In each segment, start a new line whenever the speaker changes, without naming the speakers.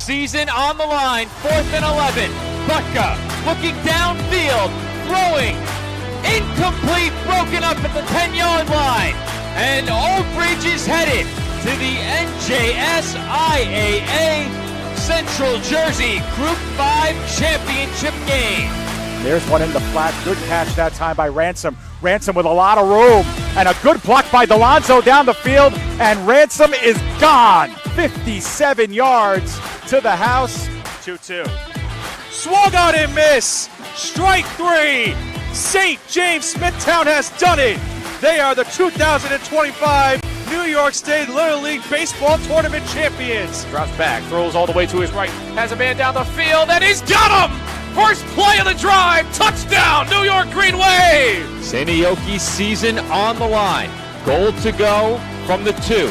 Season on the line, 4th and 11. Butka looking downfield, throwing, incomplete, broken up at the 10-yard line. And Oldbridge is headed to the NJSIAA Central Jersey Group 5 Championship game.
There's one in the flat. Good catch that time by Ransom. Ransom with a lot of room. And a good block by Delonzo down the field. And Ransom is gone. 57 yards to the house. 2-2.
Swung on and miss. Strike 3. St. James Smithtown has done it. They are the 2025 New York State Little League Baseball Tournament champions.
Drops back, throws all the way to his right. Has a man down the field, and he's got him! First play of the drive, touchdown, New York Green Wave! St. Aoki's season on the line. Goal to go from the 2.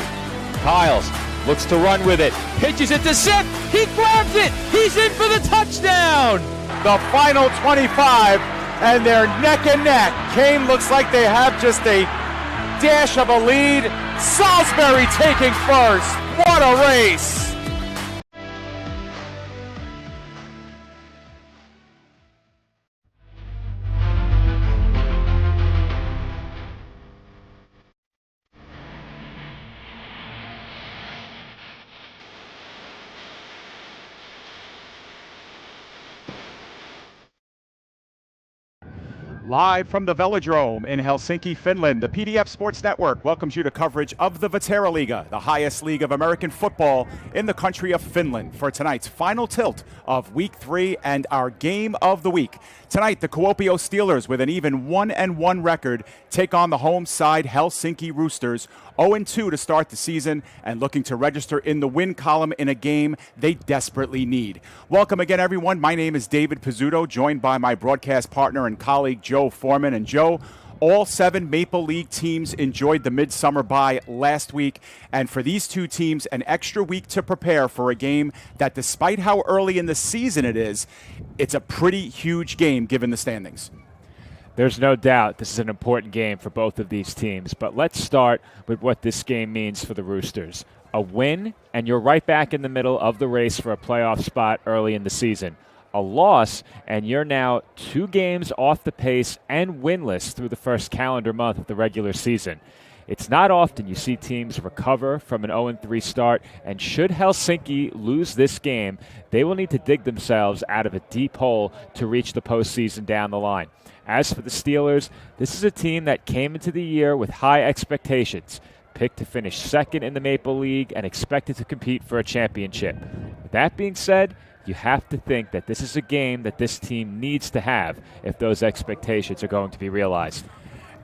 Kyles looks to run with it, pitches it to Sip, he grabs it, he's in for the touchdown!
The final 25, and they're neck and neck. Kane looks like they have just a dash of a lead. Salisbury taking first. What a race! Live from the Velodrome in Helsinki, Finland, the PDF Sports Network welcomes you to coverage of the Vaahteraliiga, the highest league of American football in the country of Finland, for tonight's final tilt of Week 3 and our game of the week. Tonight, the Kuopio Steelers, with an even 1-1 record, take on the home side Helsinki Roosters, 0-2 to start the season and looking to register in the win column in a game they desperately need. Welcome again, everyone. My name is David Pizzuto, joined by my broadcast partner and colleague Joe Foreman. And Joe, all 7 Maple League teams enjoyed the midsummer bye last week, and for these 2 teams, an extra week to prepare for a game that, despite how early in the season it is, it's a pretty huge game given the standings.
There's no doubt this is an important game for both of these teams, but let's start with what this game means for the Roosters. A win, and you're right back in the middle of the race for a playoff spot early in the season. A loss, and you're now 2 games off the pace and winless through the first calendar month of the regular season. It's not often you see teams recover from an 0-3 start, and should Helsinki lose this game, they will need to dig themselves out of a deep hole to reach the postseason down the line. As for the Steelers, this is a team that came into the year with high expectations, picked to finish second in the Maple League and expected to compete for a championship. With that being said, you have to think that this is a game that this team needs to have if those expectations are going to be realized.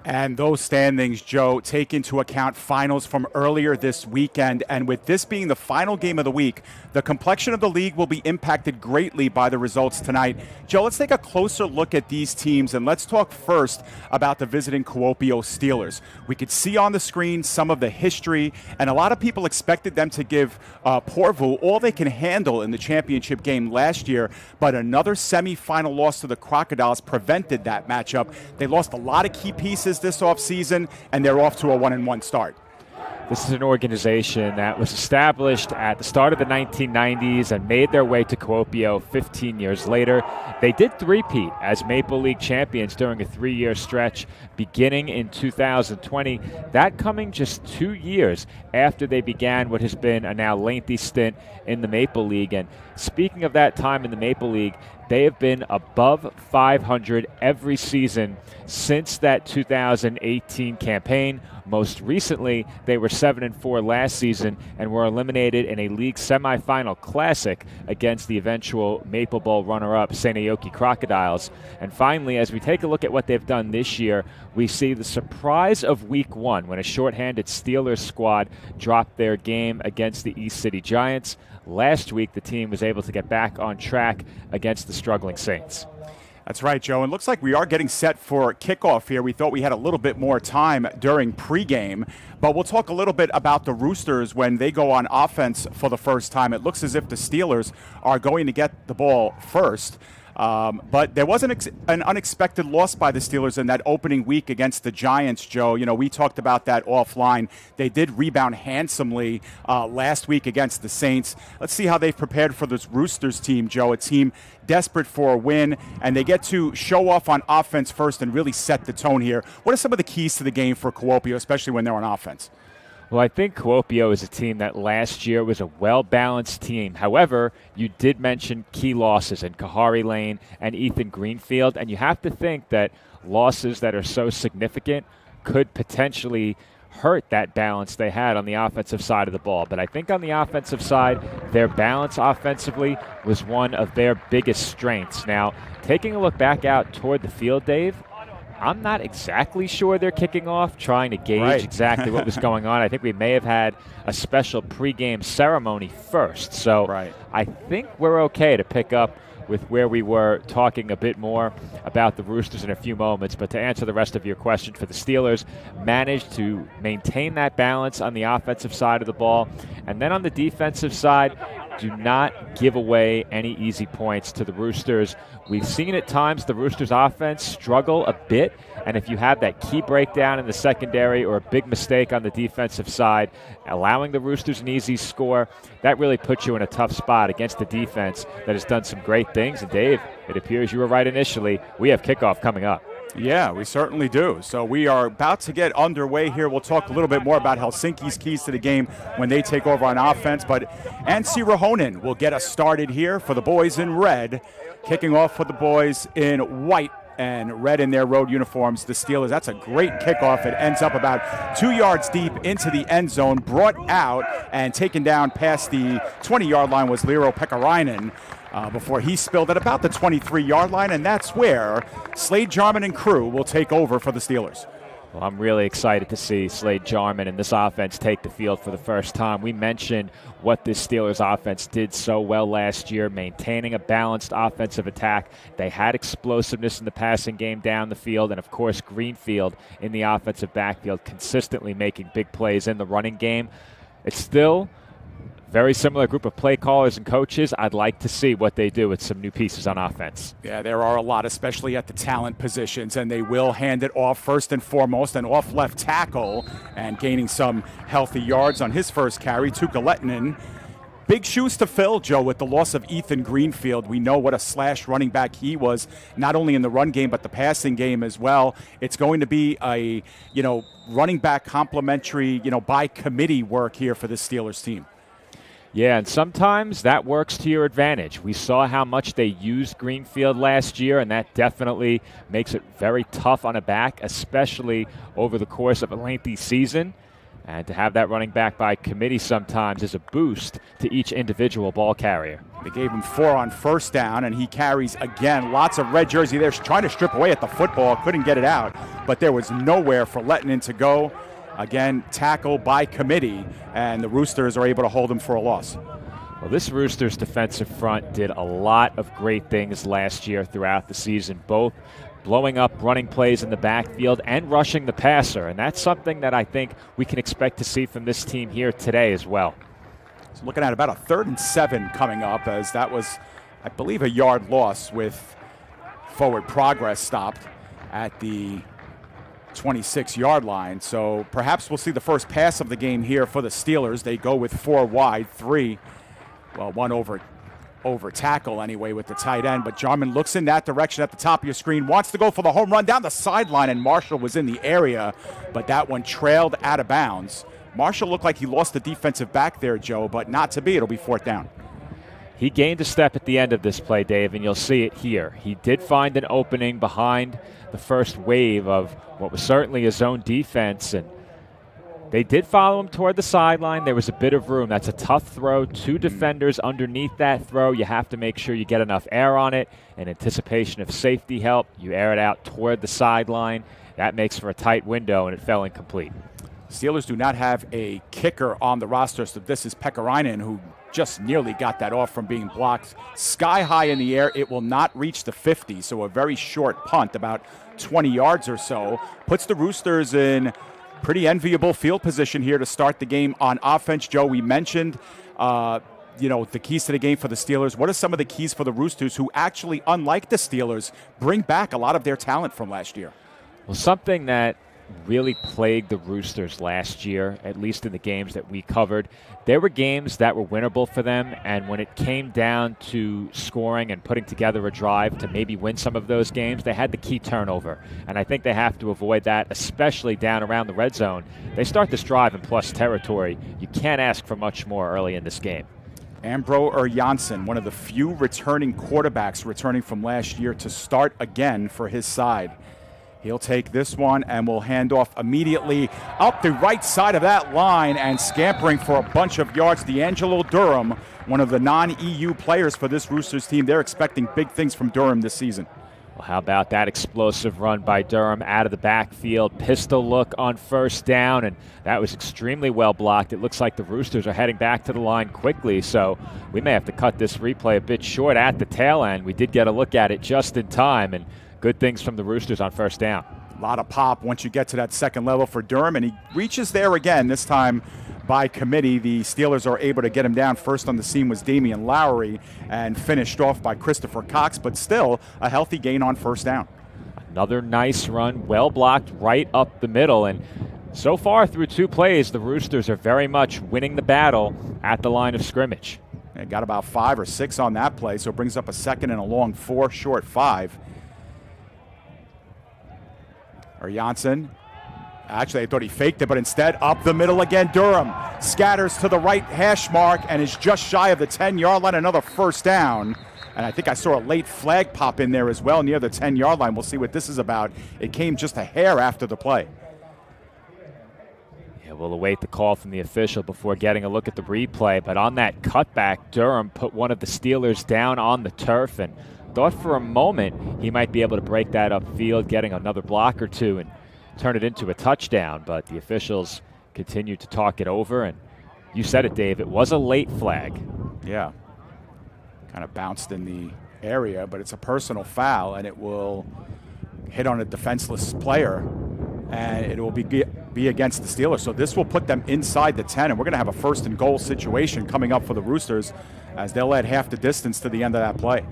And those standings, Joe, take into account finals from earlier this weekend. And with this being the final game of the week, the complexion of the league will be impacted greatly by the results tonight. Joe, let's take a closer look at these teams, and let's talk first about the visiting Kuopio Steelers. We could see on the screen some of the history, and a lot of people expected them to give Porvoo all they can handle in the championship game last year, but another semifinal loss to the Crocodiles prevented that matchup. They lost a lot of key pieces this offseason, and they're off to a 1-1 start.
This is an organization that was established at the start of the 1990s and made their way to Kuopio 15 years later. They did three-peat as Maple League champions during a 3-year stretch beginning in 2020, that coming just 2 years after they began what has been a now lengthy stint in the Maple League. And speaking of that time in the Maple League, they have been above 500 every season since that 2018 campaign. Most recently, they were 7-4 last season and were eliminated in a league semifinal classic against the eventual Maple Bowl runner-up St. Aoki Crocodiles. And finally, as we take a look at what they've done this year, we see the surprise of Week 1 when a shorthanded Steelers squad dropped their game against the East City Giants. Last week, the team was able to get back on track against the struggling Saints.
That's right, Joe. And looks like we are getting set for kickoff here. We thought we had a little bit more time during pregame, but we'll talk a little bit about the Roosters when they go on offense for the first time. It looks as if the Steelers are going to get the ball first. But there was an unexpected loss by the Steelers in that opening week against the Giants, Joe. You know, we talked about that offline. They did rebound handsomely last week against the Saints. Let's see how they've prepared for this Roosters team, Joe, a team desperate for a win, and they get to show off on offense first and really set the tone here. What are some of the keys to the game for Kuopio, especially when they're on offense?
Well, I think Kuopio is a team that last year was a well-balanced team. However, you did mention key losses in Kahari Lane and Ethan Greenfield, and you have to think that losses that are so significant could potentially hurt that balance they had on the offensive side of the ball. But I think on the offensive side, their balance offensively was one of their biggest strengths. Now, taking a look back out toward the field, Dave, I'm not exactly sure they're kicking off, trying to gauge exactly what was going on. I think we may have had a special pregame ceremony first. So I think we're okay to pick up with where we were talking a bit more about the Roosters in a few moments. But to answer the rest of your question, for the Steelers, managed to maintain that balance on the offensive side of the ball. And then on the defensive side, do not give away any easy points to the Roosters. We've seen at times the Roosters offense struggle a bit, and if you have that key breakdown in the secondary or a big mistake on the defensive side, allowing the Roosters an easy score, that really puts you in a tough spot against the defense that has done some great things. And Dave, it appears you were right initially. We have kickoff coming up.
Yeah, we certainly do. So we are about to get underway here. We'll talk a little bit more about Helsinki's keys to the game when they take over on offense. But Anssi Rahonen will get us started here for the boys in red, kicking off for the boys in white and red in their road uniforms, the Steelers. That's a great kickoff. It ends up about 2 yards deep into the end zone, brought out and taken down past the 20-yard line was Lero Pekarainen. Before he spilled at about the 23-yard line, and that's where Slade Jarman and crew will take over for the Steelers.
Well, I'm really excited to see Slade Jarman and this offense take the field for the first time. We mentioned what this Steelers offense did so well last year, maintaining a balanced offensive attack. They had explosiveness in the passing game down the field, and of course Greenfield in the offensive backfield consistently making big plays in the running game. It's still very similar group of play callers and coaches. I'd like to see what they do with some new pieces on offense.
Yeah, there are a lot, especially at the talent positions, and they will hand it off first and foremost, and off left tackle, and gaining some healthy yards on his first carry, Tuukka Lehtinen. Big shoes to fill, Joe, with the loss of Ethan Greenfield. We know what a slash running back he was, not only in the run game, but the passing game as well. It's going to be a, running back complementary, by committee work here for the Steelers team.
Yeah, and sometimes that works to your advantage. We saw how much they used Greenfield last year, and that definitely makes it very tough on a back, especially over the course of a lengthy season. And to have that running back by committee sometimes is a boost to each individual ball carrier.
They gave him 4 on first down, and he carries again. Lots of red jersey there, trying to strip away at the football, couldn't get it out, but there was nowhere for Lehtinen to go. Again, tackle by committee, and the Roosters are able to hold him for a loss.
Well, this Roosters defensive front did a lot of great things last year throughout the season, both blowing up running plays in the backfield and rushing the passer, and that's something that I think we can expect to see from this team here today as well.
So looking at about a 3rd and 7 coming up, as that was, I believe, a yard loss with forward progress stopped at the 26-yard line. So perhaps we'll see the first pass of the game here for the Steelers. They go with 4 wide, 3, one over tackle anyway with the tight end. But Jarman looks in that direction at the top of your screen, wants to go for the home run down the sideline, and Marshall was in the area, but that one trailed out of bounds. Marshall looked like he lost the defensive back there, Joe, but not to be. It'll be 4th down.
He gained a step at the end of this play, Dave, and you'll see it here. He did find an opening behind the first wave of what was certainly a zone defense, and they did follow him toward the sideline. There was a bit of room. That's a tough throw. 2 defenders underneath that throw. You have to make sure you get enough air on it. In anticipation of safety help, you air it out toward the sideline. That makes for a tight window, and it fell incomplete.
Steelers do not have a kicker on the roster, so this is Pekarainen, who just nearly got that off from being blocked sky high in the air. It will not reach the 50, so a very short punt, about 20 yards or so, puts the Roosters in pretty enviable field position here to start the game on offense. Joe, we mentioned the keys to the game for the Steelers? What are some of the keys for the Roosters, who actually, unlike the Steelers, bring back a lot of their talent from last year?
Well, something that really plagued the Roosters last year, at least in the games that we covered, there were games that were winnable for them, and when it came down to scoring and putting together a drive to maybe win some of those games, they had the key turnover, and I think they have to avoid that, especially down around the red zone. They start this drive in plus territory. You can't ask for much more early in this game.
Ambro Janssen, one of the few returning quarterbacks returning from last year, to start again for his side. He'll take this one and will hand off immediately up the right side of that line, and scampering for a bunch of yards, D'Angelo Durham, one of the non-EU players for this Roosters team. They're expecting big things from Durham this season.
Well, how about that explosive run by Durham out of the backfield, pistol look on first down, and that was extremely well blocked. It looks like the Roosters are heading back to the line quickly, so we may have to cut this replay a bit short at the tail end. We did get a look at it just in time, and good things from the Roosters on first down.
A lot of pop once you get to that second level for Durham, and he reaches there again, this time by committee. The Steelers are able to get him down. First on the scene was Damian Lowry, and finished off by Christopher Cox, but still a healthy gain on first down.
Another nice run, well blocked right up the middle, and so far through 2 plays, the Roosters are very much winning the battle at the line of scrimmage.
They got about 5 or 6 on that play, so it brings up a second and a long 4, short 5. Or Janssen, actually I thought he faked it, but instead up the middle again. Durham scatters to the right hash mark and is just shy of the 10-yard line. Another first down, and I think I saw a late flag pop in there as well near the 10-yard line. We'll see what this is about. It came just a hair after the play.
Yeah, we'll await the call from the official before getting a look at the replay, but on that cutback, Durham put one of the Steelers down on the turf, and thought for a moment he might be able to break that upfield, getting another block or two and turn it into a touchdown, but the officials continued to talk it over, and you said it, Dave, it was a late flag.
Yeah, kind of bounced in the area, but it's a personal foul, and it will hit on a defenseless player, and it will be against the Steelers. So this will put them inside the 10, and we're going to have a first and goal situation coming up for the Roosters, as they'll add half the distance to the end of that play.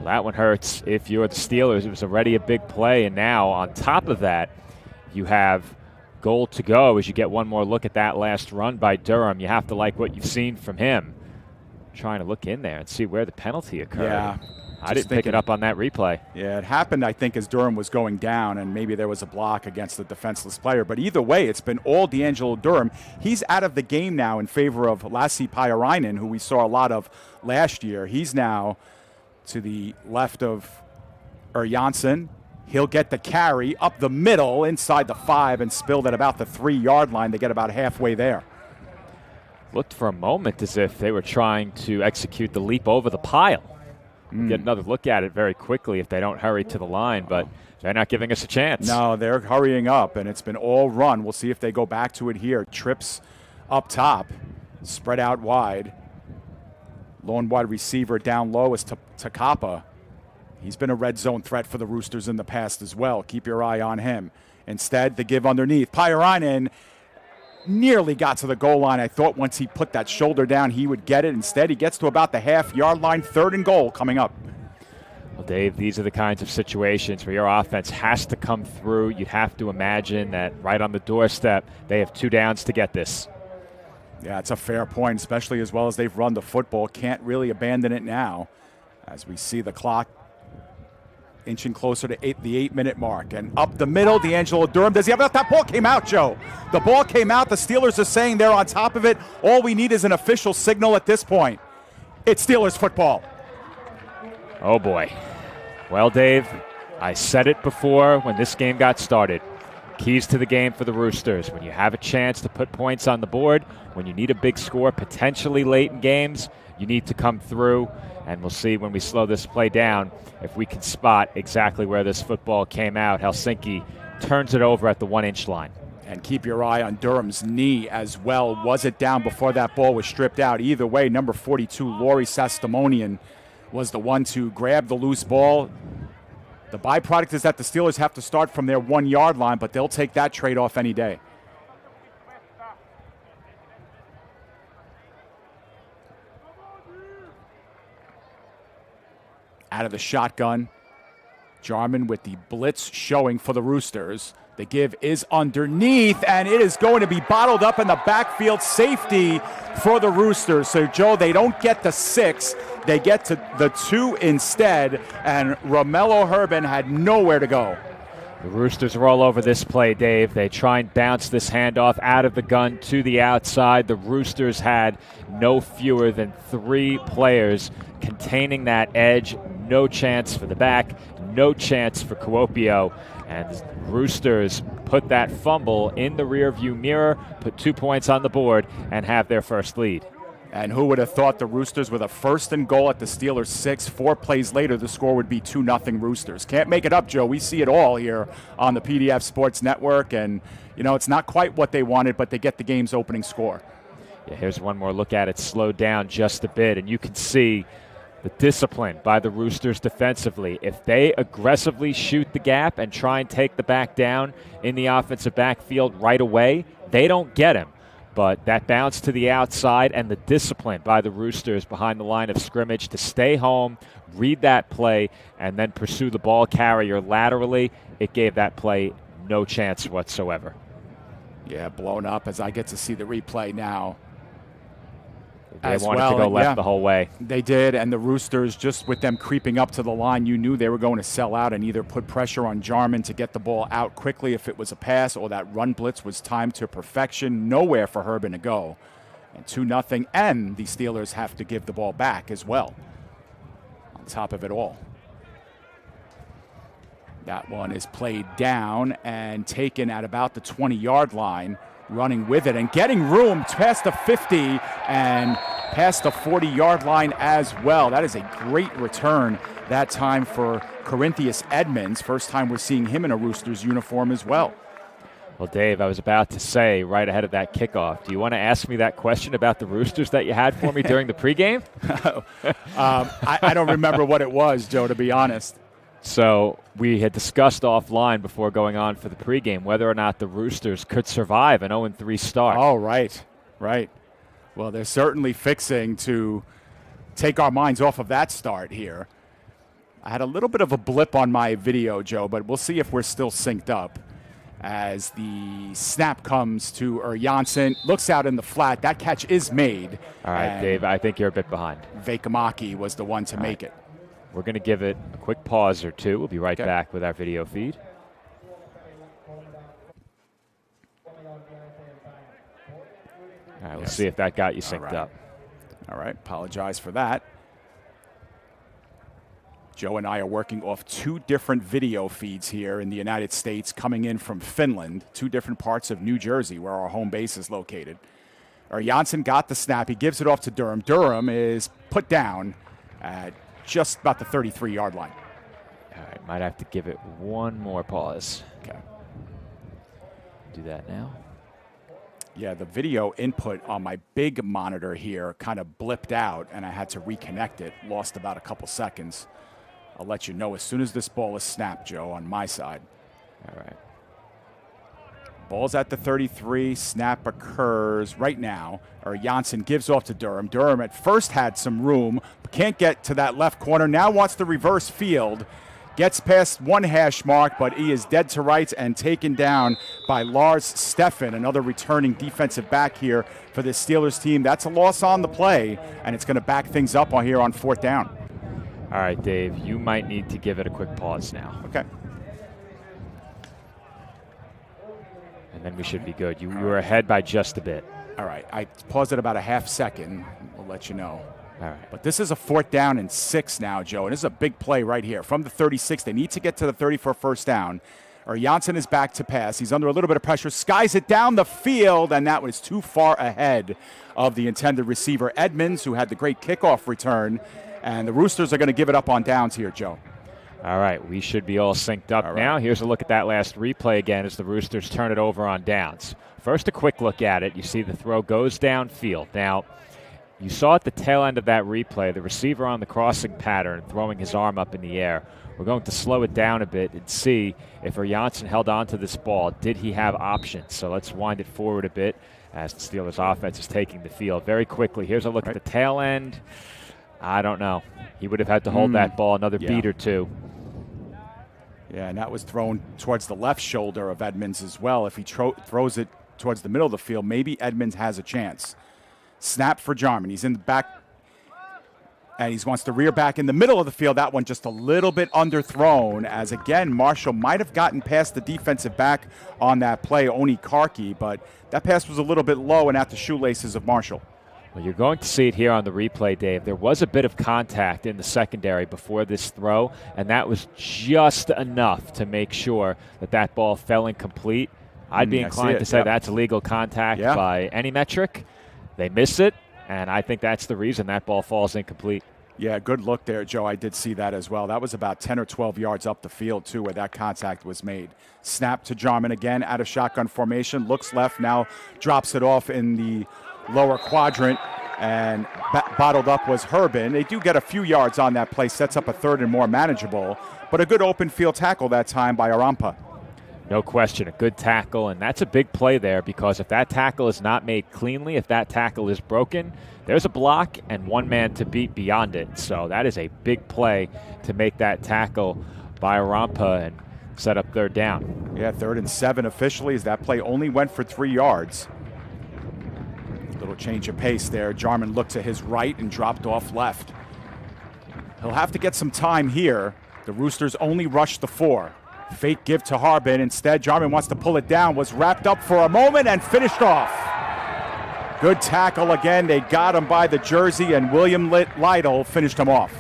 That one hurts if you're the Steelers. It was already a big play, and now on top of that, you have goal to go as you get one more look at that last run by Durham. You have to like what you've seen from him. Trying to look in there and see where the penalty occurred.
Yeah,
I didn't pick it up on that replay.
Yeah, it happened, I think, as Durham was going down, and maybe there was a block against the defenseless player. But either way, it's been all D'Angelo Durham. He's out of the game now in favor of Lassi Pairainen, who we saw a lot of last year. He's now to the left of Janssen. He'll get the carry up the middle inside the 5 and spilled at about the 3-yard line. They get about halfway there.
Looked for a moment as if they were trying to execute the leap over the pile. Get another look at it very quickly if they don't hurry to the line, but they're not giving us a chance.
No, they're hurrying up, and it's been all run. We'll see if they go back to it here. Trips up top, spread out wide. Lone wide receiver down low is Takapa. He's been a red zone threat for the Roosters in the past as well. Keep your eye on him. Instead, the give underneath. Pairainen nearly got to the goal line. I thought once he put that shoulder down, he would get it. Instead, he gets to about the half-yard line. 3rd and goal coming up.
Well, Dave, these are the kinds of situations where your offense has to come through. You'd have to imagine that right on the doorstep, they have 2 downs to get this.
Yeah, it's a fair point, especially as well as they've run the football. Can't really abandon it now as we see the clock inching closer to the 8-minute mark. And up the middle, D'Angelo Durham. Does he have that? That ball came out, Joe. The ball came out. The Steelers are saying they're on top of it. All we need is an official signal at this point. It's Steelers football.
Oh, boy. Well, Dave, I said it before when this game got started. Keys to the game for the Roosters. When you have a chance to put points on the board, when you need a big score potentially late in games, you need to come through. And we'll see when we slow this play down if we can spot exactly where this football came out. Helsinki turns it over at the 1-inch line.
And keep your eye on Durham's knee as well. Was it down before that ball was stripped out? Either way, number 42, Laurie Sastamonian, was the one to grab the loose ball. The byproduct is that the Steelers have to start from their 1-yard line, but they'll take that trade-off any day. out of the shotgun. Jarman with the blitz showing for the Roosters. The give is underneath, and it is going to be bottled up in the backfield. Safety for the Roosters. So, Joe, they don't get the 6. They get to the 2 instead, and Romello Herbin had nowhere to go.
The Roosters are all over this play, Dave. They try and bounce this handoff out of the gun to the outside. The Roosters had no fewer than 3 players containing that edge. No chance for the back, no chance for Kuopio. And the Roosters put that fumble in the rearview mirror, put 2 points on the board, and have their first lead.
And who would have thought the Roosters with a 1st and goal at the Steelers' 6, 4 plays later, the score would be 2-0 Roosters. Can't make it up, Joe. We see it all here on the PDF Sports Network. And, it's not quite what they wanted, but they get the game's opening score.
Yeah, here's one more look at it, slowed down just a bit, and you can see the discipline by the Roosters defensively. If they aggressively shoot the gap and try and take the back down in the offensive backfield right away, they don't get him. But that bounce to the outside and the discipline by the Roosters behind the line of scrimmage to stay home, read that play, and then pursue the ball carrier laterally, it gave that play no chance whatsoever.
Yeah, blown up as I get to see the replay now.
They wanted to go left the whole way.
They did, and the Roosters, just with them creeping up to the line, you knew they were going to sell out and either put pressure on Jarman to get the ball out quickly if it was a pass, or that run blitz was timed to perfection. Nowhere for Herbin to go. And 2-0, and the Steelers have to give the ball back as well on top of it all. That one is played down and taken at about the 20-yard line, running with it and getting room past the 50 and past the 40-yard line as well. That is a great return that time for Corinthians Edmonds. First time we're seeing him in a Roosters uniform as well.
Well, Dave, I was about to say right ahead of that kickoff, do you want to ask me that question about the Roosters that you had for me during the pregame?
I don't remember what it was, Joe, to be honest.
So we had discussed offline before going on for the pregame whether or not the Roosters could survive an 0-3 start.
Oh, right. Well, they're certainly fixing to take our minds off of that start here. I had a little bit of a blip on my video, Joe, but we'll see if we're still synced up. As the snap comes to Janssen, looks out in the flat. That catch is made.
All right, Dave, I think you're a bit behind.
Vekamaki was the one to make it.
We're going to give it a quick pause or two. We'll be right back with our video feed. All right, we'll see if that got you synced up.
All right, apologize for that. Joe and I are working off 2 different video feeds here in the United States, coming in from Finland, 2 different parts of New Jersey where our home base is located. Janssen got the snap. He gives it off to Durham. Durham is put down at just about the 33-yard line.
All right, might have to give it one more pause.
Okay.
Do that now.
Yeah, the video input on my big monitor here kind of blipped out, and I had to reconnect it. Lost about a couple seconds. I'll let you know as soon as this ball is snapped, Joe, on my side.
All right.
Ball's at the 33. Snap occurs right now. Janssen gives off to Durham. Durham at first had some room, but can't get to that left corner. Now wants the reverse field. Gets past 1 hash mark, but he is dead to rights and taken down by Lars Steffen, another returning defensive back here for the Steelers team. That's a loss on the play, and it's going to back things up on here on 4th down.
All right, Dave, you might need to give it a quick pause now.
Okay.
And then we should be good. You were ahead by just a bit.
All right. I paused it about a half second. We'll let you know.
All right.
But this is a 4th down and 6 now, Joe. And this is a big play right here. From the 36, they need to get to the 30 for a first down. Janssen is back to pass. He's under a little bit of pressure. Skies it down the field, and that was too far ahead of the intended receiver, Edmonds, who had the great kickoff return. And the Roosters are going to give it up on downs here, Joe.
All right, we should be all synced up now. Here's a look at that last replay again as the Roosters turn it over on downs. First, a quick look at it. You see the throw goes downfield. Now, you saw at the tail end of that replay, the receiver on the crossing pattern throwing his arm up in the air. We're going to slow it down a bit and see if Janssen held on to this ball. Did he have options? So let's wind it forward a bit as the Steelers offense is taking the field very quickly. Here's a look at the tail end. I don't know. He would have had to hold that ball another beat or two.
Yeah, and that was thrown towards the left shoulder of Edmonds as well. If he throws it towards the middle of the field, maybe Edmonds has a chance. Snap for Jarman. He's in the back, and he wants to rear back in the middle of the field. That one just a little bit underthrown, as again, Marshall might have gotten past the defensive back on that play, Oni Karki, but that pass was a little bit low and at the shoelaces of Marshall.
Well, you're going to see it here on the replay, Dave. There was a bit of contact in the secondary before this throw, and that was just enough to make sure that that ball fell incomplete. I'd be inclined to say that's illegal contact by any metric. They miss it, and I think that's the reason that ball falls incomplete.
Yeah, good look there, Joe. I did see that as well. That was about 10 or 12 yards up the field, too, where that contact was made. Snap to Jarman again out of shotgun formation. Looks left, now drops it off in the lower quadrant, and bottled up was Herbin. They do get a few yards on that play, sets up a third and more manageable, but a good open field tackle that time by Arampa.
No question, a good tackle, and that's a big play there, because if that tackle is not made cleanly, if that tackle is broken, there's a block and one man to beat beyond it. So that is a big play to make that tackle by Arampa and set up third down.
Yeah, 3rd and 7 officially, as that play only went for 3 yards. Little change of pace there. Jarman looked to his right and dropped off left. He'll have to get some time here. The Roosters only rushed the 4. Fake give to Harbin. Instead, Jarman wants to pull it down, was wrapped up for a moment and finished off. Good tackle again. They got him by the jersey, and William Lytle finished him off.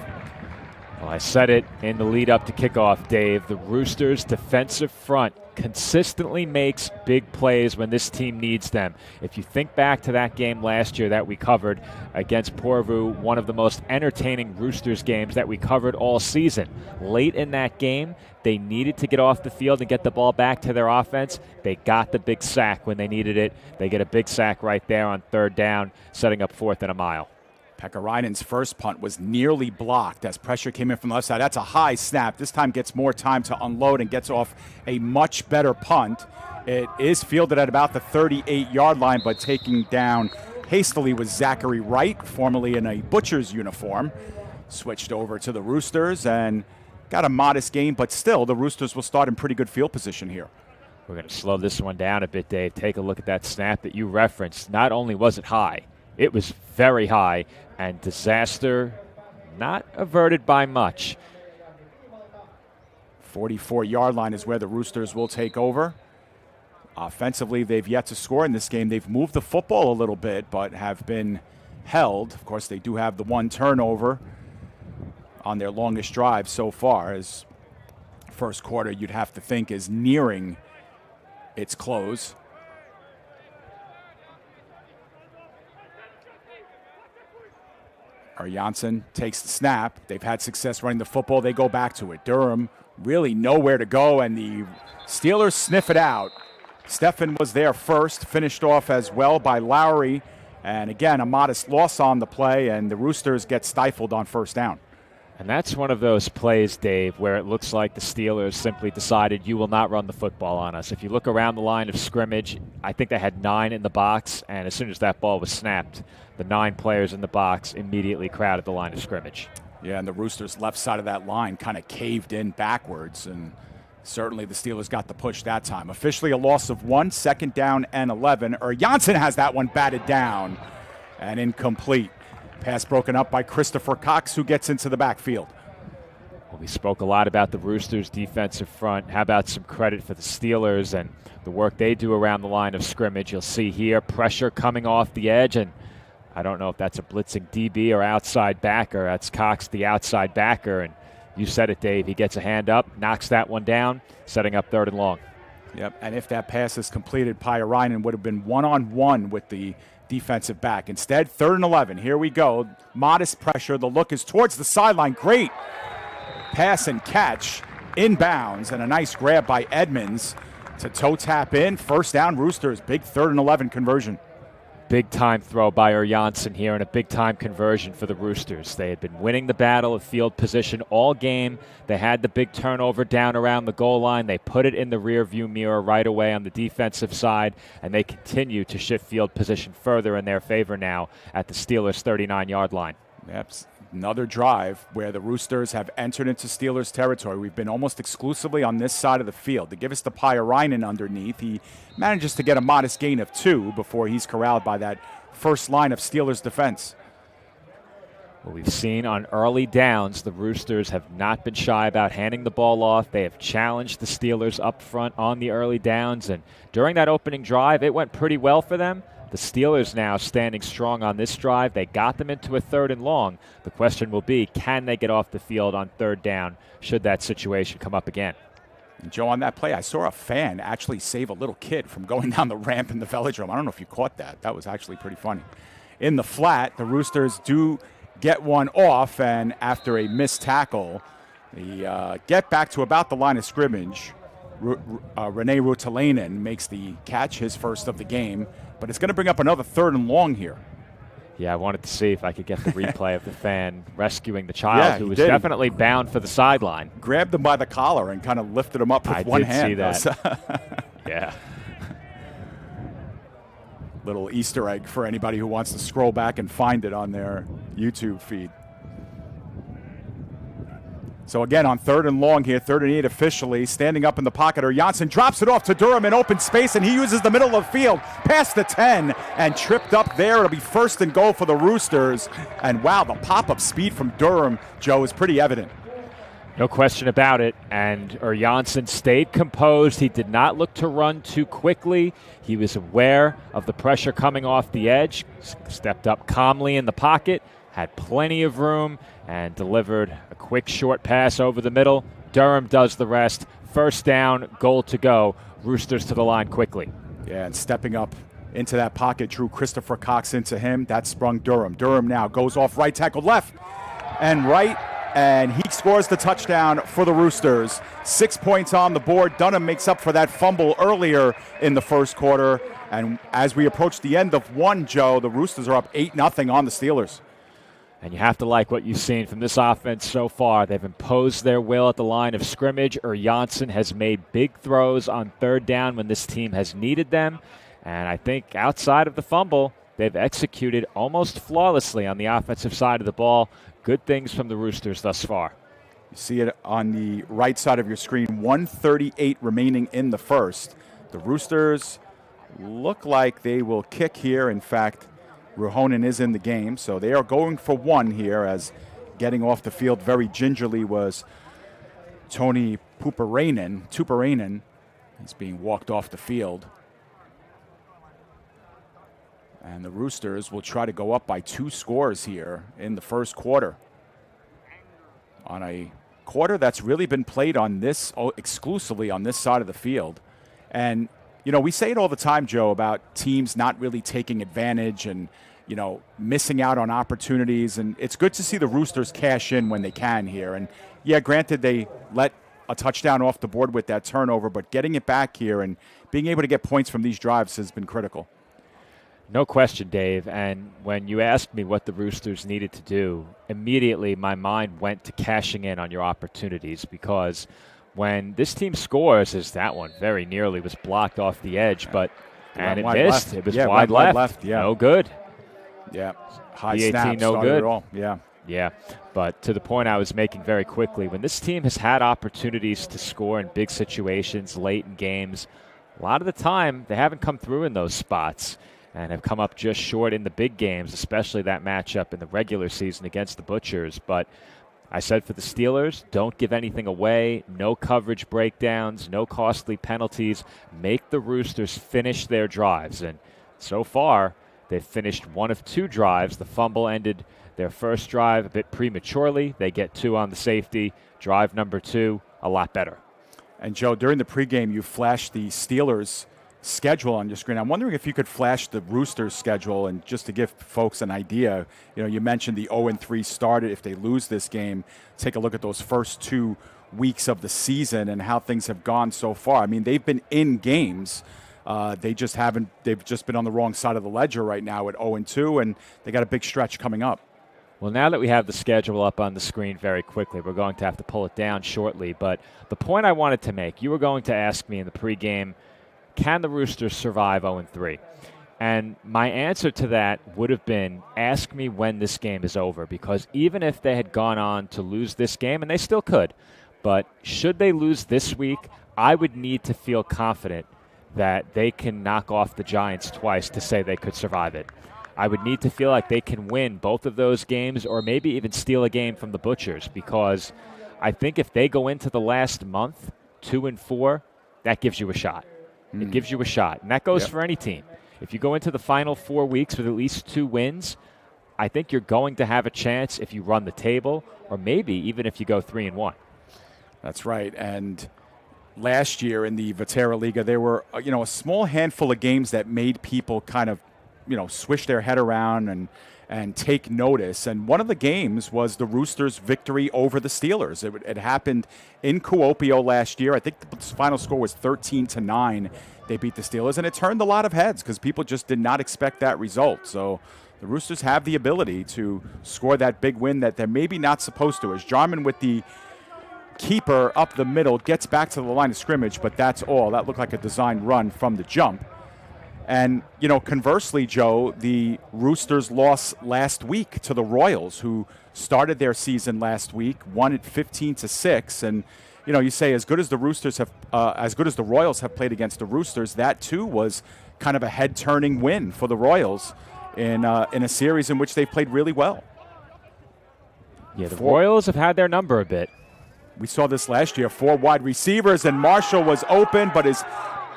Well, I said it in the lead up to kickoff, Dave. The Roosters' defensive front consistently makes big plays when this team needs them. If you think back to that game last year that we covered against Porvoo, one of the most entertaining Roosters games that we covered all season. Late in that game, they needed to get off the field and get the ball back to their offense. They got the big sack when they needed it. They get a big sack right there on 3rd down, setting up 4th and a mile.
Pekarainen's first punt was nearly blocked as pressure came in from the left side. That's a high snap. This time gets more time to unload and gets off a much better punt. It is fielded at about the 38-yard line, but taking down hastily was Zachary Wright, formerly in a Butcher's uniform. Switched over to the Roosters and got a modest gain, but still the Roosters will start in pretty good field position here.
We're going to slow this one down a bit, Dave. Take a look at that snap that you referenced. Not only was it high, it was very high, and disaster not averted by much.
44-yard line is where the Roosters will take over. Offensively, they've yet to score in this game. They've moved the football a little bit, but have been held. Of course, they do have the one turnover on their longest drive so far, as first quarter you'd have to think is nearing its close. Janssen takes the snap. They've had success running the football. They go back to it. Durham really nowhere to go, and the Steelers sniff it out. Steffen was there first, finished off as well by Lowry. And again, a modest loss on the play, and the Roosters get stifled on 1st down.
And that's one of those plays, Dave, where it looks like the Steelers simply decided you will not run the football on us. If you look around the line of scrimmage, I think they had 9 in the box, and as soon as that ball was snapped, the 9 players in the box immediately crowded the line of scrimmage.
Yeah, and the Roosters' left side of that line kind of caved in backwards, and certainly the Steelers got the push that time. Officially a loss of 1, 2nd down and 11. Janssen has that one batted down and incomplete. Pass broken up by Christopher Cox, who gets into the backfield.
Well, we spoke a lot about the Roosters' defensive front. How about some credit for the Steelers and the work they do around the line of scrimmage? You'll see here pressure coming off the edge, and I don't know if that's a blitzing DB or outside backer. That's Cox, the outside backer, and you said it, Dave. He gets a hand up, knocks that one down, setting up 3rd and long.
Yep, and if that pass is completed, Pyrainen would have been one-on-one with the defensive back. Instead, 3rd and 11. Here we go. Modest pressure. The look is towards the sideline. Great pass and catch inbounds, and a nice grab by Edmonds to toe tap in. 1st down, Roosters. Big 3rd and 11 conversion.
Big time throw by Janssen here and a big time conversion for the Roosters. They had been winning the battle of field position all game. They had the big turnover down around the goal line. They put it in the rear view mirror right away on the defensive side, and they continue to shift field position further in their favor now at the Steelers' 39-yard line.
Yep. Another drive where the Roosters have entered into Steelers territory. We've been almost exclusively on this side of the field. To give us the Pyrainen underneath, he manages to get a modest gain of 2 before he's corralled by that first line of Steelers defense.
Well, we've seen on early downs the Roosters have not been shy about handing the ball off. They have challenged the Steelers up front on the early downs, and during that opening drive, it went pretty well for them. The Steelers now standing strong on this drive. They got them into a 3rd and long. The question will be, can they get off the field on 3rd down should that situation come up again?
And Joe, on that play, I saw a fan actually save a little kid from going down the ramp in the Velodrome. I don't know if you caught that. That was actually pretty funny. In the flat, the Roosters do get one off, and after a missed tackle, they get back to about the line of scrimmage. Rene Ruotulainen makes the catch, his first of the game, but it's going to bring up another 3rd and long here.
Yeah, I wanted to see if I could get the replay of the fan rescuing the child who was definitely bound for the sideline.
Grabbed him by the collar and kind of lifted him up with one hand.
I did see that. Yeah.
Little Easter egg for anybody who wants to scroll back and find it on their YouTube feed. So again, on 3rd and long here, 3rd and 8 officially, standing up in the pocket, Janssen drops it off to Durham in open space, and he uses the middle of the field past the 10 and tripped up there. It'll be 1st and goal for the Roosters. And wow, the pop-up speed from Durham, Joe, is pretty evident.
No question about it, and Janssen stayed composed. He did not look to run too quickly. He was aware of the pressure coming off the edge, stepped up calmly in the pocket, had plenty of room, and delivered a quick short pass over the middle. Durham does the rest. 1st down, goal to go. Roosters to the line quickly.
Yeah, and stepping up into that pocket, drew Christopher Cox into him. That sprung Durham. Durham now goes off right tackle left and right, and he scores the touchdown for the Roosters. 6 points on the board. Dunham makes up for that fumble earlier in the first quarter. And as we approach the end of one, Joe, the Roosters are up 8-0 on the Steelers.
And you have to like what you've seen from this offense so far. They've imposed their will at the line of scrimmage. Janssen has made big throws on 3rd down when this team has needed them. And I think outside of the fumble, they've executed almost flawlessly on the offensive side of the ball. Good things from the Roosters thus far.
You see it on the right side of your screen. 1:38 remaining in the first. The Roosters look like they will kick here. In fact, Ruhonen is in the game, so they are going for 1 here, as getting off the field very gingerly was Toni Tuppurainen. He's being walked off the field. And the Roosters will try to go up by 2 scores here in the first quarter. On a quarter that's really been played on this, exclusively on this side of the field. And you know, we say it all the time, Joe, about teams not really taking advantage and, you know, missing out on opportunities. And it's good to see the Roosters cash in when they can here. And, yeah, granted, they let a touchdown off the board with that turnover, but getting it back here and being able to get points from these drives has been critical.
No question, Dave. And when you asked me what the Roosters needed to do, immediately my mind went to cashing in on your opportunities, because when this team scores, as that one very nearly was blocked off the edge, but and it missed.
Left.
It was
wide
left.
Yeah.
No good.
Yeah. High
PAT,
snap.
no good.
It all. Yeah.
Yeah. But to the point I was making very quickly, when this team has had opportunities to score in big situations late in games, a lot of the time they haven't come through in those spots and have come up just short in the big games, especially that matchup in the regular season against the Butchers. But I said for the Steelers, don't give anything away, no coverage breakdowns, no costly penalties. Make the Roosters finish their drives. And so far, they've finished 1 of 2 drives. The fumble ended their first drive a bit prematurely. They get 2 on the safety. Drive number 2, a lot better.
And, Joe, during the pregame, you flashed the Steelers' schedule on your screen. I'm wondering if you could flash the Roosters' schedule, and just to give folks an idea, you know, you mentioned the 0-3 started. If they lose this game, take a look at those first 2 weeks of the season and how things have gone so far. I mean, they've been in games. They've just been on the wrong side of the ledger right now at 0-2, and they got a big stretch coming up.
Well, now that we have the schedule up on the screen very quickly, we're going to have to pull it down shortly. But the point I wanted to make, you were going to ask me in the pregame, can the Roosters survive 0-3? And my answer to that would have been, ask me when this game is over, because even if they had gone on to lose this game, and they still could, but should they lose this week, I would need to feel confident that they can knock off the Giants twice to say they could survive it. I would need to feel like they can win both of those games or maybe even steal a game from the Butchers, because I think if they go into the last month 2-4, that gives you a shot. It gives you a shot, and that goes for any team. If you go into the final 4 weeks with at least 2 wins, I think you're going to have a chance if you run the table, or maybe even if you go 3-1.
That's right. And last year in the Vaahteraliiga, there were a small handful of games that made people kind of swish their head around and take notice. And one of the games was the Roosters' victory over the Steelers. It happened in Kuopio last year. I think the final score was 13-9. They beat the Steelers, and it turned a lot of heads because people just did not expect that result. So the Roosters have the ability to score that big win that they're maybe not supposed to. As Jarman, with the keeper up the middle, gets back to the line of scrimmage, but that's all. That looked like a designed run from the jump. And, conversely, Joe, the Roosters lost last week to the Royals, who started their season last week, won it 15-6. And, you say as good as the Royals have played against the Roosters, that too was kind of a head-turning win for the Royals in a series in which they played really well.
Yeah, the Royals have had their number a bit.
We saw this last year, 4 wide receivers, and Marshall was open, but is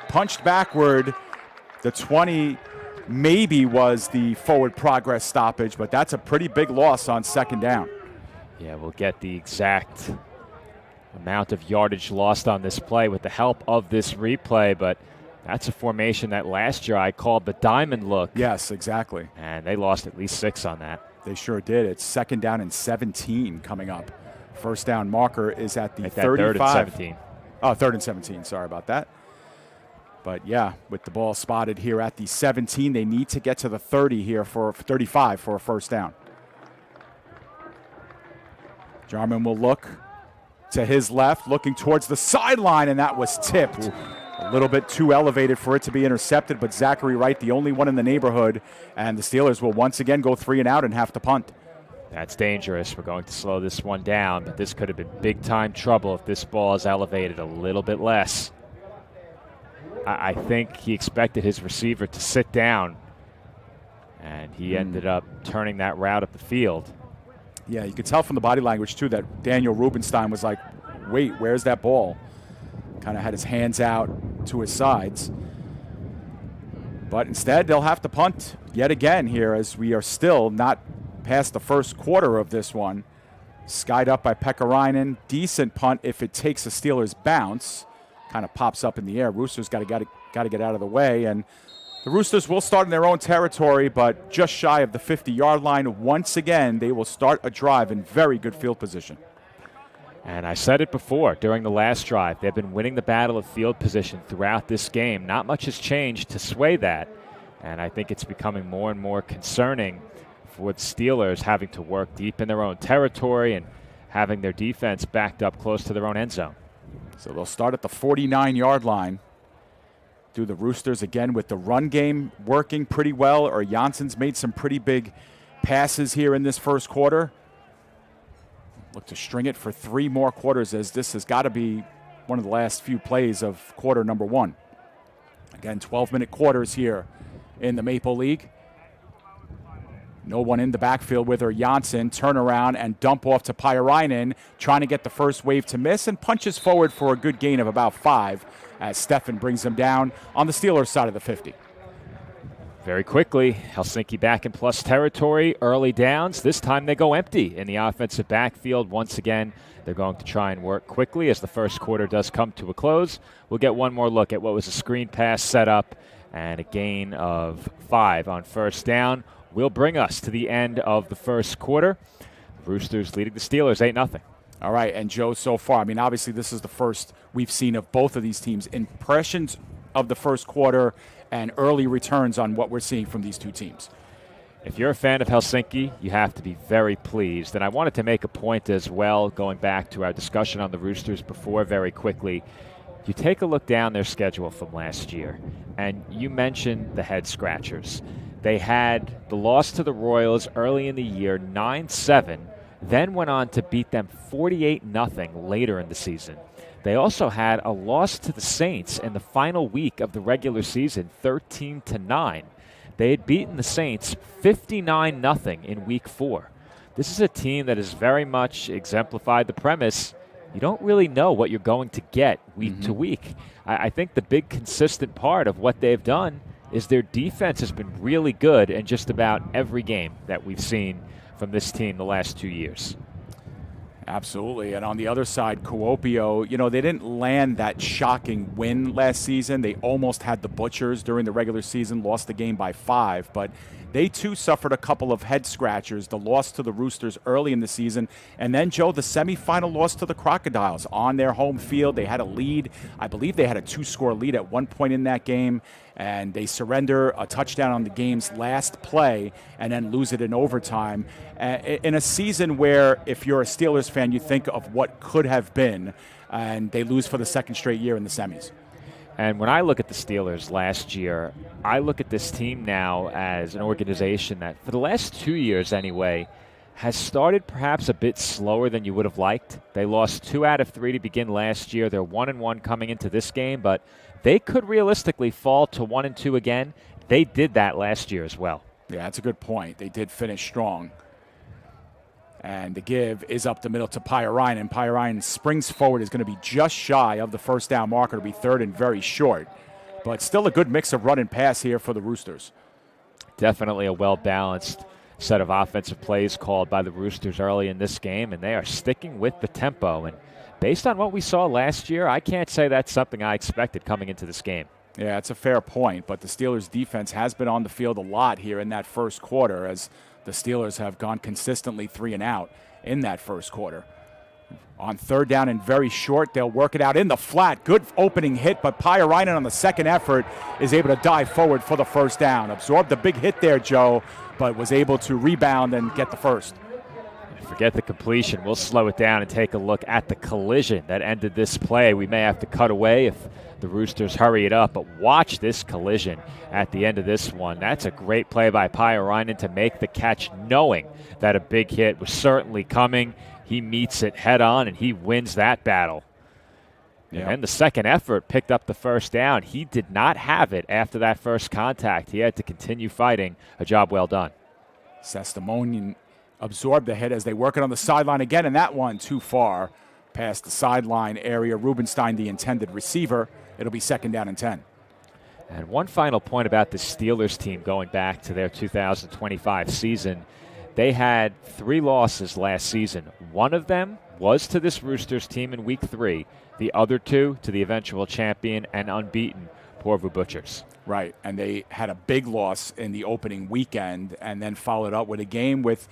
punched backward. The 20 maybe was the forward progress stoppage, but that's a pretty big loss on second down.
Yeah, we'll get the exact amount of yardage lost on this play with the help of this replay, but that's a formation that last year I called the diamond look.
Yes, exactly.
And they lost at least 6 on that.
They sure did. It's second down and 17 coming up. First down marker is at the 35.
Third and 17.
Oh, 3rd and 17. Sorry about that. But, yeah, with the ball spotted here at the 17, they need to get to the 30 here for 35 for a first down. Jarman will look to his left, looking towards the sideline, and that was tipped. Ooh. A little bit too elevated for it to be intercepted, but Zachary Wright, the only one in the neighborhood, and the Steelers will once again go 3 and out and have to punt.
That's dangerous. We're going to slow this one down, but this could have been big-time trouble if this ball is elevated a little bit less. I think he expected his receiver to sit down, and he ended up turning that route up the field.
Yeah, you could tell from the body language, too, that Daniel Rubenstein was like, wait, where's that ball? Kind of had his hands out to his sides. But instead, they'll have to punt yet again here, as we are still not past the first quarter of this one. Skied up by Pekarainen. Decent punt if it takes a Steelers bounce. Kind of pops up in the air. Roosters got to get out of the way. And the Roosters will start in their own territory, but just shy of the 50-yard line. Once again, they will start a drive in very good field position.
And I said it before, during the last drive, they've been winning the battle of field position throughout this game. Not much has changed to sway that. And I think it's becoming more and more concerning for the Steelers having to work deep in their own territory and having their defense backed up close to their own end zone.
So they'll start at the 49-yard line. Do the Roosters again with the run game working pretty well, or Jansson's made some pretty big passes here in this first quarter. Look to string it for 3 more quarters, as this has got to be one of the last few plays of quarter number 1. Again, 12-minute quarters here in the Maple League. No one in the backfield with her. Jansson turn around and dump off to Pyrainen, trying to get the first wave to miss, and punches forward for a good gain of about 5 as Steffen brings them down on the Steelers side of the 50.
Very quickly, Helsinki back in plus territory, early downs. This time they go empty in the offensive backfield. Once again, they're going to try and work quickly as the first quarter does come to a close. We'll get one more look at what was a screen pass setup and a gain of 5 on first down. Will bring us to the end of the first quarter. Roosters leading the Steelers 8-0.
All right, and Joe, so far, I mean, obviously this is the first we've seen of both of these teams. Impressions of the first quarter and early returns on what we're seeing from these two teams.
If you're a fan of Helsinki, you have to be very pleased. And I wanted to make a point as well, going back to our discussion on the Roosters before very quickly. You take a look down their schedule from last year, and you mentioned the head scratchers. They had the loss to the Royals early in the year, 9-7, then went on to beat them 48-0 later in the season. They also had a loss to the Saints in the final week of the regular season, 13-9. They had beaten the Saints 59-0 in week 4. This is a team that has very much exemplified the premise you don't really know what you're going to get week to week. I think the big consistent part of what they've done is their defense has been really good in just about every game that we've seen from this team the last 2 years.
Absolutely. And on the other side, Kuopio, they didn't land that shocking win last season. They almost had the Butchers during the regular season, lost the game by 5, but they too suffered a couple of head scratchers, the loss to the Roosters early in the season, and then, Joe, the semifinal loss to the Crocodiles on their home field. They had a lead. I believe they had a 2-score lead at one point in that game, and they surrender a touchdown on the game's last play and then lose it in overtime. In a season where, if you're a Steelers fan, you think of what could have been, and they lose for the second straight year in the semis.
And when I look at the Steelers last year, I look at this team now as an organization that, for the last 2 years anyway, has started perhaps a bit slower than you would have liked. They lost 2 out of 3 to begin last year. They're 1-1 coming into this game, but they could realistically fall to 1-2 again. They did that last year as well.
Yeah, that's a good point. They did finish strong. And the give is up the middle to Pyrainen. And Pyrainen springs forward, is going to be just shy of the first down marker. It'll be third and very short. But still a good mix of run and pass here for the Roosters.
Definitely a well-balanced set of offensive plays called by the Roosters early in this game, and they are sticking with the tempo. And based on what we saw last year, I can't say that's something I expected coming into this game.
Yeah, it's a fair point, but the Steelers' defense has been on the field a lot here in that first quarter, as the Steelers have gone consistently 3 and out in that first quarter. On third down and very short, they'll work it out in the flat. Good opening hit, but Pyrainen on the second effort is able to dive forward for the first down. Absorbed the big hit there, Joe, but was able to rebound and get the first.
Forget the completion. We'll slow it down and take a look at the collision that ended this play. We may have to cut away if the Roosters hurry it up, but watch this collision at the end of this one. That's a great play by Pyrainen to make the catch, knowing that a big hit was certainly coming. He meets it head on, and he wins that battle. Yeah. And then the second effort picked up the first down. He did not have it after that first contact. He had to continue fighting. A job well done.
Sestamonian absorbed the hit as they work it on the sideline again, and that one too far past the sideline area. Rubenstein, the intended receiver. It'll be second down and 10.
And one final point about the Steelers team going back to their 2025 season. They had 3 losses last season. One of them was to this Roosters team in week 3. The other 2 to the eventual champion and unbeaten Porvoo Butchers.
Right, and they had a big loss in the opening weekend and then followed up with a game with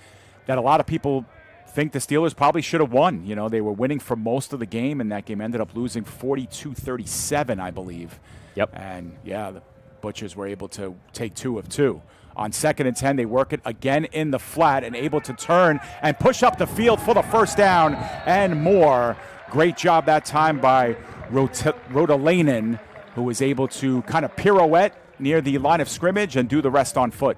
that a lot of people think the Steelers probably should have won. They were winning for most of the game, and that game ended up losing 42-37, I believe.
Yep.
And, yeah, the Butchers were able to take 2 of 2. On second and 10, they work it again in the flat and able to turn and push up the field for the first down and more. Great job that time by Rotalainen, who was able to kind of pirouette near the line of scrimmage and do the rest on foot.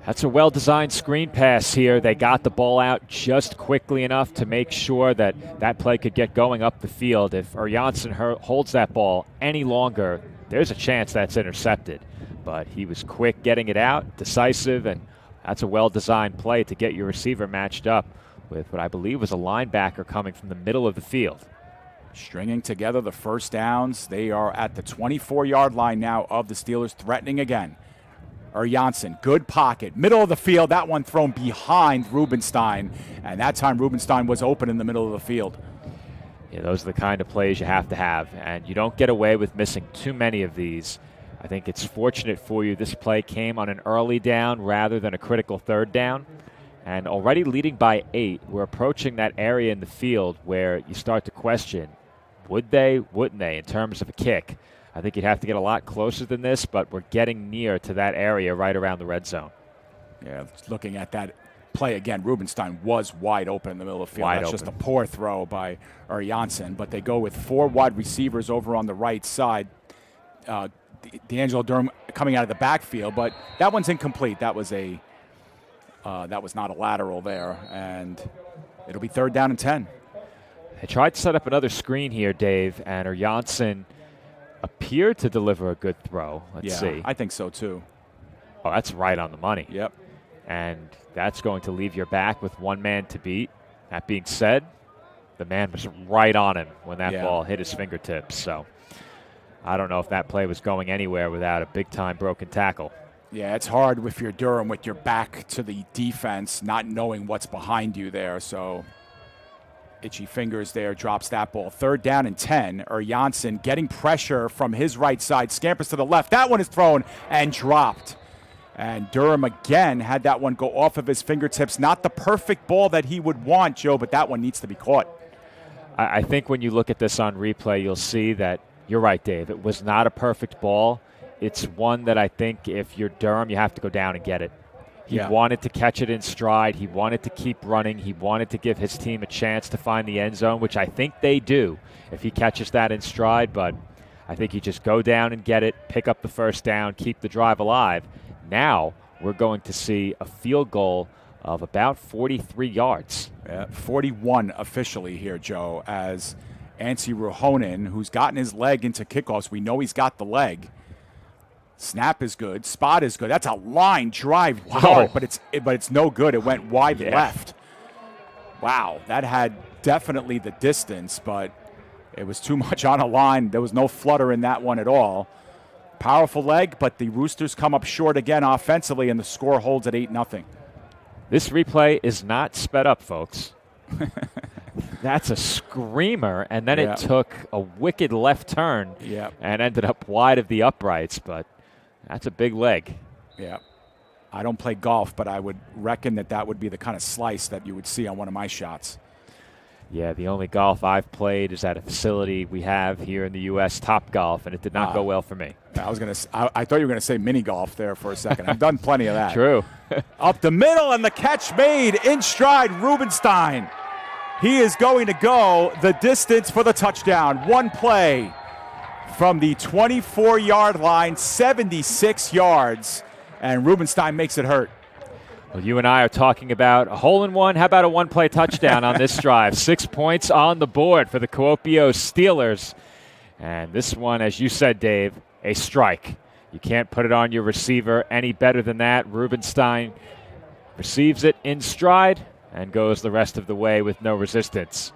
That's a well-designed screen pass here. They got the ball out just quickly enough to make sure that that play could get going up the field. If Janssen holds that ball any longer, there's a chance that's intercepted. But he was quick getting it out, decisive, and that's a well-designed play to get your receiver matched up with what I believe was a linebacker coming from the middle of the field.
Stringing together the first downs. They are at the 24-yard line now of the Steelers, threatening again. Janssen, good pocket, middle of the field. That one thrown behind Rubenstein, and that time Rubenstein was open in the middle of the field.
Yeah, those are the kind of plays you have to have, and you don't get away with missing too many of these. I think it's fortunate for you this play came on an early down rather than a critical third down. And already leading by 8, we're approaching that area in the field where you start to question, would they, wouldn't they, in terms of a kick? I think you'd have to get a lot closer than this, but we're getting near to that area right around the red zone.
Yeah, looking at that play again. Rubenstein was wide open in the middle of the field. That's just a poor throw by Janssen. But they go with 4 wide receivers over on the right side. D'Angelo Durham coming out of the backfield, but that one's incomplete. That was not a lateral there, and it'll be 3rd down and 10.
They tried to set up another screen here, Dave, and Janssen appeared to deliver a good throw. Let's see.
I think so too.
Oh, that's right on the money.
Yep.
And that's going to leave your back with 1 man to beat. That being said, the man was right on him when that ball hit his fingertips. So I don't know if that play was going anywhere without a big-time broken tackle.
Yeah, it's hard if you're Durham with your back to the defense, not knowing what's behind you there. So itchy fingers there, drops that ball. 3rd down and 10. Janssen getting pressure from his right side, scampers to the left. That one is thrown and dropped. And Durham again had that one go off of his fingertips. Not the perfect ball that he would want, Joe, but that one needs to be caught.
I think when you look at this on replay, you'll see that you're right, Dave. It was not a perfect ball. It's one that I think if you're Durham, you have to go down and get it. He wanted to catch it in stride. He wanted to keep running. He wanted to give his team a chance to find the end zone, which I think they do if he catches that in stride. But I think you just go down and get it, pick up the 1st down, keep the drive alive. Now we're going to see a field goal of about 43 yards.
41 officially here, Joe, as Anssi Ruohonen, who's gotten his leg into kickoffs. We know he's got the leg. Snap is good. Spot is good. That's a line drive dart, but it's no good. It went wide left. Wow, that had definitely the distance, but it was too much on a line. There was no flutter in that one at all. Powerful leg, but the Roosters come up short again offensively, and the score holds at 8-0.
This replay is not sped up, folks. That's a screamer, and then it took a wicked left turn and ended up wide of the uprights, but that's a big leg.
Yeah. I don't play golf, but I would reckon that would be the kind of slice that you would see on one of my shots.
Yeah, the only golf I've played is at a facility we have here in the U.S., Top Golf, and it did not go well for me.
I thought you were going to say mini golf there for a second. I've done plenty of that.
True.
Up the middle, and the catch made in stride, Rubenstein. He is going to go the distance for the touchdown. One play from the 24-yard line, 76 yards, and Rubenstein makes it hurt.
Well, you and I are talking about a hole-in-one. How about a one-play touchdown on this drive? 6 points on the board for the Kuopio Steelers. And this one, as you said, Dave, a strike. You can't put it on your receiver any better than that. Rubenstein receives it in stride and goes the rest of the way with no resistance.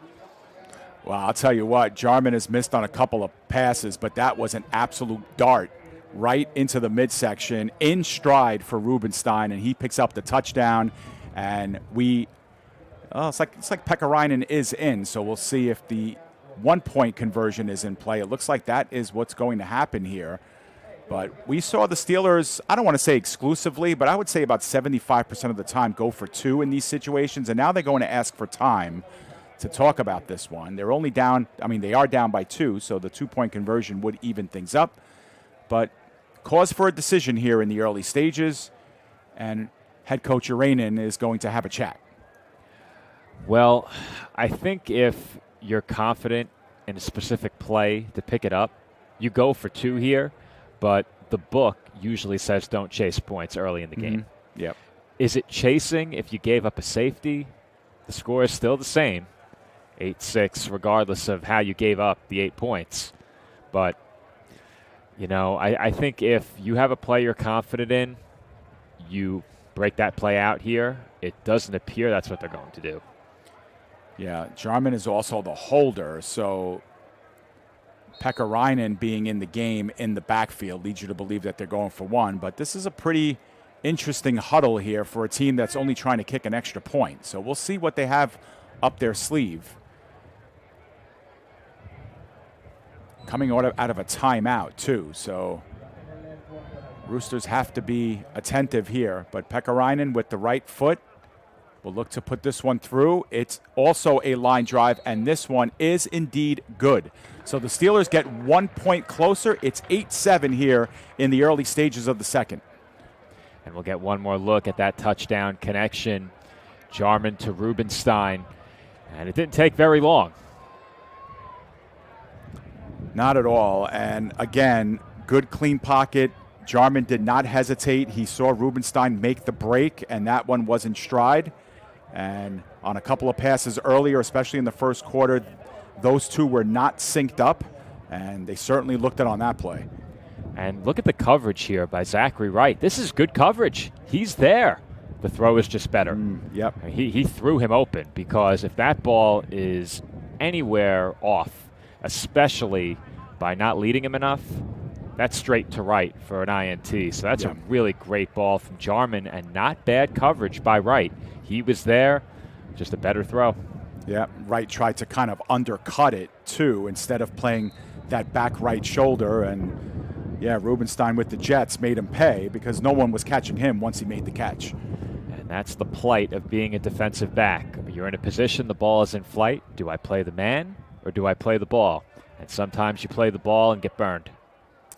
Well, I'll tell you what, Jarman has missed on a couple of passes, but that was an absolute dart right into the midsection in stride for Rubenstein, and he picks up the touchdown. And it's like Pekarainen is in, so we'll see if the 1-point conversion is in play. It looks like that is what's going to happen here. But we saw the Steelers, I don't want to say exclusively, but I would say about 75% of the time go for 2 in these situations, and now they're going to ask for time to talk about this one. They're only down, they are down by 2, so the 2-point conversion would even things up. But cause for a decision here in the early stages, and head coach Uranen is going to have a chat.
Well, I think if you're confident in a specific play to pick it up, you go for 2 here, but the book usually says don't chase points early in the game.
Yep.
Is it chasing if you gave up a safety? The score is still the same, 8-6, regardless of how you gave up the 8 points. But I think if you have a play you're confident in, you break that play out here. It doesn't appear that's what they're going to do.
Yeah, Jarman is also the holder, so Pekarainen being in the game in the backfield leads you to believe that they're going for 1. But this is a pretty interesting huddle here for a team that's only trying to kick an extra point. So we'll see what they have up their sleeve. Coming out of a timeout, too. So Roosters have to be attentive here. But Pekarainen with the right foot will look to put this one through. It's also a line drive, and this one is indeed good. So the Steelers get 1 point closer. It's 8-7 here in the early stages of the second.
And we'll get one more look at that touchdown connection. Jarman to Rubenstein, and it didn't take very long.
Not at all. And again, good clean pocket. Jarman did not hesitate. He saw Rubenstein make the break, and that one was in stride. And on a couple of passes earlier, especially in the first quarter, those two were not synced up, and they certainly looked at on that play.
And look at the coverage here by Zachary Wright. This is good coverage. He's there. The throw is just better.
Yep.
He threw him open, because if that ball is anywhere off, especially by not leading him enough, that's straight to right for an INT. So that's a really great ball from Jarman, and not bad coverage by Wright. He was there, just a better throw.
Yeah, Wright tried to kind of undercut it too, instead of playing that back right shoulder. And yeah, Rubenstein with the Jets made him pay, because no one was catching him once he made the catch.
And that's the plight of being a defensive back. You're in a position, the ball is in flight. Do I play the man or do I play the ball? And sometimes you play the ball and get burned.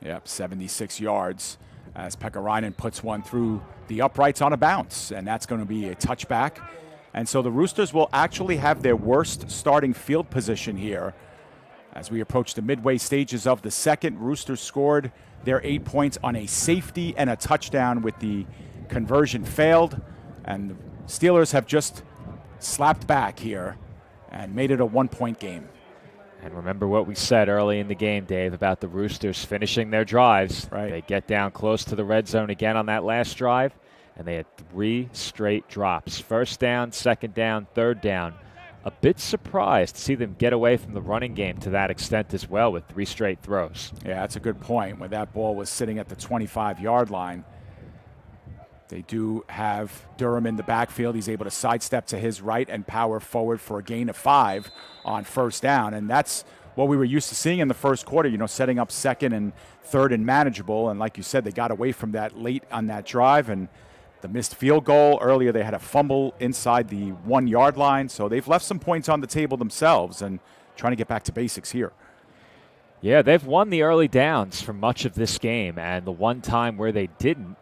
Yep, 76 yards as Pekarainen puts one through the uprights on a bounce, and that's going to be a touchback. And so the Roosters will actually have their worst starting field position here. As we approach the midway stages of the second, Roosters scored their 8 points on a safety and a touchdown, with the conversion failed. And the Steelers have just slapped back here and made it a 1-point game.
And remember what we said early in the game, Dave, about the Roosters finishing their drives.
Right.
They get down close to the red zone again on that last drive, and they had 3 straight drops. First down, second down, third down. A bit surprised to see them get away from the running game to that extent as well, with 3 straight throws.
Yeah, that's a good point. When that ball was sitting at the 25-yard line, they do have Durham in the backfield. He's able to sidestep to his right and power forward for a gain of 5 on first down. And that's what we were used to seeing in the first quarter, you know, setting up second and third and manageable. And like you said, they got away from that late on that drive, and the missed field goal. Earlier they had a fumble inside the 1-yard line. So they've left some points on the table themselves and trying to get back to basics here.
Yeah, they've won the early downs for much of this game, and the one time where they didn't,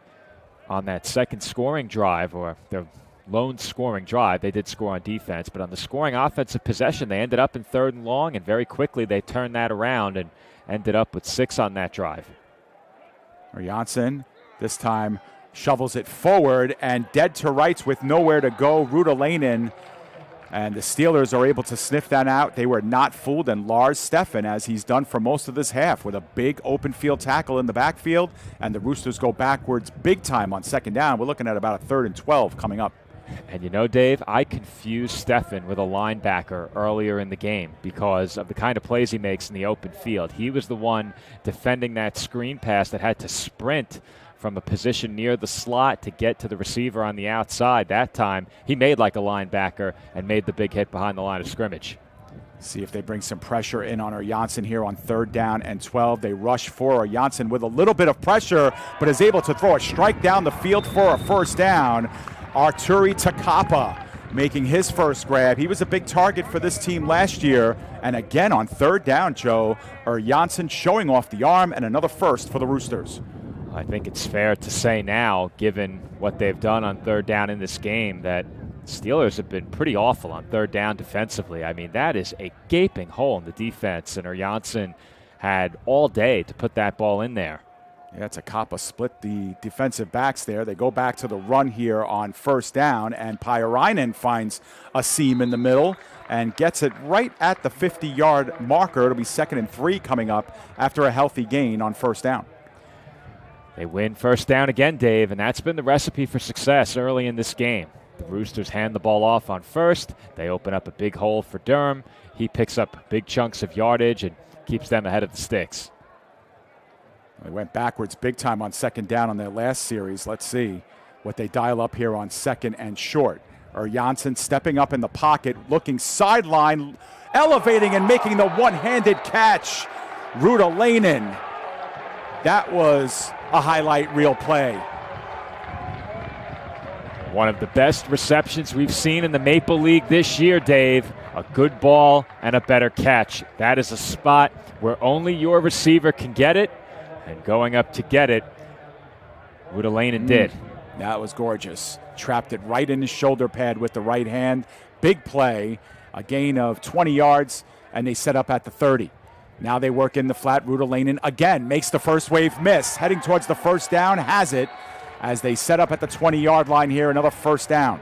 on that second scoring drive, or their lone scoring drive, they did score on defense, but on the scoring offensive possession, they ended up in 3rd and long, and very quickly they turned that around and ended up with 6 on that drive.
Janssen this time shovels it forward and dead to rights with nowhere to go. Rudalainen, and the Steelers are able to sniff that out. They were not fooled, and Lars Steffen, as he's done for most of this half, with a big open field tackle in the backfield, and the Roosters go backwards big time on second down. We're looking at about a 3rd and 12 coming up.
And you know, Dave, I confused Steffen with a linebacker earlier in the game because of the kind of plays he makes in the open field. He was the one defending that screen pass that had to sprint from a position near the slot to get to the receiver on the outside. That time, he made like a linebacker and made the big hit behind the line of scrimmage.
See if they bring some pressure in on Janssen here on 3rd down and 12. They rush for Janssen with a little bit of pressure, but is able to throw a strike down the field for a first down. Arturi Takapa making his first grab. He was a big target for this team last year. And again on 3rd down, Joe, Janssen showing off the arm, and another first for the Roosters.
I think it's fair to say now, given what they've done on 3rd down in this game, that Steelers have been pretty awful on 3rd down defensively. I mean, that is a gaping hole in the defense, and Janssen had all day to put that ball in there.
Yeah, Takapa split the defensive backs there. They go back to the run here on first down, and Pyöräinen finds a seam in the middle and gets it right at the 50-yard marker. It'll be 2nd and 3 coming up after a healthy gain on first down.
They win first down again, Dave, and that's been the recipe for success early in this game. The Roosters hand the ball off on first. They open up a big hole for Durham. He picks up big chunks of yardage and keeps them ahead of the sticks.
They went backwards big time on 2nd down on their last series. Let's see what they dial up here on 2nd and short. Janssen stepping up in the pocket, looking sideline, elevating and making the one-handed catch. Rudalainen. That was a highlight reel play.
One of the best receptions we've seen in the Maple League this year, Dave. A good ball and a better catch. That is a spot where only your receiver can get it, and going up to get it, Rudalainen did.
That was gorgeous. trapped it right in his shoulder pad with the right hand. Big play, a gain of 20 yards, and they set up at the 30. Now they work in the flat. Ruotolainen again makes the first wave miss. Heading towards the first down, has it as they set up at the 20-yard line here, another first down.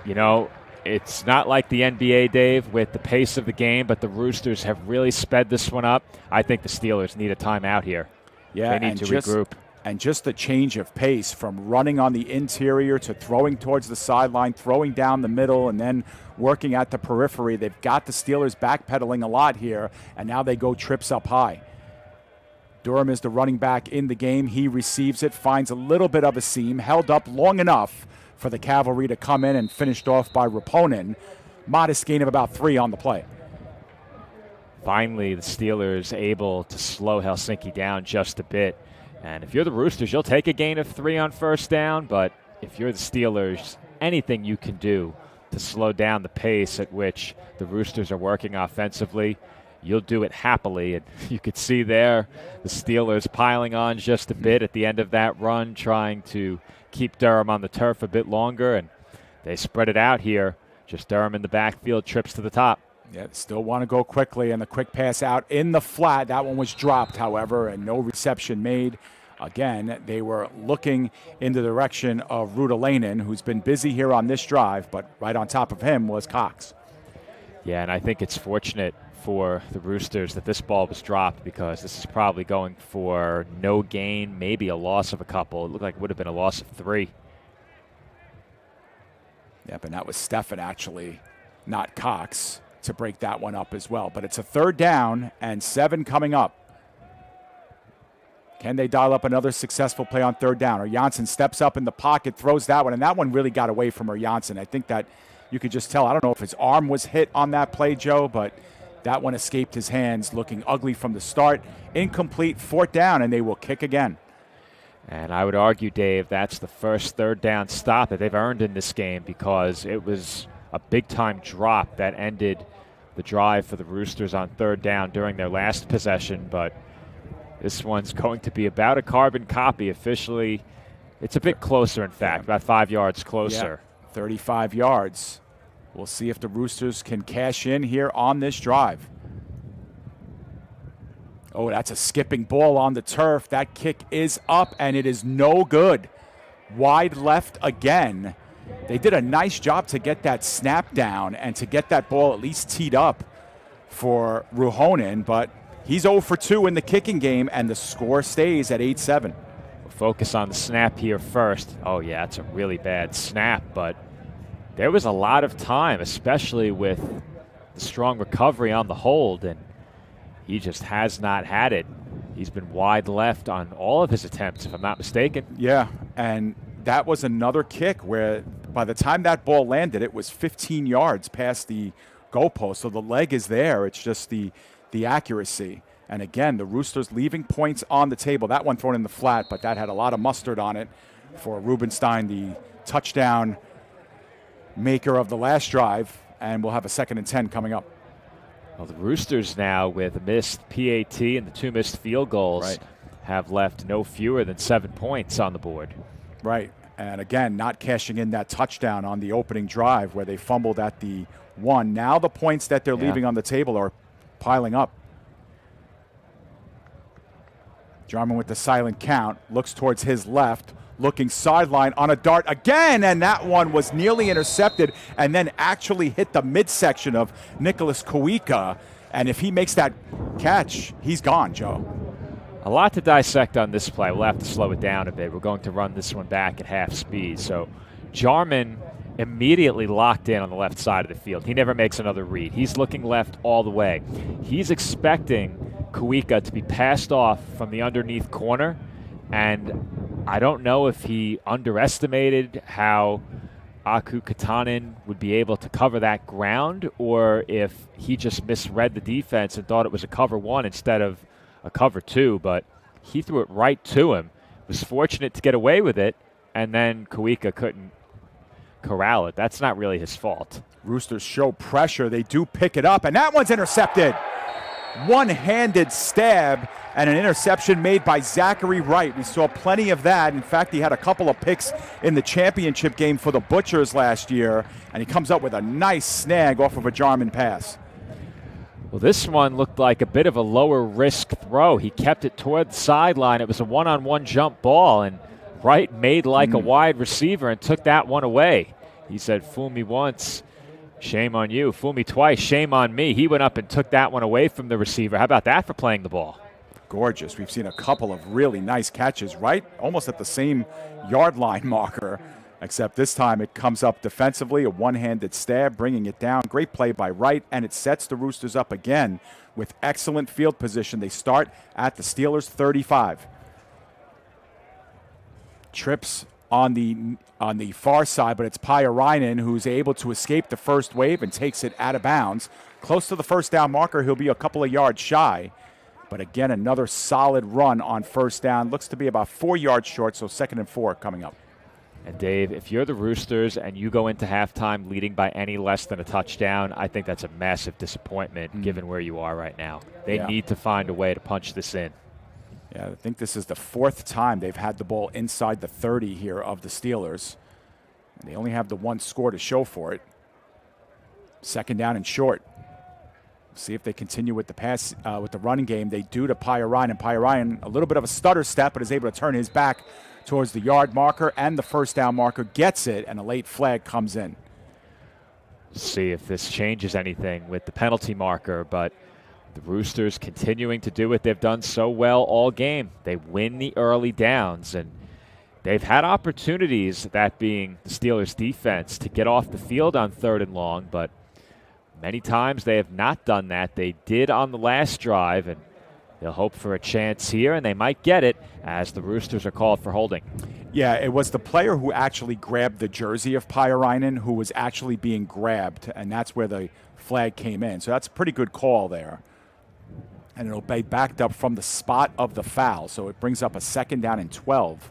You know, it's not like the NBA, Dave, with the pace of the game, but the Roosters have really sped this one up. I think the Steelers need a timeout here.
Yeah,
they need to regroup.
And just the change of pace from running on the interior to throwing towards the sideline, throwing down the middle, and then working at the periphery. They've got the Steelers backpedaling a lot here, and now they go trips up high. Durham is the running back in the game. He receives it, finds a little bit of a seam, held up long enough for the Cavalry to come in and finished off by Raponen. Modest gain of about 3 on the play.
Finally, the Steelers able to slow Helsinki down just a bit. And if you're the Roosters, you'll take a gain of 3 on first down, but if you're the Steelers, anything you can do to slow down the pace at which the Roosters are working offensively, you'll do it happily. And you could see there the Steelers piling on just a bit at the end of that run, trying to keep Durham on the turf a bit longer, and they spread it out here. Just Durham in the backfield, trips to the top.
Yeah, still want to go quickly, and the quick pass out in the flat. That one was dropped, however, and no reception made. Again, they were looking in the direction of Ruotolainen, who's been busy here on this drive, but right on top of him was Cox.
Yeah, and I think it's fortunate for the Roosters that this ball was dropped, because this is probably going for no gain, maybe a loss of a couple. It looked like it would have been a loss of 3.
Yep, and that was Stefan, actually, not Cox, to break that one up as well. But it's a 3rd down and 7 coming up. Can they dial up another successful play on 3rd down? Or Janssen steps up in the pocket, throws that one, and that one really got away from Janssen. I think that you could just tell. I don't know if his arm was hit on that play, Joe, but that one escaped his hands, looking ugly from the start. Incomplete, 4th down, and they will kick again.
And I would argue, Dave, that's the first 3rd down stop that they've earned in this game, because it was a big-time drop that ended the drive for the Roosters on 3rd down during their last possession. But this one's going to be about a carbon copy. Officially, it's a bit closer, in fact, about 5 yards closer.
Yeah, 35 yards. We'll see if the Roosters can cash in here on this drive. Oh, that's a skipping ball on the turf. That kick is up, and it is no good. Wide left again. They did a nice job to get that snap down and to get that ball at least teed up for Ruohonen, but he's 0 for 2 in the kicking game, and the score stays at 8-7.
We'll focus on the snap here first. Oh, yeah, it's a really bad snap, but there was a lot of time, especially with the strong recovery on the hold, and he just has not had it. He's been wide left on all of his attempts, if I'm not mistaken.
Yeah, and that was another kick where by the time that ball landed, it was 15 yards past the goalpost. So the leg is there. It's just the accuracy. And again, the Roosters leaving points on the table. That one thrown in the flat, but that had a lot of mustard on it for Rubenstein, the touchdown maker of the last drive. And we'll have a 2nd and 10 coming up.
Well, the Roosters now, with a missed PAT and the 2 missed field goals, have left no fewer than 7 points on the board.
Right. And again, not cashing in that touchdown on the opening drive where they fumbled at the 1. Now the points that they're leaving on the table are piling up. Jarman with the silent count, looks towards his left, looking sideline on a dart again, and that one was nearly intercepted and then actually hit the midsection of Nicholas Kuopio. And if he makes that catch, he's gone, Joe.
A lot to dissect on this play. We'll have to slow it down a bit. We're going to run this one back at half speed. So Jarman immediately locked in on the left side of the field. He never makes another read. He's looking left all the way. He's expecting Kuopio to be passed off from the underneath corner, and I don't know if he underestimated how Aku Katanen would be able to cover that ground, or if he just misread the defense and thought it was a cover 1 instead of a cover 2, but he threw it right to him. Was fortunate to get away with it, and then Kuopio couldn't corral it. That's not really his fault.
Roosters show pressure. They do pick it up, and that one's intercepted. one-handed stab and an interception made by Zachary Wright. We saw plenty of that. In fact, he had a couple of picks in the championship game for the Butchers last year, and he comes up with a nice snag off of a Jarman pass.
Well, this one looked like a bit of a lower risk throw. He kept it toward the sideline. It was a one-on-one jump ball, and Wright made like a wide receiver and took that one away. He said, "Fool me once, shame on you. Fool me twice, shame on me." He went up and took that one away from the receiver. How about that for playing the ball?
Gorgeous. We've seen a couple of really nice catches, right? Almost at the same yard line marker, except this time it comes up defensively, a one-handed stab, bringing it down. Great play by Wright, and it sets the Roosters up again with excellent field position. They start at the Steelers' 35. Trips on the far side, but it's Pyöräinen who's able to escape the first wave and takes it out of bounds. Close to the first down marker, he'll be a couple of yards shy. But again, another solid run on first down. Looks to be about 4 yards short, so 2nd and 4 coming up.
And Dave, if you're the Roosters and you go into halftime leading by any less than a touchdown, I think that's a massive disappointment given where you are right now. They need to find a way to punch this in.
Yeah, I think this is the 4th time they've had the ball inside the 30 here of the Steelers. And they only have the one score to show for it. 2nd down and short. See if they continue with the pass, with the running game. They do to Pyöräinen. Pyöräinen, a little bit of a stutter step, but is able to turn his back towards the yard marker and the first down marker, gets it, and a late flag comes in.
See if this changes anything with the penalty marker, but the Roosters continuing to do what they've done so well all game. They win the early downs, and they've had opportunities, that being the Steelers' defense, to get off the field on 3rd and long, but many times they have not done that. They did on the last drive, and they'll hope for a chance here, and they might get it as the Roosters are called for holding.
Yeah, it was the player who actually grabbed the jersey of Pyöräinen who was actually being grabbed, and that's where the flag came in. So that's a pretty good call there. And it'll be backed up from the spot of the foul, so it brings up a 2nd down and 12.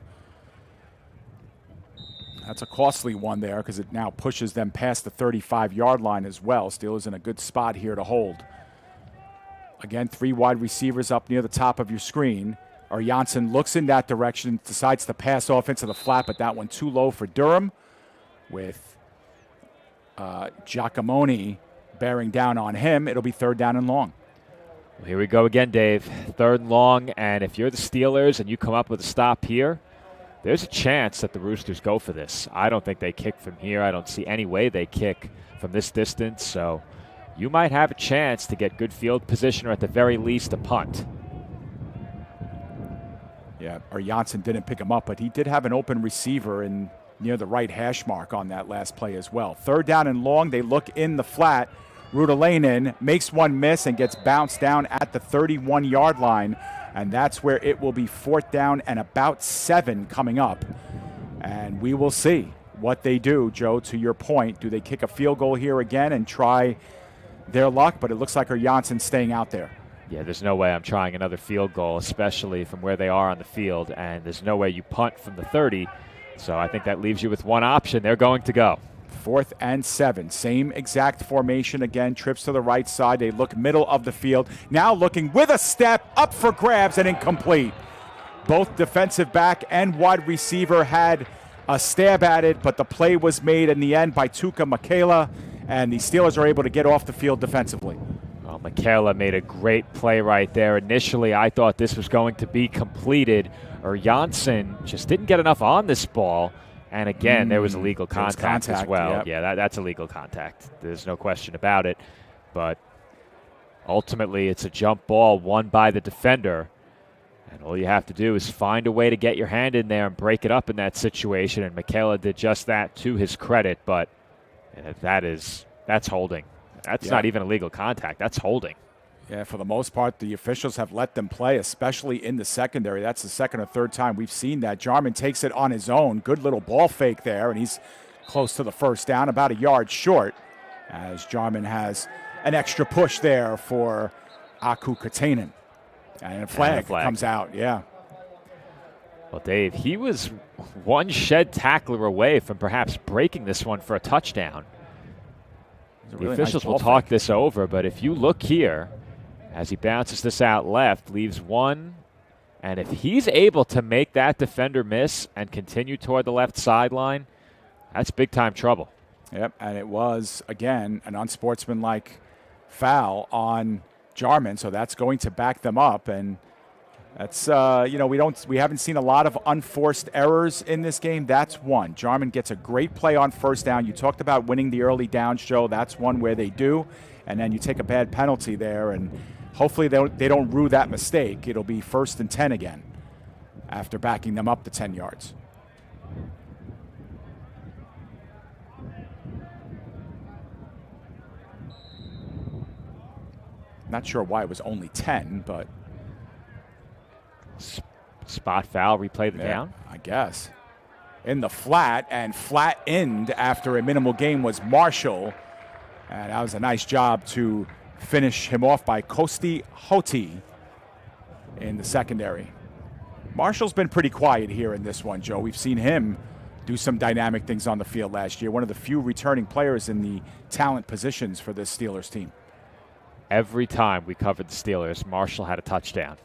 That's a costly one there because it now pushes them past the 35-yard line as well. Steelers in a good spot here to hold. Again, 3 wide receivers up near the top of your screen. Janssen looks in that direction, decides to pass off into the flat, but that one too low for Durham with Giacomoni bearing down on him. It'll be 3rd down and long.
Well, here we go again, Dave. 3rd and long, and if you're the Steelers and you come up with a stop here, there's a chance that the Roosters go for this. I don't think they kick from here. I don't see any way they kick from this distance. So you might have a chance to get good field position or at the very least a punt.
Yeah, or Janssen didn't pick him up, but he did have an open receiver in near the right hash mark on that last play as well. 3rd down and long. They look in the flat. Ruotulainen makes one miss and gets bounced down at the 31-yard line. And that's where it will be 4th down and about 7 coming up. And we will see what they do, Joe, to your point. Do they kick a field goal here again and try their luck? But it looks like Janssen staying out there.
Yeah, there's no way I'm trying another field goal, especially from where they are on the field. And there's no way you punt from the 30. So I think that leaves you with one option. They're going to go.
4th and 7. Same exact formation again. Trips to the right side. They look middle of the field. Now looking with a step up for grabs and incomplete. Both defensive back and wide receiver had a stab at it, but the play was made in the end by Tuukka Mäkelä, and the Steelers are able to get off the field defensively.
Well, Mäkelä made a great play right there. Initially, I thought this was going to be completed, or Janssen just didn't get enough on this ball. And again, there was illegal contact as well.
Yep.
Yeah, that's illegal contact. There's no question about it. But ultimately, it's a jump ball won by the defender. And all you have to do is find a way to get your hand in there and break it up in that situation. And Mäkelä did just that to his credit. But that's holding. That's not even illegal contact. That's holding.
Yeah, for the most part, the officials have let them play, especially in the secondary. That's the 2nd or 3rd time we've seen that. Jarman takes it on his own. Good little ball fake there, and he's close to the 1st down, about a yard short, as Jarman has an extra push there for Aku Katainen. And a flag comes out, yeah.
Well, Dave, he was one shed tackler away from perhaps breaking this one for a touchdown. The officials will talk this over, but if you look here, as he bounces this out left, leaves one. And if he's able to make that defender miss and continue toward the left sideline, that's big-time trouble.
Yep, and it was, again, an unsportsmanlike foul on Jarman, so that's going to back them up. And that's, we haven't seen a lot of unforced errors in this game. That's one. Jarman gets a great play on first down. You talked about winning the early down show. That's one where they do. And then you take a bad penalty there, and hopefully they don't rue that mistake. It'll be 1st and 10 again after backing them up to 10 yards. Not sure why it was only 10, but
spot foul, replay the down?
I guess. In the flat, and flat end after a minimal gain was Marshall. And that was a nice job to finish him off by Kosti Hoti in the secondary. Marshall's been pretty quiet here in this one, Joe. We've seen him do some dynamic things on the field last year. One of the few returning players in the talent positions for this Steelers team.
Every time we covered the Steelers, Marshall had a touchdown.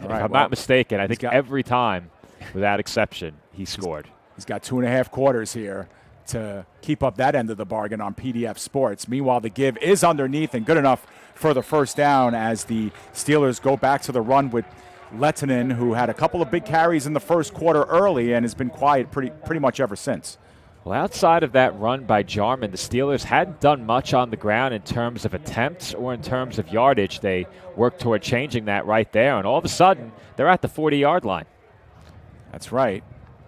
All right,
if I'm not mistaken, I think every time, without exception, he scored.
He's got 2.5 quarters here to keep up that end of the bargain on PDF Sports. Meanwhile, the give is underneath and good enough for the first down as the Steelers go back to the run with Lettinen, who had a couple of big carries in the first quarter early and has been quiet pretty much ever since.
Well, outside of that run by Jarman, the Steelers hadn't done much on the ground in terms of attempts or in terms of yardage. They worked toward changing that right there, and all of a sudden, they're at the 40-yard line.
That's right.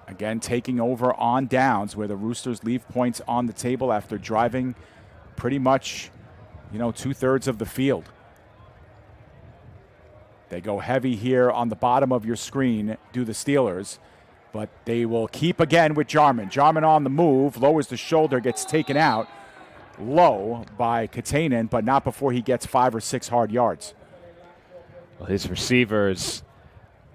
Again, taking over on downs where the Roosters leave points on the table after driving pretty much, 2/3 of the field. They go heavy here on the bottom of your screen, do the Steelers. But they will keep again with Jarman. Jarman on the move, lowers the shoulder, gets taken out low by Katainen, but not before he gets 5 or 6 hard yards.
Well, his receivers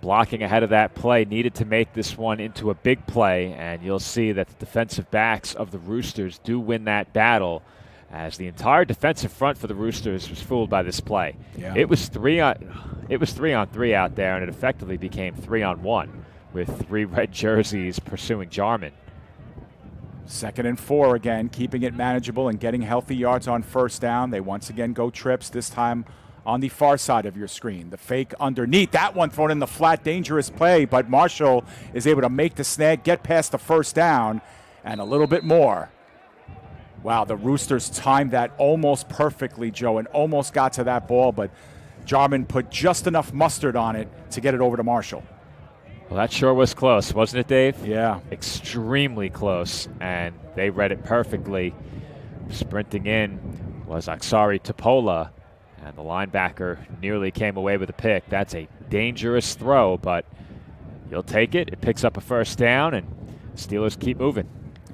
blocking ahead of that play needed to make this one into a big play, and you'll see that the defensive backs of the Roosters do win that battle, as the entire defensive front for the Roosters was fooled by this play.
Yeah.
It was 3 on 3 out there, and it effectively became 3 on 1. With 3 red jerseys pursuing Jarman.
2nd and 4 again, keeping it manageable and getting healthy yards on first down. They once again go trips, this time on the far side of your screen. The fake underneath, that one thrown in the flat, dangerous play, but Marshall is able to make the snag, get past the first down, and a little bit more. Wow, the Roosters timed that almost perfectly, Joe, and almost got to that ball, but Jarman put just enough mustard on it to get it over to Marshall.
Well, that sure was close, wasn't it, Dave?
Yeah.
Extremely close, and they read it perfectly. Sprinting in was Aksari Topola, and the linebacker nearly came away with a pick. That's a dangerous throw, but you'll take it. It picks up a first down, and Steelers keep moving.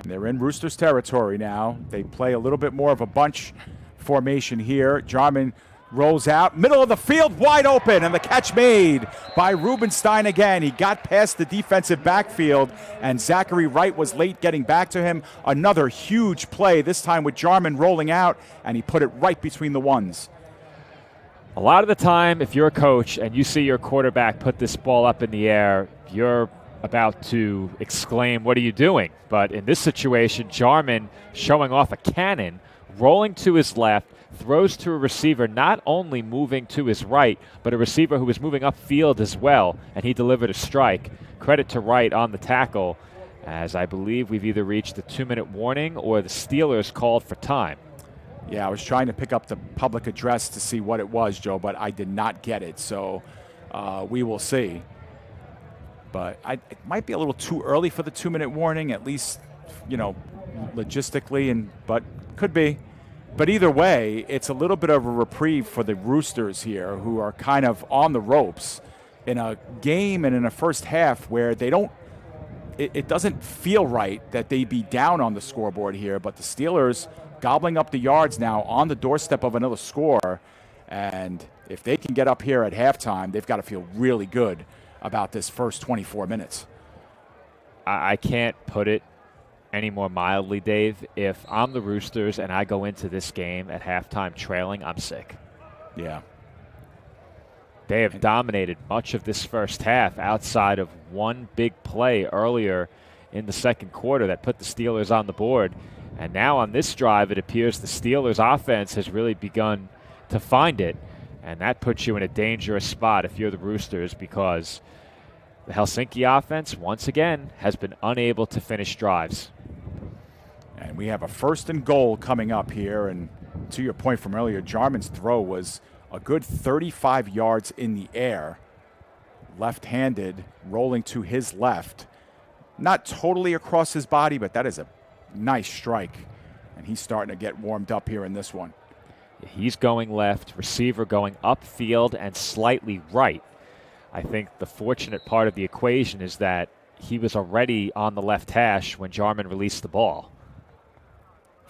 They're in Roosters territory now. They play a little bit more of a bunch formation here. Jarman rolls out, middle of the field, wide open, and the catch made by Rubenstein again. He got past the defensive backfield, and Zachary Wright was late getting back to him. Another huge play, this time with Jarman rolling out, and he put it right between the ones.
A lot of the time, if you're a coach and you see your quarterback put this ball up in the air, you're about to exclaim, "What are you doing?" But in this situation, Jarman showing off a cannon, rolling to his left, throws to a receiver not only moving to his right, but a receiver who was moving upfield as well, and he delivered a strike. Credit to Wright on the tackle, as I believe we've either reached the 2-minute warning or the Steelers called for time.
Yeah, I was trying to pick up the public address to see what it was, Joe, but I did not get it, so we will see. But it might be a little too early for the 2-minute warning, at least, logistically, but could be. But either way, it's a little bit of a reprieve for the Roosters here, who are kind of on the ropes in a game and in a first half where they don't – it doesn't feel right that they be down on the scoreboard here, but the Steelers gobbling up the yards now on the doorstep of another score, and if they can get up here at halftime, they've got to feel really good about this first 24 minutes.
I can't put it any more mildly, Dave. If I'm the Roosters and I go into this game at halftime trailing, I'm sick.
Yeah.
They have dominated much of this first half outside of one big play earlier in the second quarter that put the Steelers on the board. And now on this drive, it appears the Steelers' offense has really begun to find it. And that puts you in a dangerous spot if you're the Roosters, because the Helsinki offense, once again, has been unable to finish drives.
And we have a 1st and goal coming up here. And to your point from earlier, Jarman's throw was a good 35 yards in the air, left-handed, rolling to his left. Not totally across his body, but that is a nice strike. And he's starting to get warmed up here in this one.
He's going left, receiver going upfield and slightly right. I think the fortunate part of the equation is that he was already on the left hash when Jarman released the ball.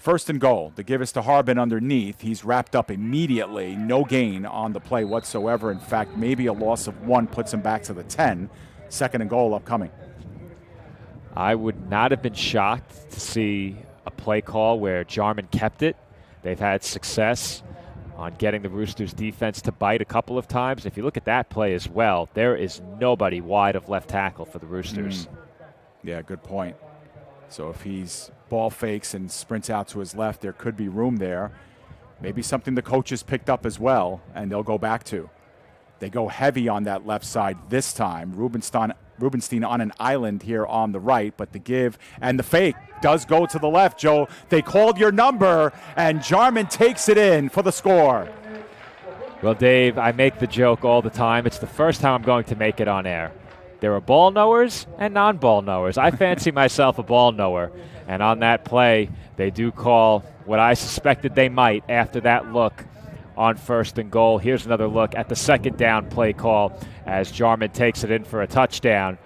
1st and goal. The give is to Harbin underneath. He's wrapped up immediately. No gain on the play whatsoever. In fact, maybe a loss of 1 puts him back to the 10. 2nd and goal upcoming.
I would not have been shocked to see a play call where Jarman kept it. They've had success on getting the Roosters defense to bite a couple of times. If you look at that play as well, there is nobody wide of left tackle for the Roosters.
Yeah, good point. So if he's ball fakes and sprints out to his left, there could be room there. Maybe something the coaches picked up as well, and they'll go back to. They go heavy on that left side this time. Rubenstein on an island here on the right, but the give and the fake does go to the left, Joe. They called your number, and Jarman takes it in for the score.
Well, Dave, I make the joke all the time. It's the first time I'm going to make it on air. There are ball knowers and non-ball knowers. I fancy myself a ball knower. And on that play, they do call what I suspected they might after that look on 1st and goal. Here's another look at the 2nd down play call as Jarman takes it in for a touchdown.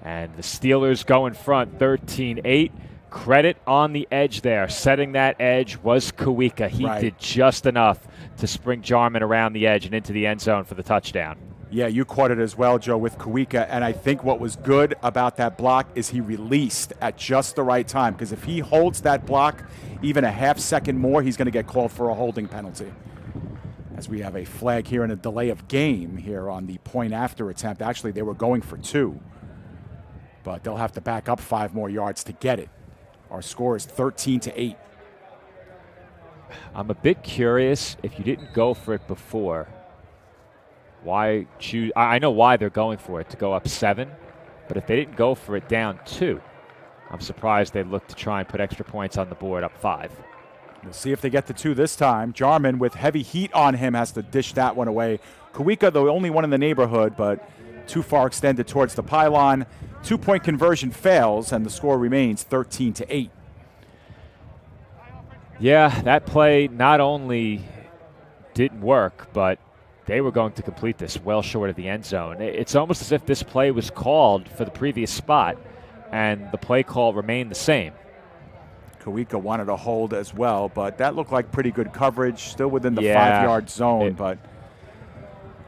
And the Steelers go in front 13-8. Credit on the edge there. Setting that edge was Kuopio. He did just enough to spring Jarman around the edge and into the end zone for the touchdown.
Yeah, you caught it as well, Joe, with Kuopio. And I think what was good about that block is he released at just the right time. Because if he holds that block even a half second more, he's going to get called for a holding penalty. As we have a flag here and a delay of game here on the point after attempt. Actually, they were going for 2. But they'll have to back up 5 more yards to get it. Our score is 13-8.
I'm a bit curious, if you didn't go for it before, why choose? I know why they're going for it, to go up 7, but if they didn't go for it down 2, I'm surprised they looked to try and put extra points on the board up 5.
We'll see if they get the 2 this time. Jarman, with heavy heat on him, has to dish that one away. Kuopio, the only one in the neighborhood, but too far extended towards the pylon. 2-point conversion fails, and the score remains 13-8.
Yeah, that play not only didn't work, but they were going to complete this well short of the end zone. It's almost as if this play was called for the previous spot, and the play call remained the same.
Kuopio wanted a hold as well, but that looked like pretty good coverage, still within the 5-yard zone. But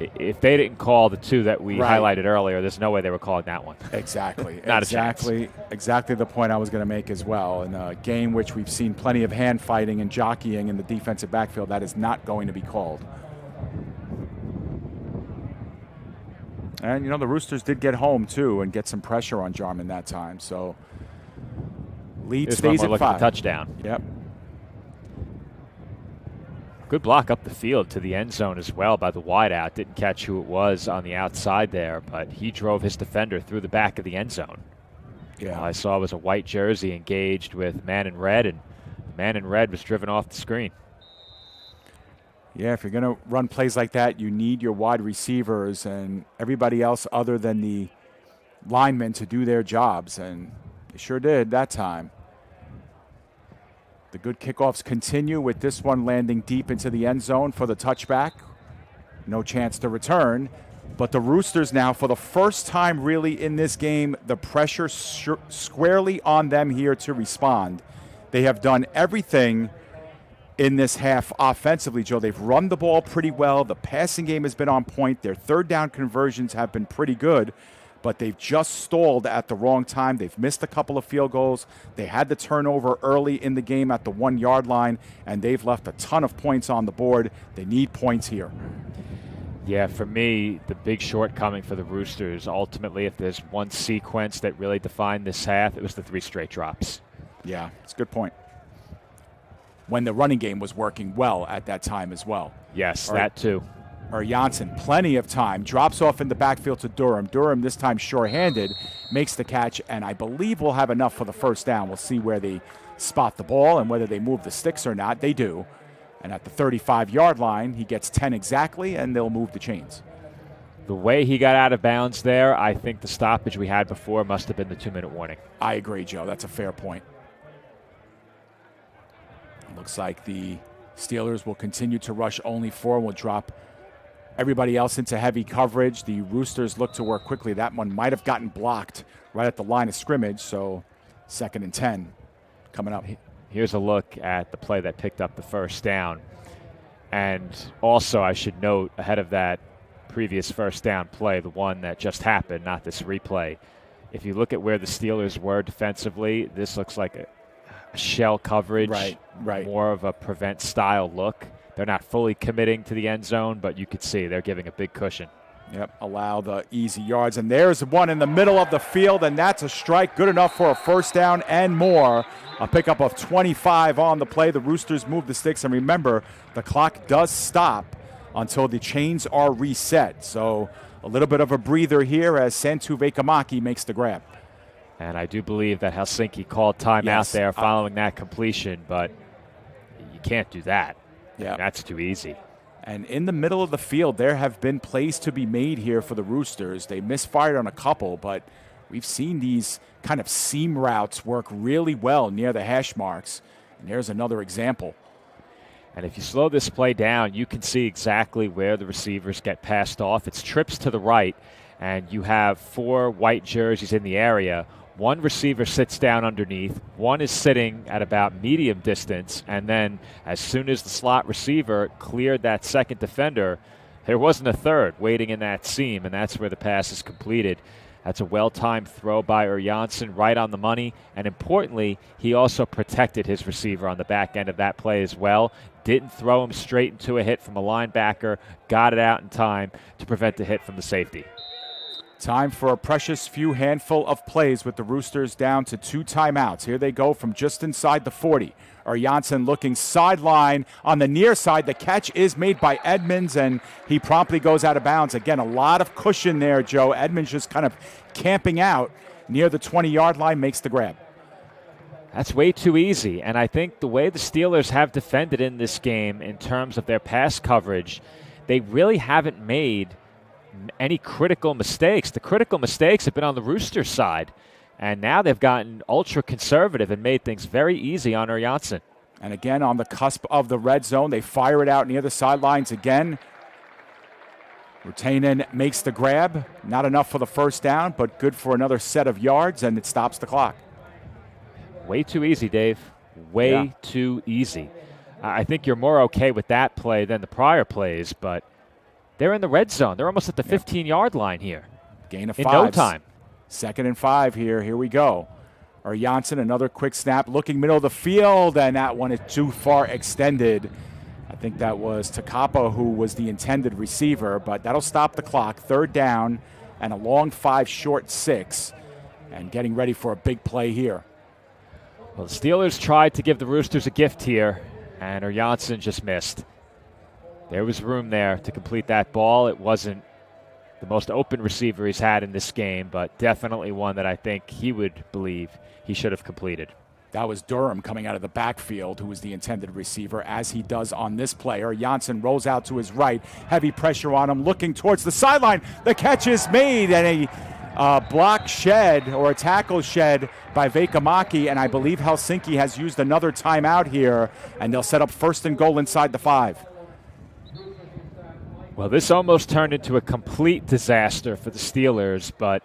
if they didn't call the 2 that we highlighted earlier, there's no way they were calling that one.
Exactly.
Not exactly.
A chance. Exactly the point I was going to make as well. In a game which we've seen plenty of hand fighting and jockeying in the defensive backfield, that is not going to be called. And, you know, the Roosters did get home, too, and get some pressure on Jarman that time. So, lead stays at 5.
Touchdown.
Yep.
Good block up the field to the end zone as well by the wideout. Didn't catch who it was on the outside there, but he drove his defender through the back of the end zone.
Yeah.
All I saw was a white jersey engaged with man in red, and man in red was driven off the screen.
Yeah, if you're going to run plays like that, you need your wide receivers and everybody else other than the linemen to do their jobs, and they sure did that time. The good kickoffs continue with this one landing deep into the end zone for the touchback. No chance to return. But the Roosters now, for the first time really in this game, the pressure squarely on them here to respond. They have done everything in this half offensively, Joe. They've run the ball pretty well. The passing game has been on point. Their third down conversions have been pretty good, but they've just stalled at the wrong time. They've missed a couple of field goals. They had the turnover early in the game at the 1-yard line, and they've left a ton of points on the board. They need points here.
Yeah, for me, the big shortcoming for the Roosters, ultimately, if there's one sequence that really defined this half, it was the 3 straight drops.
Yeah, it's a good point. When the running game was working well at that time as well.
Yes, that too.
Janssen, plenty of time, drops off in the backfield to Durham. Durham, this time sure-handed, makes the catch, and I believe we'll have enough for the first down. We'll see where they spot the ball and whether they move the sticks or not. They do. And at the 35-yard line, he gets 10 exactly, and they'll move the chains.
The way he got out of bounds there, I think the stoppage we had before must have been the 2-minute warning.
I agree, Joe. That's a fair point. Looks like the Steelers will continue to rush only 4 and will drop everybody else into heavy coverage. The Roosters look to work quickly. That one might have gotten blocked right at the line of scrimmage, so 2nd and 10 coming up.
Here's a look at the play that picked up the first down. And also, I should note, ahead of that previous first down play, the one that just happened, not this replay, if you look at where the Steelers were defensively, this looks like a shell coverage,
right.
More of a prevent style look. They're not fully committing to the end zone, but you could see they're giving a big cushion.
Yep, allow the easy yards. And there's one in the middle of the field, and that's a strike. Good enough for a first down and more. A pickup of 25 on the play. The Roosters move the sticks. And remember, the clock does stop until the chains are reset. So a little bit of a breather here as Santu Vekamaki makes the grab.
And I do believe that Helsinki called timeout there following that completion, but you can't do that.
Yeah,
that's too easy.
And in the middle of the field, there have been plays to be made here for the Roosters. They misfired on a couple, but we've seen these kind of seam routes work really well near the hash marks. And there's another example.
And if you slow this play down, you can see exactly where the receivers get passed off. It's trips to the right, and you have 4 white jerseys in the area. One receiver sits down underneath, one is sitting at about medium distance, and then as soon as the slot receiver cleared that second defender, there wasn't a third waiting in that seam, and that's where the pass is completed. That's a well-timed throw by Janssen, right on the money, and importantly, he also protected his receiver on the back end of that play as well. Didn't throw him straight into a hit from a linebacker, got it out in time to prevent the hit from the safety.
Time for a precious few handful of plays with the Roosters down to 2 timeouts. Here they go from just inside the 40. Janssen looking sideline on the near side. The catch is made by Edmonds, and he promptly goes out of bounds. Again, a lot of cushion there, Joe. Edmonds just kind of camping out near the 20-yard line, makes the grab.
That's way too easy, and I think the way the Steelers have defended in this game in terms of their pass coverage, they really haven't made any critical mistakes. The critical mistakes have been on the Roosters side, and now they've gotten ultra conservative and made things very easy on Janssen.
And again, on the cusp of the red zone, they fire it out near the sidelines again. Rutanen makes the grab. Not enough for the first down, but good for another set of yards, and it stops the clock.
Way too easy, Dave. Way too easy. I think you're more okay with that play than the prior plays, but they're in the red zone. They're almost at the 15-yard line here.
Gain of 5.
In no time.
2nd and 5 here. Here we go. Janssen, another quick snap, looking middle of the field, and that one is too far extended. I think that was Takapa who was the intended receiver, but that'll stop the clock. 3rd down and a long 5, short 6, and getting ready for a big play here.
Well, the Steelers tried to give the Roosters a gift here, and Janssen just missed. There was room there to complete that ball. It wasn't the most open receiver he's had in this game, but definitely one that I think he would believe he should have completed.
That was Durham coming out of the backfield, who was the intended receiver, as he does on this play. Janssen rolls out to his right. Heavy pressure on him, looking towards the sideline. The catch is made, and a block shed or a tackle shed by Vekamaki, and I believe Helsinki has used another timeout here, and they'll set up 1st and goal inside the 5.
Well, this almost turned into a complete disaster for the Steelers, but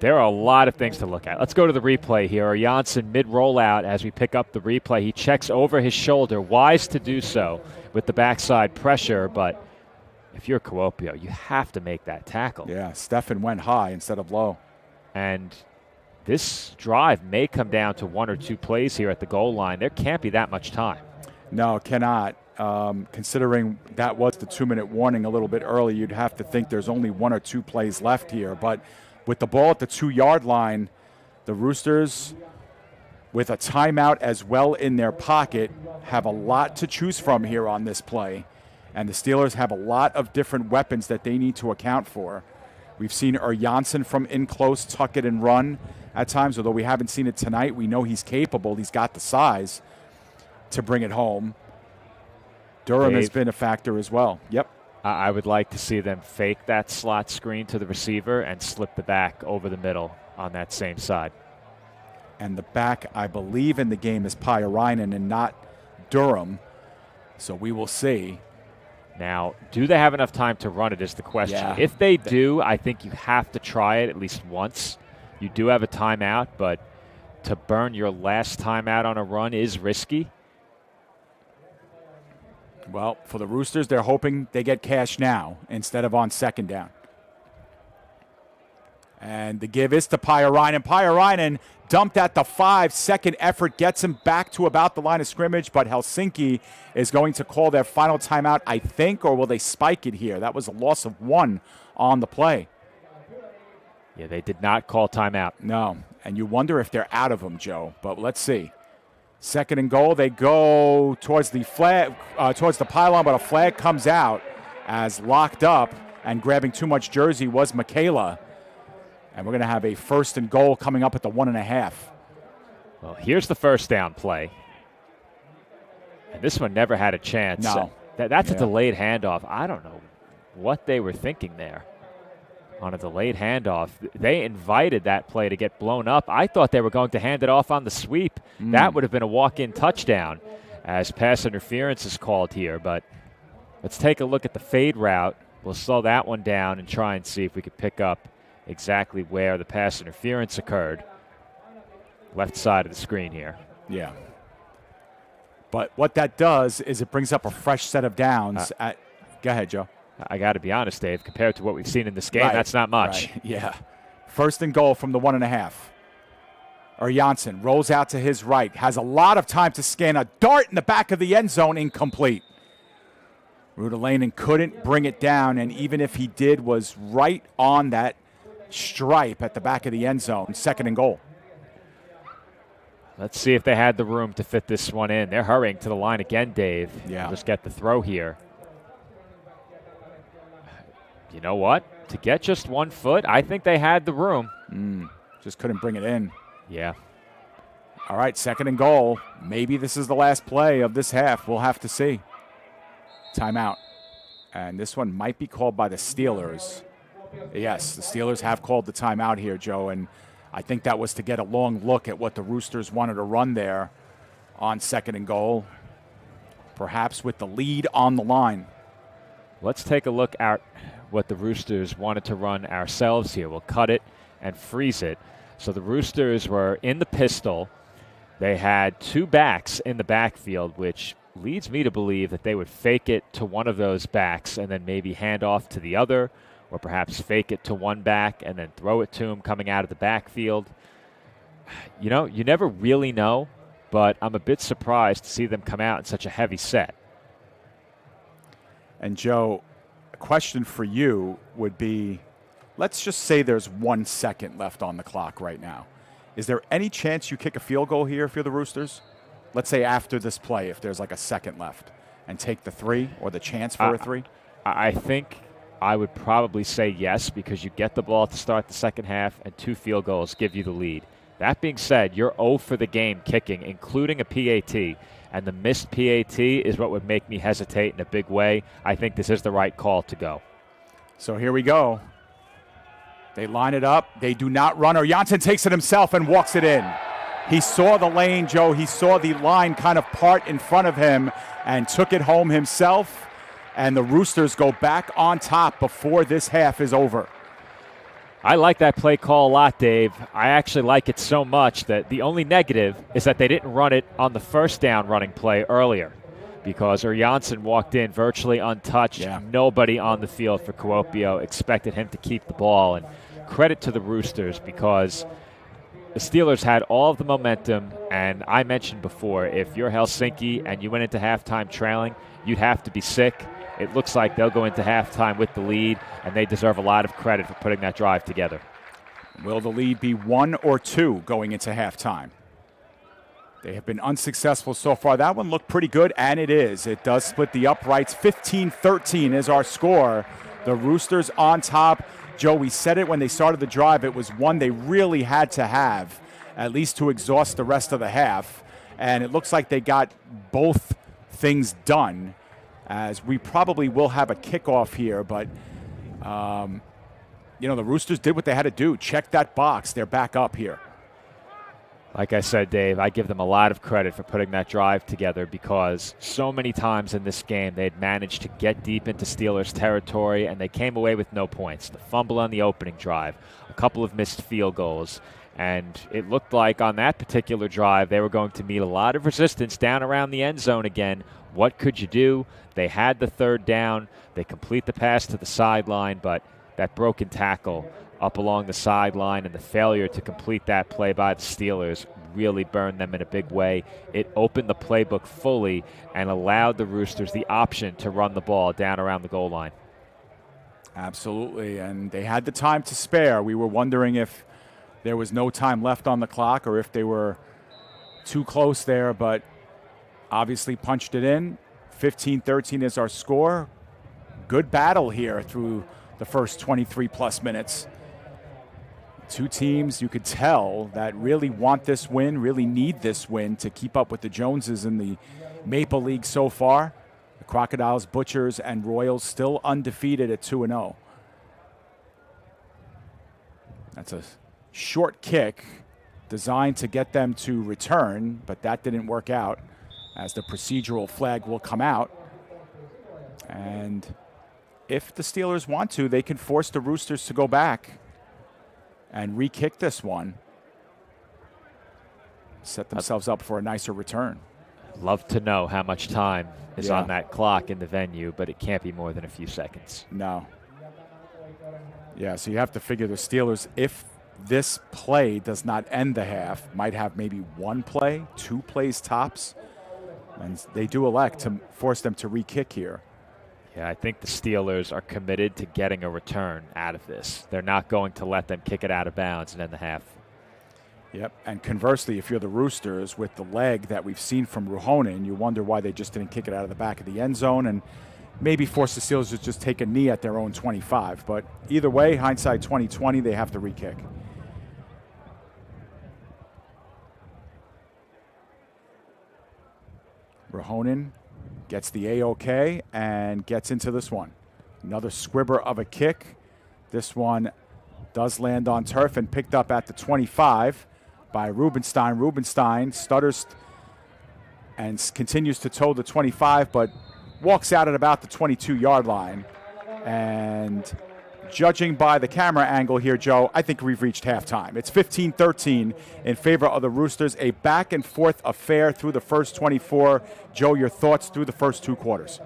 there are a lot of things to look at. Let's go to the replay here. Janssen mid-rollout as we pick up the replay. He checks over his shoulder. Wise to do so with the backside pressure, but if you're Kuopio, you have to make that tackle.
Yeah, Stefan went high instead of low.
And this drive may come down to 1 or 2 plays here at the goal line. There can't be that much time.
No, cannot. considering that was the 2-minute warning a little bit early. You'd have to think there's only 1 or 2 plays left here. But with the ball at the 2-yard line, the Roosters, with a timeout as well in their pocket, have a lot to choose from here on this play. And the Steelers have a lot of different weapons that they need to account for. We've seen Janssen from in close tuck it and run at times, although we haven't seen it tonight. We know he's capable. He's got the size to bring it home. Durham has been a factor as well. Yep.
I would like to see them fake that slot screen to the receiver and slip the back over the middle on that same side.
And the back, I believe, in the game is Pyöräinen and not Durham. So we will see.
Now, do they have enough time to run it is the question.
Yeah.
If they do, I think you have to try it at least once. You do have a timeout, but to burn your last timeout on a run is risky.
Well, for the Roosters, they're hoping they get cash now instead of on second down. And the give is to Pyöräinen. Pyöräinen dumped at the 5. Second effort gets him back to about the line of scrimmage, but Helsinki is going to call their final timeout, I think, or will they spike it here? That was a loss of 1 on the play.
Yeah, they did not call timeout.
No, and you wonder if they're out of them, Joe, but let's see. Second and goal, they go towards the flag, towards the pylon, but a flag comes out as locked up and grabbing too much jersey was Michaela. And we're going to have a first and goal coming up at the 1.5.
Well, here's the first down play. And this one never had a chance.
No.
That's a delayed handoff. I don't know what they were thinking there on a delayed handoff. They invited that play to get blown up. I thought they were going to hand it off on the sweep. That would have been a walk-in touchdown as pass interference is called here. But let's take a look at the fade route. We'll slow that one down and try and see if we could pick up exactly where the pass interference occurred. Left side of the screen here.
Yeah. But what that does is it brings up a fresh set of downs. Go ahead, Joe.
I got to be honest, Dave, compared to what we've seen in this game, that's not much.
Right. Yeah. First and goal from the 1.5. Janssen rolls out to his right, has a lot of time to scan a dart in the back of the end zone, incomplete. Rudalainen couldn't bring it down, and even if he did, was right on that stripe at the back of the end zone. Second and goal.
Let's see if they had the room to fit this one in. They're hurrying to the line again, Dave.
Yeah.
Just get the throw here. You know what? To get just 1 foot, I think they had the room.
Just couldn't bring it in.
Yeah.
All right, second and goal. Maybe this is the last play of this half. We'll have to see. Timeout. And this one might be called by the Steelers. Yes, the Steelers have called the timeout here, Joe, and I think that was to get a long look at what the Roosters wanted to run there on second and goal, perhaps with the lead on the line.
Let's take a look at what the Roosters wanted to run ourselves here. We'll cut it and freeze it. So the Roosters were in the pistol. They had 2 backs in the backfield, which leads me to believe that they would fake it to one of those backs and then maybe hand off to the other, or perhaps fake it to one back and then throw it to him coming out of the backfield. You know, you never really know, but I'm a bit surprised to see them come out in such a heavy set.
And, Joe, a question for you would be, let's just say there's 1 second left on the clock right now. Is there any chance you kick a field goal here if you're the Roosters? Let's say after this play, if there's like a second left, and take the 3 or the chance for a 3?
I think I would probably say yes, because you get the ball to start the second half and 2 field goals give you the lead. That being said, you're 0 for the game kicking, including a PAT, and the missed PAT is what would make me hesitate in a big way. I think this is the right call to go.
So here we go. They line it up. They do not run. Janssen takes it himself and walks it in. He saw the lane, Joe. He saw the line kind of part in front of him and took it home himself. And the Roosters go back on top before this half is over.
I like that play call a lot, Dave. I actually like it so much that the only negative is that they didn't run it on the first down running play earlier, because Janssen walked in virtually untouched.
Yeah.
Nobody on the field for Kuopio expected him to keep the ball. And credit to the Roosters, because the Steelers had all of the momentum, and I mentioned before, if you're Helsinki and you went into halftime trailing, you'd have to be sick. It looks like they'll go into halftime with the lead, and they deserve a lot of credit for putting that drive together.
Will the lead be 1 or 2 going into halftime? They have been unsuccessful so far. That one looked pretty good, and it is. It does split the uprights. 15-13 is our score. The Roosters on top. Joe, we said it when they started the drive. It was one they really had to have, at least to exhaust the rest of the half. And it looks like they got both things done, as we probably will have a kickoff here. But, the Roosters did what they had to do. Check that box. They're back up here.
Like I said, Dave, I give them a lot of credit for putting that drive together, because so many times in this game they had managed to get deep into Steelers territory and they came away with no points. The fumble on the opening drive, a couple of missed field goals, and it looked like on that particular drive they were going to meet a lot of resistance down around the end zone again. What could you do? They had the third down. They complete the pass to the sideline, but that broken tackle up along the sideline and the failure to complete that play by the Steelers really burned them in a big way. It opened the playbook fully and allowed the Roosters the option to run the ball down around the goal line.
Absolutely, and they had the time to spare. We were wondering if there was no time left on the clock or if they were too close there, but obviously punched it in. 15-13 is our score. Good battle here through the first 23-plus minutes. Two teams you could tell that really want this win, really need this win to keep up with the Joneses in the Maple League so far. The Crocodiles, Butchers, and Royals still undefeated at 2-0. That's a short kick designed to get them to return, but that didn't work out, as the procedural flag will come out. And if the Steelers want to, they can force the Roosters to go back and re-kick this one, set themselves up for a nicer return.
Love to know how much time is on that clock in the venue, but it can't be more than a few seconds.
No. Yeah, so you have to figure the Steelers, if this play does not end the half, might have maybe one play, 2 plays tops, and they do elect to force them to re-kick here.
Yeah, I think the Steelers are committed to getting a return out of this. They're not going to let them kick it out of bounds and end the half.
Yep, and conversely, if you're the Roosters, with the leg that we've seen from Ruhonen, you wonder why they just didn't kick it out of the back of the end zone and maybe force the Steelers to just take a knee at their own 25. But either way, hindsight 2020, they have to re-kick. Ruhonen gets the A-OK and gets into this one. Another squibber of a kick. This one does land on turf and picked up at the 25 by Rubenstein. Rubenstein stutters and continues to toe the 25, but walks out at about the 22-yard line. And judging by the camera angle here, Joe, I think we've reached halftime. It's 15-13 in favor of the Roosters, a back-and-forth affair through the first 24. Joe, your thoughts through the first 2 quarters?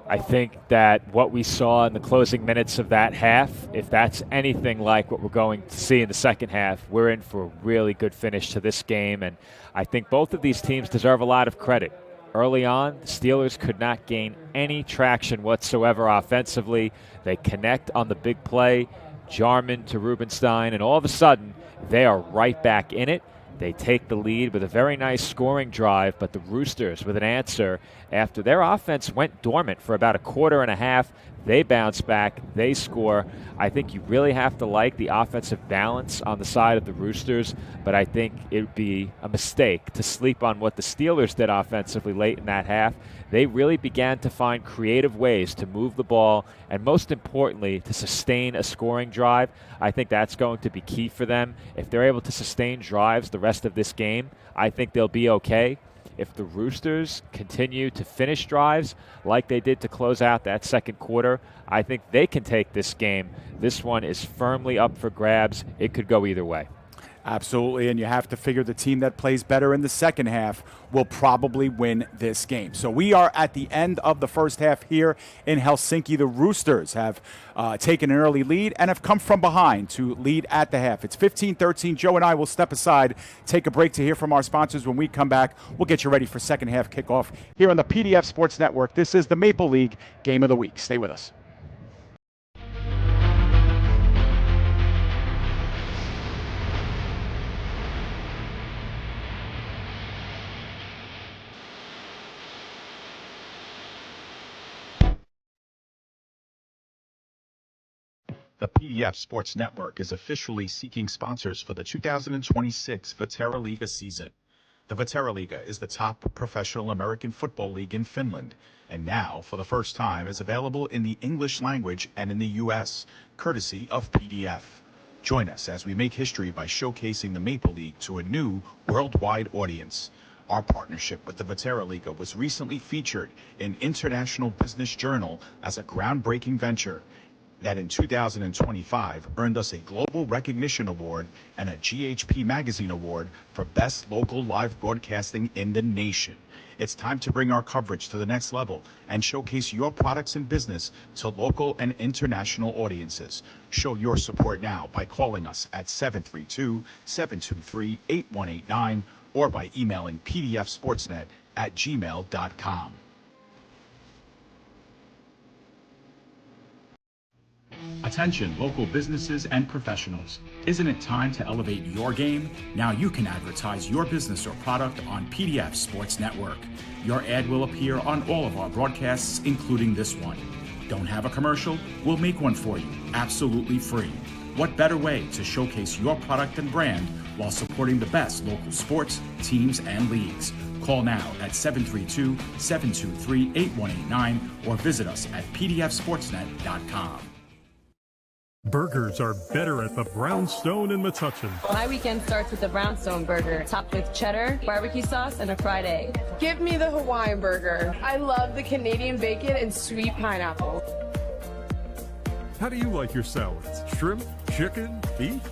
I think that what we saw in the closing minutes of that half, if that's anything like what we're going to see in the second half, we're in for a really good finish to this game, and I think both of these teams deserve a lot of credit. Early on, the Steelers could not gain any traction whatsoever offensively. They connect on the big play, Jarman to Rubenstein, and all of a sudden, they are right back in it. They take the lead with a very nice scoring drive, but the Roosters with an answer after their offense went dormant for about a quarter and a half. They bounce back. They score. I think you really have to like the offensive balance on the side of the Roosters, but I think it would be a mistake to sleep on what the Steelers did offensively late in that half. They really began to find creative ways to move the ball and, most importantly, to sustain a scoring drive. I think that's going to be key for them. If they're able to sustain drives the rest of this game, I think they'll be okay. If the Roosters continue to finish drives like they did to close out that second quarter, I think they can take this game. This one is firmly up for grabs. It could go either way.
Absolutely, and you have to figure the team that plays better in the second half will probably win this game. So we are at the end of the first half here in Helsinki. The Roosters have taken an early lead and have come from behind to lead at the half. It's 15-13. Joe and I will step aside, take a break to hear from our sponsors. When we come back, we'll get you ready for second half kickoff here on the PDF Sports Network. This is the Maple League Game of the Week. Stay with us.
The PDF Sports Network is officially seeking sponsors for the 2026 Vaahteraliiga season. The Vaahteraliiga is the top professional American football league in Finland, and now, for the first time, is available in the English language and in the U.S., courtesy of PDF. Join us as we make history by showcasing the Maple League to a new worldwide audience. Our partnership with the Vaahteraliiga was recently featured in International Business Journal as a groundbreaking venture that in 2025 earned us a Global Recognition Award and a GHP Magazine Award for Best Local Live Broadcasting in the nation. It's time to bring our coverage to the next level and showcase your products and business to local and international audiences. Show your support now by calling us at 732-723-8189 or by emailing pdfsportsnet@gmail.com. Attention local businesses and professionals. Isn't it time to elevate your game? Now you can advertise your business or product on PDF Sports Network. Your ad will appear on all of our broadcasts, including this one. Don't have a commercial? We'll make one for you, absolutely free. What better way to showcase your product and brand while supporting the best local sports, teams, and leagues? Call now at 732-723-8189 or visit us at pdfsportsnet.com.
Burgers are better at the Brownstone in Metuchen.
My weekend starts with the Brownstone burger, topped with cheddar, barbecue sauce, and a fried egg.
Give me the Hawaiian burger. I love the Canadian bacon and sweet pineapple.
How do you like your salads? Shrimp, chicken, beef?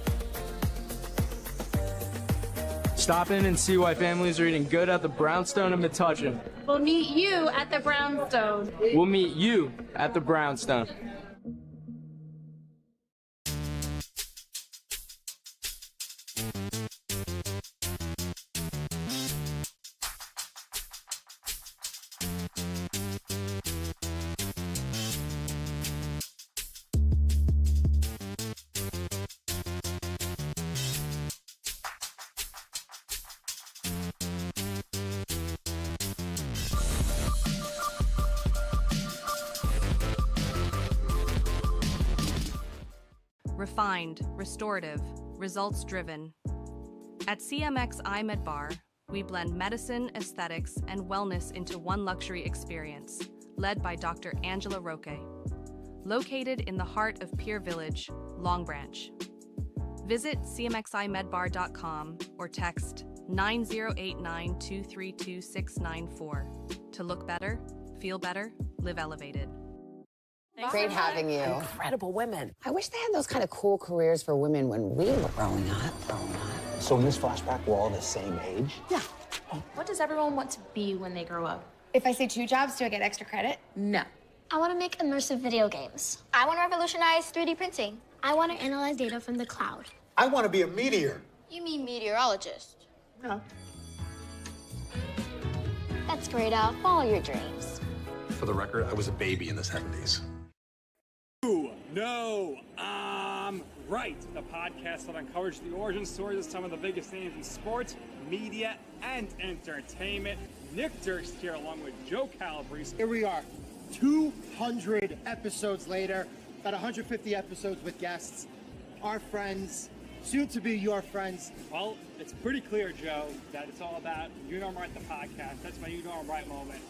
Stop in and see why families are eating good at the Brownstone in Metuchen.
We'll meet you at the Brownstone.
We'll meet you at the Brownstone.
Refined, restorative, results-driven. At CMX iMed Bar, we blend medicine, aesthetics, and wellness into one luxury experience, led by Dr. Angela Roque. Located in the heart of Pier Village, Long Branch. Visit cmximedbar.com or text 9089-232-694 to look better, feel better, live elevated.
Great having you. Incredible women. I wish they had those kind of cool careers for women when we were growing up.
So in this flashback, we're all the same age?
Yeah.
What does everyone want to be when they grow up?
If I say 2 jobs, do I get extra credit?
No.
I want to make immersive video games. I want to revolutionize 3D printing. I want to analyze data from the cloud.
I want to be a meteor.
You mean meteorologist?
No.
That's great, Al. Follow your dreams.
For the record, I was a baby in the 70s.
No, I'm right. The podcast that uncovers the origin stories of some of the biggest names in sports, media, and entertainment. Nick Durst here along with Joe Calabrese.
Here we are, 200 episodes later, got 150 episodes with guests, our friends, soon to be your friends.
Well, it's pretty clear, Joe, that it's all about You Know I'm Right, the podcast. That's my You Know I'm Right moment.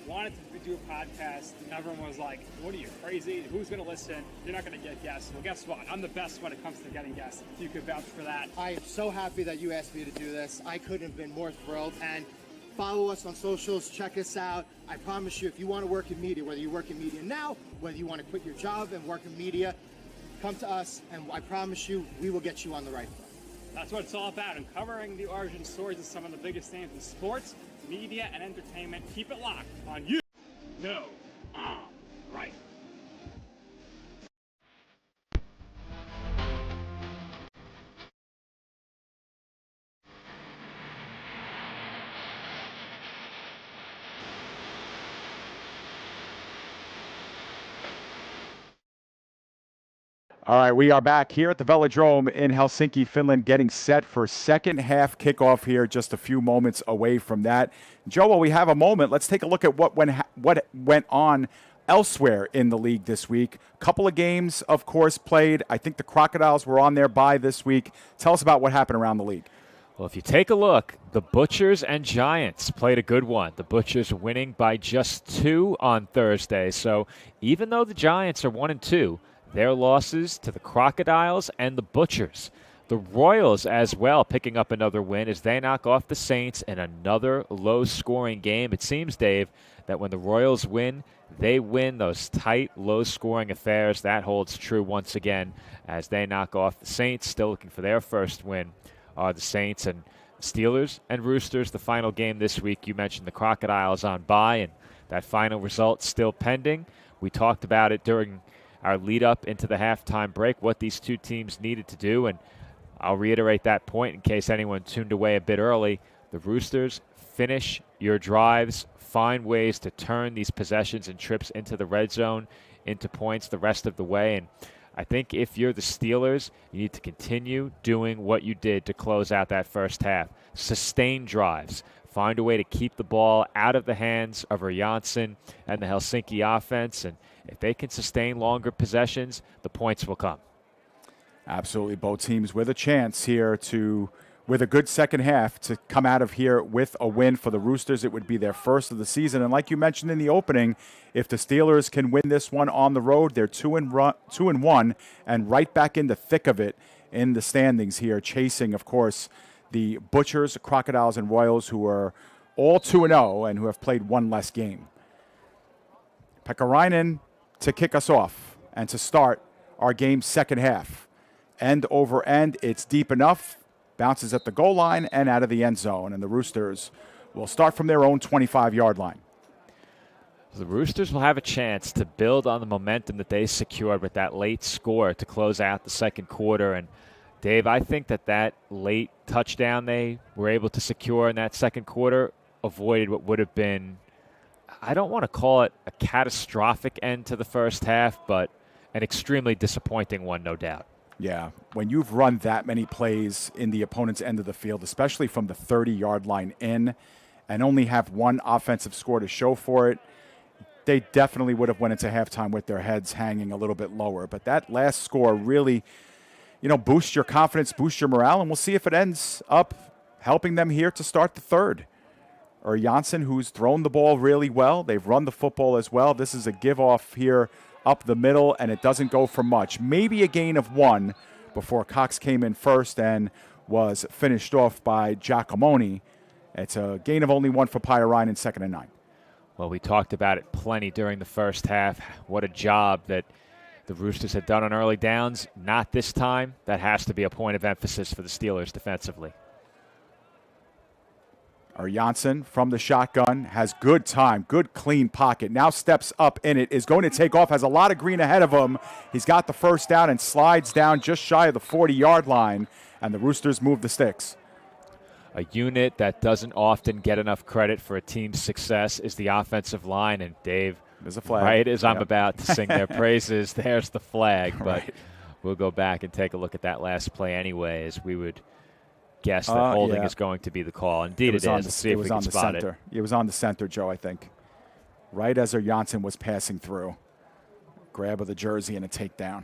Wanted to do a podcast, and everyone was like, what are you, crazy? Who's going to listen? You're not going to get guests. Well, guess what? I'm the best when it comes to getting guests. You could vouch for that.
I am so happy that you asked me to do this. I couldn't have been more thrilled. And follow us on socials. Check us out. I promise you, if you want to work in media, whether you work in media now, whether you want to quit your job and work in media, come to us, and I promise you, we will get you on the right foot.
That's what it's all about. And covering the origin stories of some of the biggest names in sports, media, and entertainment. Keep it locked on you. No. Right.
All right, we are back here at the Velodrome in Helsinki, Finland, getting set for second half kickoff here, just a few moments away from that. Joe, while we have a moment, let's take a look at what went on elsewhere in the league this week. A couple of games, of course, played. I think the Crocodiles were on their bye this week. Tell us about what happened around the league.
Well, if you take a look, the Butchers and Giants played a good one. The Butchers winning by just 2 on Thursday. So even though the Giants are 1-2, their losses to the Crocodiles and the Butchers. The Royals as well picking up another win as they knock off the Saints in another low-scoring game. It seems, Dave, that when the Royals win, they win those tight, low-scoring affairs. That holds true once again as they knock off the Saints. Still looking for their first win are the Saints and Steelers and Roosters. The final game this week, you mentioned the Crocodiles on bye, and that final result still pending. We talked about it during our lead up into the halftime break, what these two teams needed to do. And I'll reiterate that point in case anyone tuned away a bit early. The Roosters finish your drives, find ways to turn these possessions and trips into the red zone, into points the rest of the way. And I think if you're the Steelers, you need to continue doing what you did to close out that first half. Sustain drives. Find a way to keep the ball out of the hands of Janssen and the Helsinki offense. And if they can sustain longer possessions, the points will come.
Absolutely. Both teams with a chance here with a good second half, to come out of here with a win. For the Roosters, it would be their first of the season. And like you mentioned in the opening, if the Steelers can win this one on the road, they're 2-1 and right back in the thick of it in the standings here, chasing, of course, the Butchers, Crocodiles, and Royals, who are all 2-0 and who have played one less game. Pekka to kick us off and to start our game's second half. End over end, it's deep enough, bounces at the goal line and out of the end zone, and the Roosters will start from their own 25-yard line.
The Roosters will have a chance to build on the momentum that they secured with that late score to close out the second quarter. And Dave, I think that late touchdown they were able to secure in that second quarter avoided what would have been, I don't want to call it a catastrophic end to the first half, but an extremely disappointing one, no doubt.
Yeah, when you've run that many plays in the opponent's end of the field, especially from the 30-yard line in, and only have one offensive score to show for it, they definitely would have went into halftime with their heads hanging a little bit lower. But that last score really, boosts your confidence, boosts your morale, and we'll see if it ends up helping them here to start the third. Or Janssen, who's thrown the ball really well. They've run the football as well. This is a give-off here up the middle, and it doesn't go for much. Maybe a gain of 1 before Cox came in first and was finished off by Giacomoni. It's a gain of only 1 for Pyrainen, 2nd and 9.
Well, we talked about it plenty during the first half. What a job that the Roosters had done on early downs. Not this time. That has to be a point of emphasis for the Steelers defensively.
Janssen from the shotgun has good time, good clean pocket. Now steps up in it, is going to take off, has a lot of green ahead of him. He's got the first down and slides down just shy of the 40-yard line, and the Roosters move the sticks.
A unit that doesn't often get enough credit for a team's success is the offensive line. And Dave,
there's a flag.
Right as I'm about to sing their praises, there's the flag. But right. We'll go back and take a look at that last play anyway, as we would guess that holding is going to be the call. Indeed it is. Let's see if we can spot it.
It was on the center, Joe, I think. Right as Janssen was passing through. Grab of the jersey and a takedown.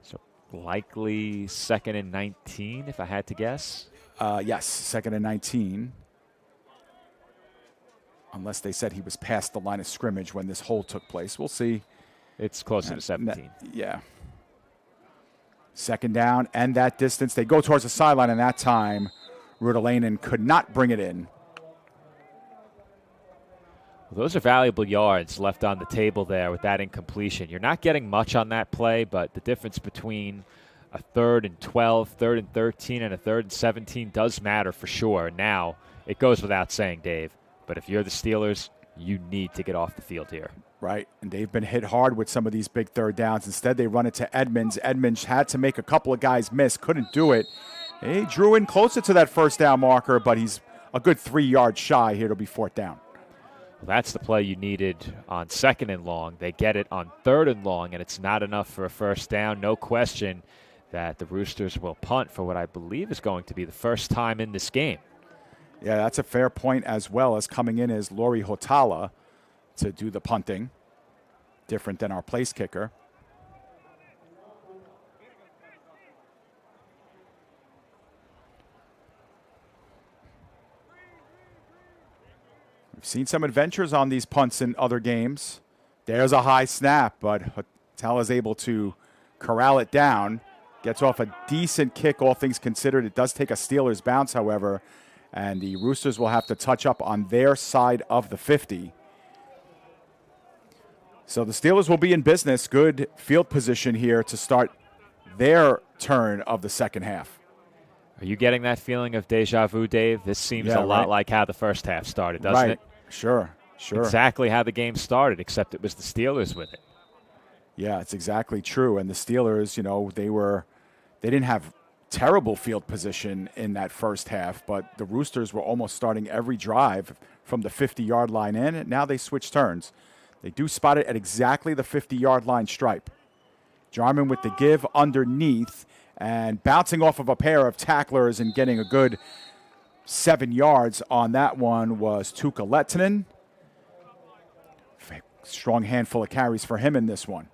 So likely 2nd and 19, if I had to guess.
Yes, 2nd and 19. Unless they said he was past the line of scrimmage when this hold took place. We'll see.
It's closer to 17.
Yeah. 2nd down and that distance. They go towards the sideline, and that time Rudalainen could not bring it in.
Well, those are valuable yards left on the table there with that incompletion. You're not getting much on that play, but the difference between a 3rd and 12, 3rd and 13, and a 3rd and 17 does matter for sure. Now, it goes without saying, Dave, but if you're the Steelers, you need to get off the field here.
Right, and they've been hit hard with some of these big third downs. Instead, they run it to Edmonds. Edmonds had to make a couple of guys miss, couldn't do it. He drew in closer to that first down marker, but he's a good 3 yards shy here to be 4th down.
Well, that's the play you needed on 2nd and long. They get it on 3rd and long, and it's not enough for a first down. No question that the Roosters will punt for what I believe is going to be the first time in this game.
Yeah, that's a fair point, as well as coming in as Lori Hotala to do the punting. Different than our place kicker. We've seen some adventures on these punts in other games. There's a high snap, but Hotala is able to corral it down. Gets off a decent kick, all things considered. It does take a Steelers bounce, however, and the Roosters will have to touch up on their side of the 50. So the Steelers will be in business. Good field position here to start their turn of the second half.
Are you getting that feeling of deja vu, Dave? This seems a lot like how the first half started, doesn't it?
Sure.
Exactly how the game started, except it was the Steelers with it.
Yeah, it's exactly true. And the Steelers, they didn't have terrible field position in that first half, but the Roosters were almost starting every drive from the 50-yard line in, and now they switch turns. They do spot it at exactly the 50-yard line stripe. Jarman with the give underneath and bouncing off of a pair of tacklers and getting a good 7 yards on that one was Tuukka Lehtinen. Strong handful of carries for him in this one.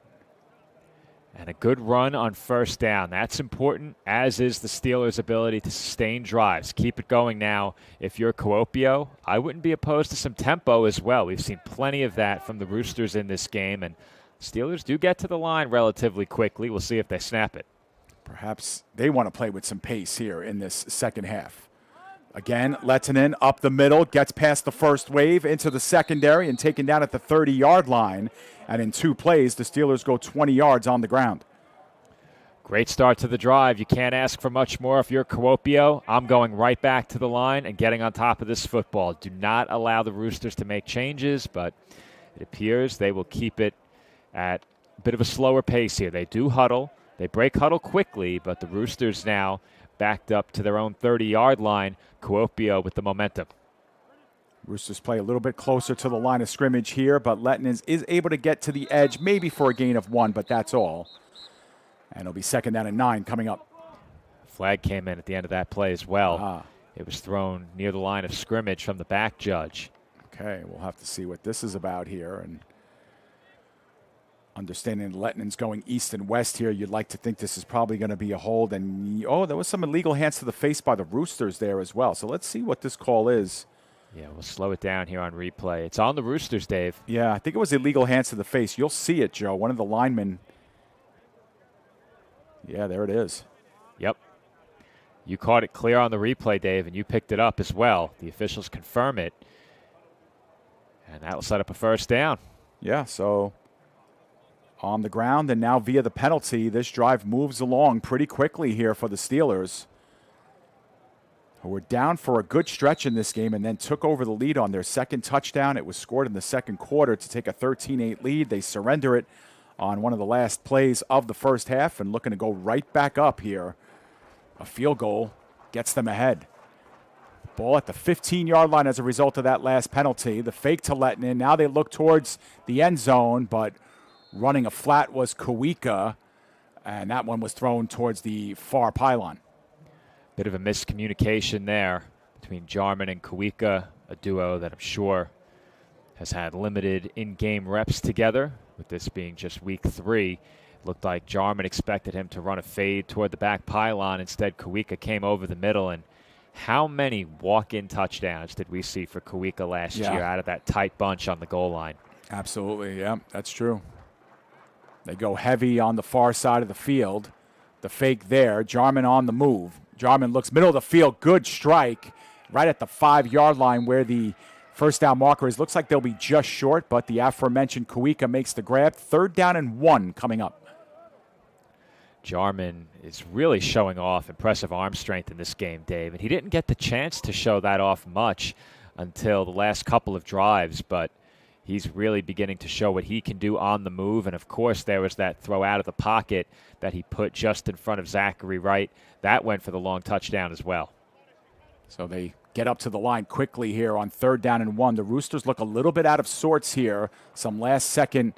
And a good run on first down. That's important, as is the Steelers' ability to sustain drives. Keep it going now. If you're Kuopio, I wouldn't be opposed to some tempo as well. We've seen plenty of that from the Roosters in this game, and Steelers do get to the line relatively quickly. We'll see if they snap it.
Perhaps they want to play with some pace here in this second half. Again, Lehtinen up the middle, gets past the first wave into the secondary and taken down at the 30-yard line. And in 2 plays, the Steelers go 20 yards on the ground.
Great start to the drive. You can't ask for much more if you're Kuopio. I'm going right back to the line and getting on top of this football. Do not allow the Roosters to make changes, but it appears they will keep it at a bit of a slower pace here. They do huddle. They break huddle quickly, but the Roosters now backed up to their own 30-yard line. Kuopio with the momentum.
Roosters play a little bit closer to the line of scrimmage here, but Lehtinen is able to get to the edge, maybe for a gain of 1, but that's all. And it'll be 2nd down and 9 coming up.
Flag came in at the end of that play as well. It was thrown near the line of scrimmage from the back judge.
Okay, we'll have to see what this is about here. And understanding Lettinen's going east and west here, you'd like to think this is probably going to be a hold. And, there was some illegal hands to the face by the Roosters there as well. So let's see what this call is.
Yeah, we'll slow it down here on replay. It's on the Roosters, Dave.
Yeah, I think it was illegal hands to the face. You'll see it, Joe. One of the linemen. Yeah, there it is.
Yep. You caught it clear on the replay, Dave, and you picked it up as well. The officials confirm it. And that will set up a first down.
Yeah, so on the ground, and now via the penalty, this drive moves along pretty quickly here for the Steelers, who were down for a good stretch in this game and then took over the lead on their second touchdown. It was scored in the second quarter to take a 13-8 lead. They surrender it on one of the last plays of the first half and looking to go right back up here. A field goal gets them ahead. Ball at the 15-yard line as a result of that last penalty. The fake to Lehtinen. Now they look towards the end zone, but running a flat was Kuopio, and that one was thrown towards the far pylon.
Bit of a miscommunication there between Jarman and Kuopio, a duo that I'm sure has had limited in-game reps together, with this being just week 3. Looked like Jarman expected him to run a fade toward the back pylon. Instead, Kuopio came over the middle. And how many walk-in touchdowns did we see for Kuopio last year out of that tight bunch on the goal line?
Absolutely, yeah, that's true. They go heavy on the far side of the field. The fake there, Jarman on the move. Jarman looks middle of the field, good strike, right at the 5-yard line where the First down markers. Looks like they'll be just short, but the aforementioned Kuika makes the grab. 3rd down and 1 coming up.
Jarman is really showing off impressive arm strength in this game, Dave. And he didn't get the chance to show that off much until the last couple of drives, but he's really beginning to show what he can do on the move. And, of course, there was that throw out of the pocket that he put just in front of Zachary Wright. That went for the long touchdown as well.
So they get up to the line quickly here on 3rd down and 1. The Roosters look a little bit out of sorts here. Some last-second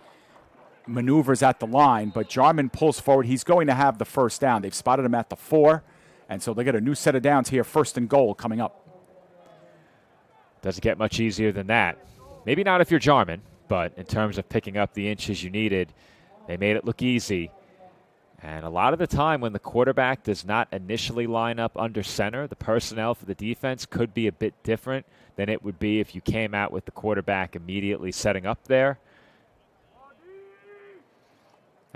maneuvers at the line, but Jarman pulls forward. He's going to have the first down. They've spotted him at the 4, and so they get a new set of downs here, 1st and goal coming up.
Doesn't get much easier than that. Maybe not if you're Jarman, but in terms of picking up the inches you needed, they made it look easy. And a lot of the time when the quarterback does not initially line up under center, the personnel for the defense could be a bit different than it would be if you came out with the quarterback immediately setting up there.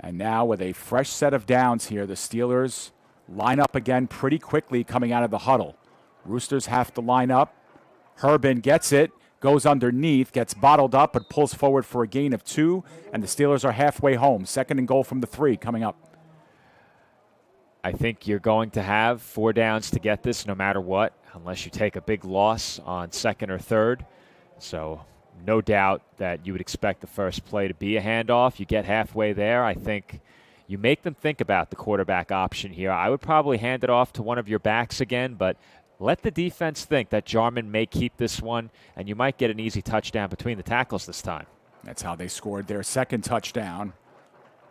And now with a fresh set of downs here, the Steelers line up again pretty quickly coming out of the huddle. Roosters have to line up. Herbin gets it, goes underneath, gets bottled up, but pulls forward for a gain of 2, and the Steelers are halfway home. 2nd and goal from the 3 coming up.
I think you're going to have 4 downs to get this no matter what, unless you take a big loss on 2nd or 3rd. So no doubt that you would expect the first play to be a handoff. You get halfway there. I think you make them think about the quarterback option here. I would probably hand it off to one of your backs again, but let the defense think that Jarman may keep this one, and you might get an easy touchdown between the tackles this time.
That's how they scored their 2nd touchdown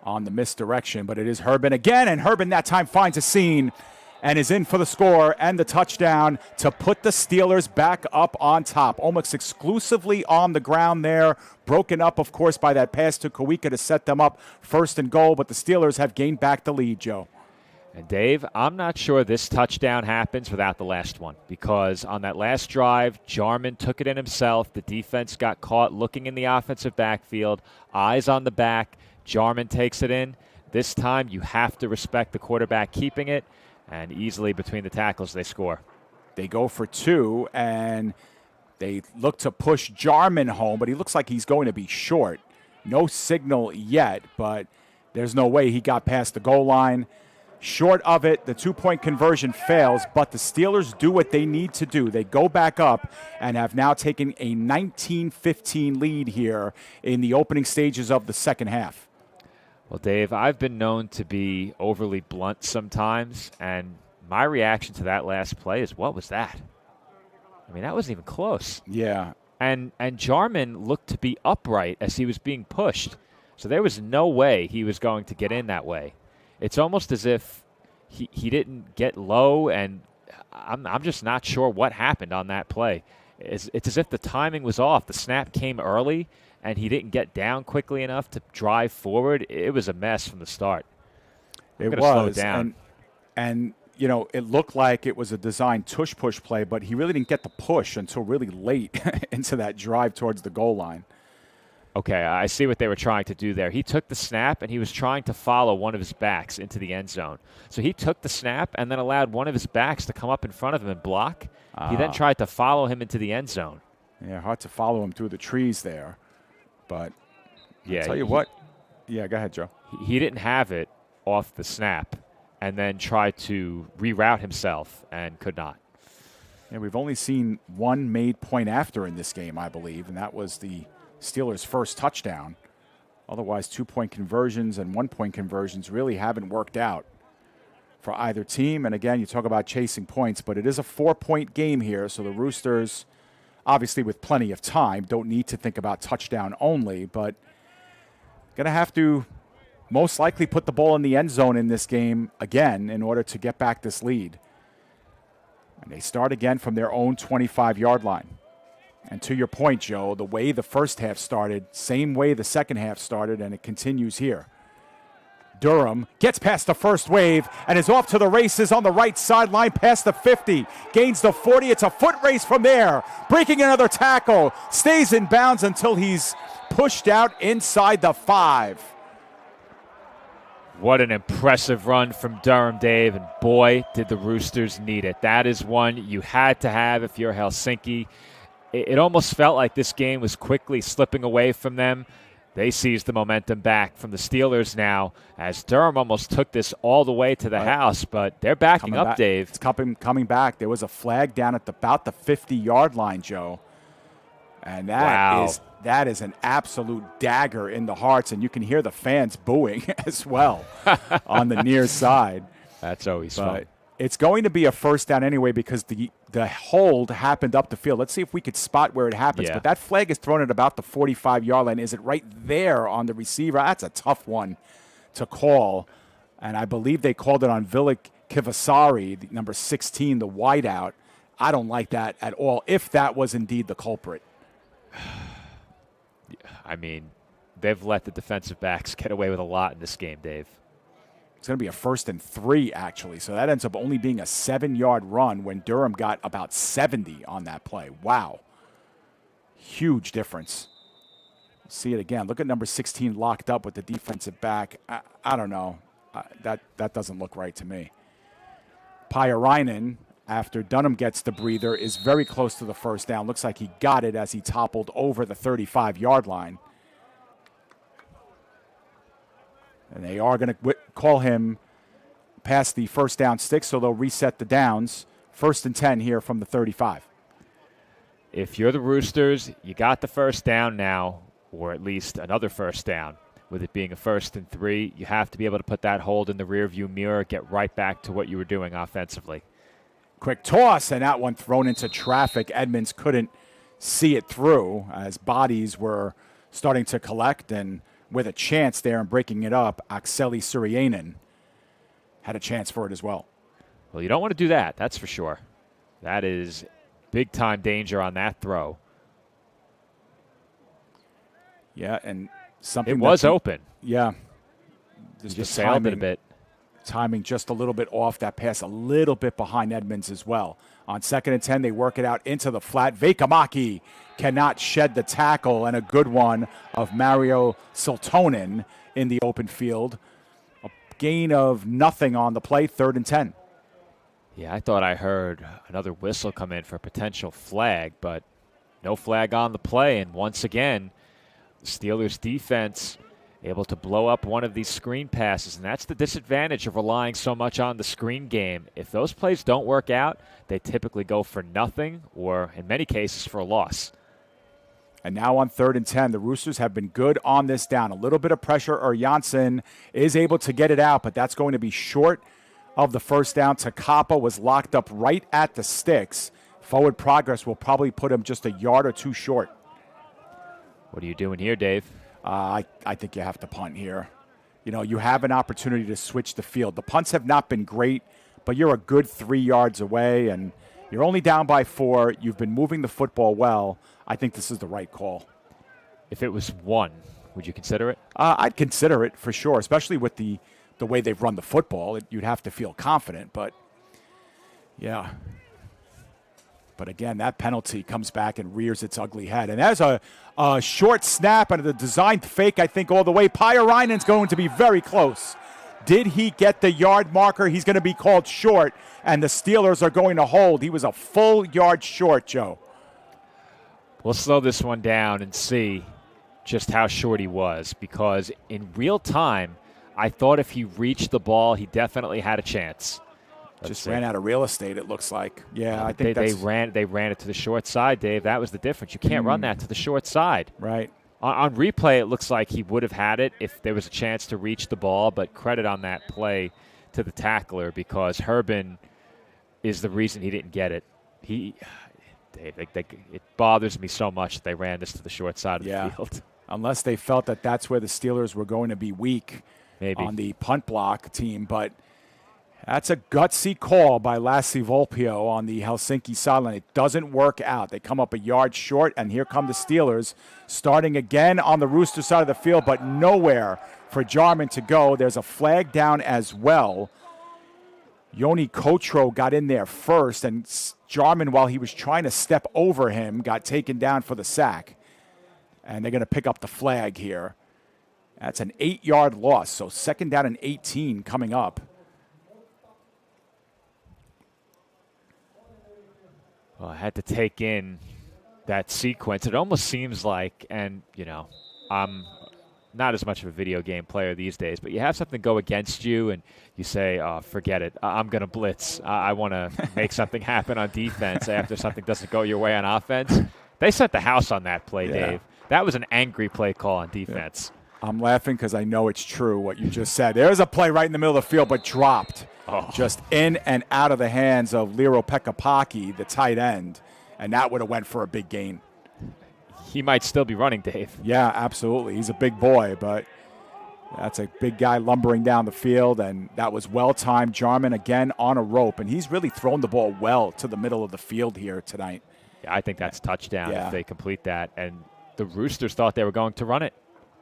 on the misdirection, but it is Herbin again, and Herbin that time finds a seam and is in for the score and the touchdown to put the Steelers back up on top, almost exclusively on the ground there. Broken up, of course, by that pass to Kuika to set them up 1st and goal, but the Steelers have gained back the lead, Joe.
And Dave, I'm not sure this touchdown happens without the last one, because on that last drive, Jarman took it in himself. The defense got caught looking in the offensive backfield, eyes on the back. Jarman takes it in. This time you have to respect the quarterback keeping it, and easily between the tackles they score.
They go for 2, and they look to push Jarman home, but he looks like he's going to be short. No signal yet, but there's no way he got past the goal line. Short of it, the 2-point conversion fails, but the Steelers do what they need to do. They go back up and have now taken a 19-15 lead here in the opening stages of the second half.
Well, Dave, I've been known to be overly blunt sometimes, and my reaction to that last play is, what was that? I mean, that wasn't even close.
Yeah.
And Jarman looked to be upright as he was being pushed, so there was no way he was going to get in that way. It's almost as if he didn't get low, and I'm just not sure what happened on that play. It's as if the timing was off. The snap came early, and he didn't get down quickly enough to drive forward. It was a mess from the start.
It was.
Slow it down.
And you know, it looked like it was a designed tush-push play, but he really didn't get the push until really late into that drive towards the goal line.
Okay, I see what they were trying to do there. He took the snap, and he was trying to follow one of his backs into the end zone. So he took the snap and then allowed one of his backs to come up in front of him and block. He then tried to follow him into the end zone.
Yeah, hard to follow him through the trees there. But
yeah,
I'll tell you what. Yeah, go ahead, Joe.
He didn't have it off the snap and then tried to reroute himself and could not.
Yeah, we've only seen one made point after in this game, I believe, and that was the Steelers' first touchdown. Otherwise, 2-point conversions and 1-point conversions really haven't worked out for either team. And again, you talk about chasing points, but it is a 4-point game here, so the Roosters, obviously with plenty of time, don't need to think about touchdown only, but going to have to most likely put the ball in the end zone in this game again in order to get back this lead. And they start again from their own 25-yard line. And to your point, Joe, the way the first half started, same way the second half started, and it continues here. Durham gets past the first wave and is off to the races on the right sideline past the 50. Gains the 40. It's a foot race from there. Breaking another tackle. Stays in bounds until he's pushed out inside the 5.
What an impressive run from Durham, Dave, and boy, did the Roosters need it. That is one you had to have if you're Helsinki. it almost felt like this game was quickly slipping away from them. They seized the momentum back from the Steelers now as Durham almost took this all the way to the house, but they're backing up, Dave.
It's coming back. There was a flag down at about the 50-yard line, Joe. And that is an absolute dagger in the hearts, and you can hear the fans booing as well on the near side.
That's always fun.
It's going to be a first down anyway because the hold happened up the field. Let's see if we could spot where it happens.
Yeah.
But that flag is thrown at about the 45-yard line. Is it right there on the receiver? That's a tough one to call. And I believe they called it on Vilik Kivasari, number 16, the wideout. I don't like that at all, if that was indeed the culprit.
I mean, they've let the defensive backs get away with a lot in this game, Dave.
It's going to be a 1st and 3, actually. So that ends up only being a 7-yard run when Durham got about 70 on that play. Wow. Huge difference. See it again. Look at number 16 locked up with the defensive back. I don't know. That doesn't look right to me. Pyarainen, after Dunham gets the breather, is very close to the first down. Looks like he got it as he toppled over the 35-yard line. And they are going to call him past the first down stick, so they'll reset the downs. 1st and 10 here from the 35.
If you're the Roosters, you got the first down now, or at least another first down. With it being a 1st and 3, you have to be able to put that hold in the rearview mirror, get right back to what you were doing offensively.
Quick toss, and that one thrown into traffic. Edmonds couldn't see it through as bodies were starting to collect, and with a chance there and breaking it up, Akseli Suryanen had a chance for it as well.
Well, you don't want to do that, that's for sure. That is big-time danger on that throw.
Yeah, and something
it was open.
Yeah.
Just sailed it a bit.
Timing just a little bit off. That pass a little bit behind Edmonds as well. On 2nd and 10, they work it out into the flat. Veikkamaki cannot shed the tackle, and a good one of Mario Siltonen in the open field. A gain of nothing on the play, 3rd and 10.
Yeah, I thought I heard another whistle come in for a potential flag, but no flag on the play. And once again, the Steelers' defense able to blow up one of these screen passes, and that's the disadvantage of relying so much on the screen game. If those plays don't work out, they typically go for nothing or, in many cases, for a loss.
And now on 3rd and 10, the Roosters have been good on this down. A little bit of pressure, or Janssen is able to get it out, but that's going to be short of the first down. Takapa was locked up right at the sticks. Forward progress will probably put him just a yard or two short.
What are you doing here, Dave?
I think you have to punt here. You know, you have an opportunity to switch the field. The punts have not been great, but you're a good 3 yards away, and you're only down by 4. You've been moving the football well. I think this is the right call.
If it was 1, would you consider it?
I'd consider it for sure, especially with the way they've run the football. You'd have to feel confident, but yeah. But again, that penalty comes back and rears its ugly head. And there's a short snap and a designed fake, I think, all the way. Pyarainen's going to be very close. Did he get the yard marker? He's going to be called short, and the Steelers are going to hold. He was a full yard short, Joe.
We'll slow this one down and see just how short he was, because in real time, I thought if he reached the ball, he definitely had a chance.
Just ran out of real estate, it looks like. Yeah, I think
they ran it to the short side, Dave. That was the difference. You can't run that to the short side.
Right.
On replay, it looks like he would have had it if there was a chance to reach the ball, but credit on that play to the tackler, because Herbin is the reason he didn't get it. Dave, it bothers me so much that they ran this to the short side of the field.
Unless they felt that that's where the Steelers were going to be weak on the punt block team, but that's a gutsy call by Lassi Volpio on the Helsinki sideline. It doesn't work out. They come up a yard short, and here come the Steelers starting again on the Rooster side of the field, but nowhere for Jarman to go. There's a flag down as well. Joni Kotro got in there first, and Jarman, while he was trying to step over him, got taken down for the sack. And they're going to pick up the flag here. That's an 8-yard loss, so 2nd down and 18 coming up.
Well, I had to take in that sequence. It almost seems like, and, I'm not as much of a video game player these days, but you have something go against you and you say, oh, forget it. I'm going to blitz. I want to make something happen on defense after something doesn't go your way on offense. They set the house on that play, Dave. That was an angry play call on defense.
Yeah. I'm laughing because I know it's true what you just said. There's a play right in the middle of the field, but dropped. Just in and out of the hands of Liro Pekapaki, the tight end, and that would have went for a big gain.
He might still be running, Dave.
Yeah, absolutely. He's a big boy, but that's a big guy lumbering down the field, and that was well-timed. Jarman again on a rope, and he's really thrown the ball well to the middle of the field here tonight.
Yeah, I think that's touchdown if they complete that, and the Roosters thought they were going to run it.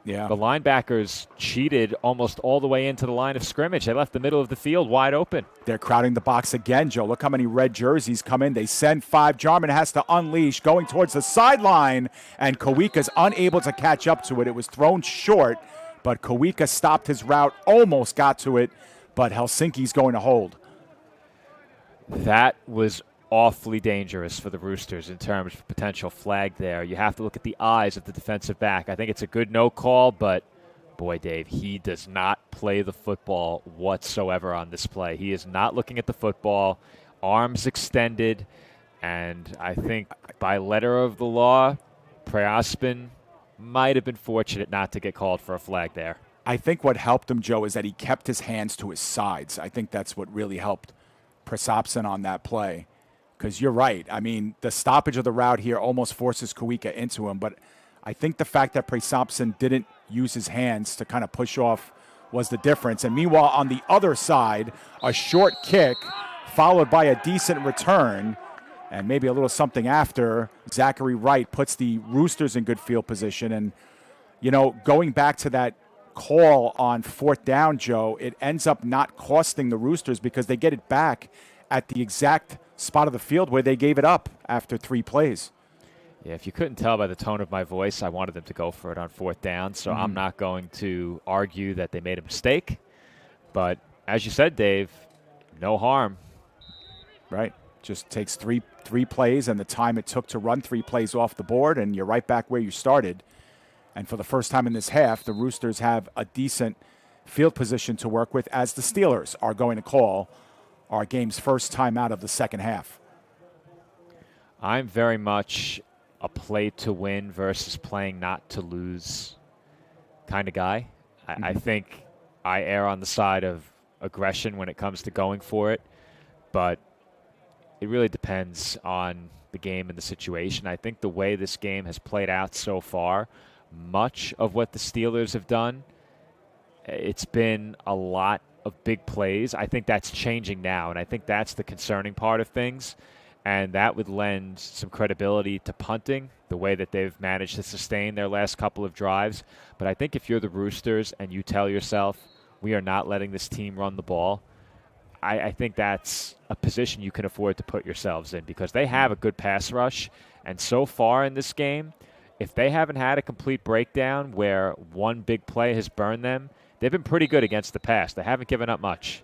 Yeah.
The linebackers cheated almost all the way into the line of scrimmage. They left the middle of the field wide open.
They're crowding the box again, Joe. Look how many red jerseys come in. They send 5. Jarman has to unleash, going towards the sideline, and Kawika's unable to catch up to it. It was thrown short, but Kawika stopped his route, almost got to it, but Helsinki's going to hold.
That was awfully dangerous for the Roosters in terms of potential flag there. You have to look at the eyes of the defensive back. I think it's a good no call, but boy, Dave, he does not play the football whatsoever on this play. He is not looking at the football, arms extended, and I think by letter of the law, Preospin might have been fortunate not to get called for a flag there.
I think what helped him, Joe, is that he kept his hands to his sides. I think that's what really helped Preospin on that play. Because you're right. I mean, the stoppage of the route here almost forces Kawika into him. But I think the fact that Preospin didn't use his hands to kind of push off was the difference. And meanwhile, on the other side, a short kick followed by a decent return and maybe a little something after. Zachary Wright puts the Roosters in good field position. And, going back to that call on 4th down, Joe, it ends up not costing the Roosters because they get it back at the exact spot of the field where they gave it up after 3 plays.
Yeah, if you couldn't tell by the tone of my voice, I wanted them to go for it on 4th down, so I'm not going to argue that they made a mistake. But as you said, Dave, no harm.
Right. Just takes three plays and the time it took to run 3 plays off the board, and you're right back where you started. And for the first time in this half, the Roosters have a decent field position to work with, as the Steelers are going to call our game's first time out of the second half.
I'm very much a play to win versus playing not to lose kind of guy. I think I err on the side of aggression when it comes to going for it, but it really depends on the game and the situation. I think the way this game has played out so far, much of what the Steelers have done, it's been a lot of big plays. I think that's changing now, and I think that's the concerning part of things, and that would lend some credibility to punting, the way that they've managed to sustain their last couple of drives. But I think if you're the Roosters and you tell yourself, we are not letting this team run the ball, I think that's a position you can afford to put yourselves in, because they have a good pass rush, and so far in this game, if they haven't had a complete breakdown where one big play has burned them, they've been pretty good against the pass. They haven't given up much.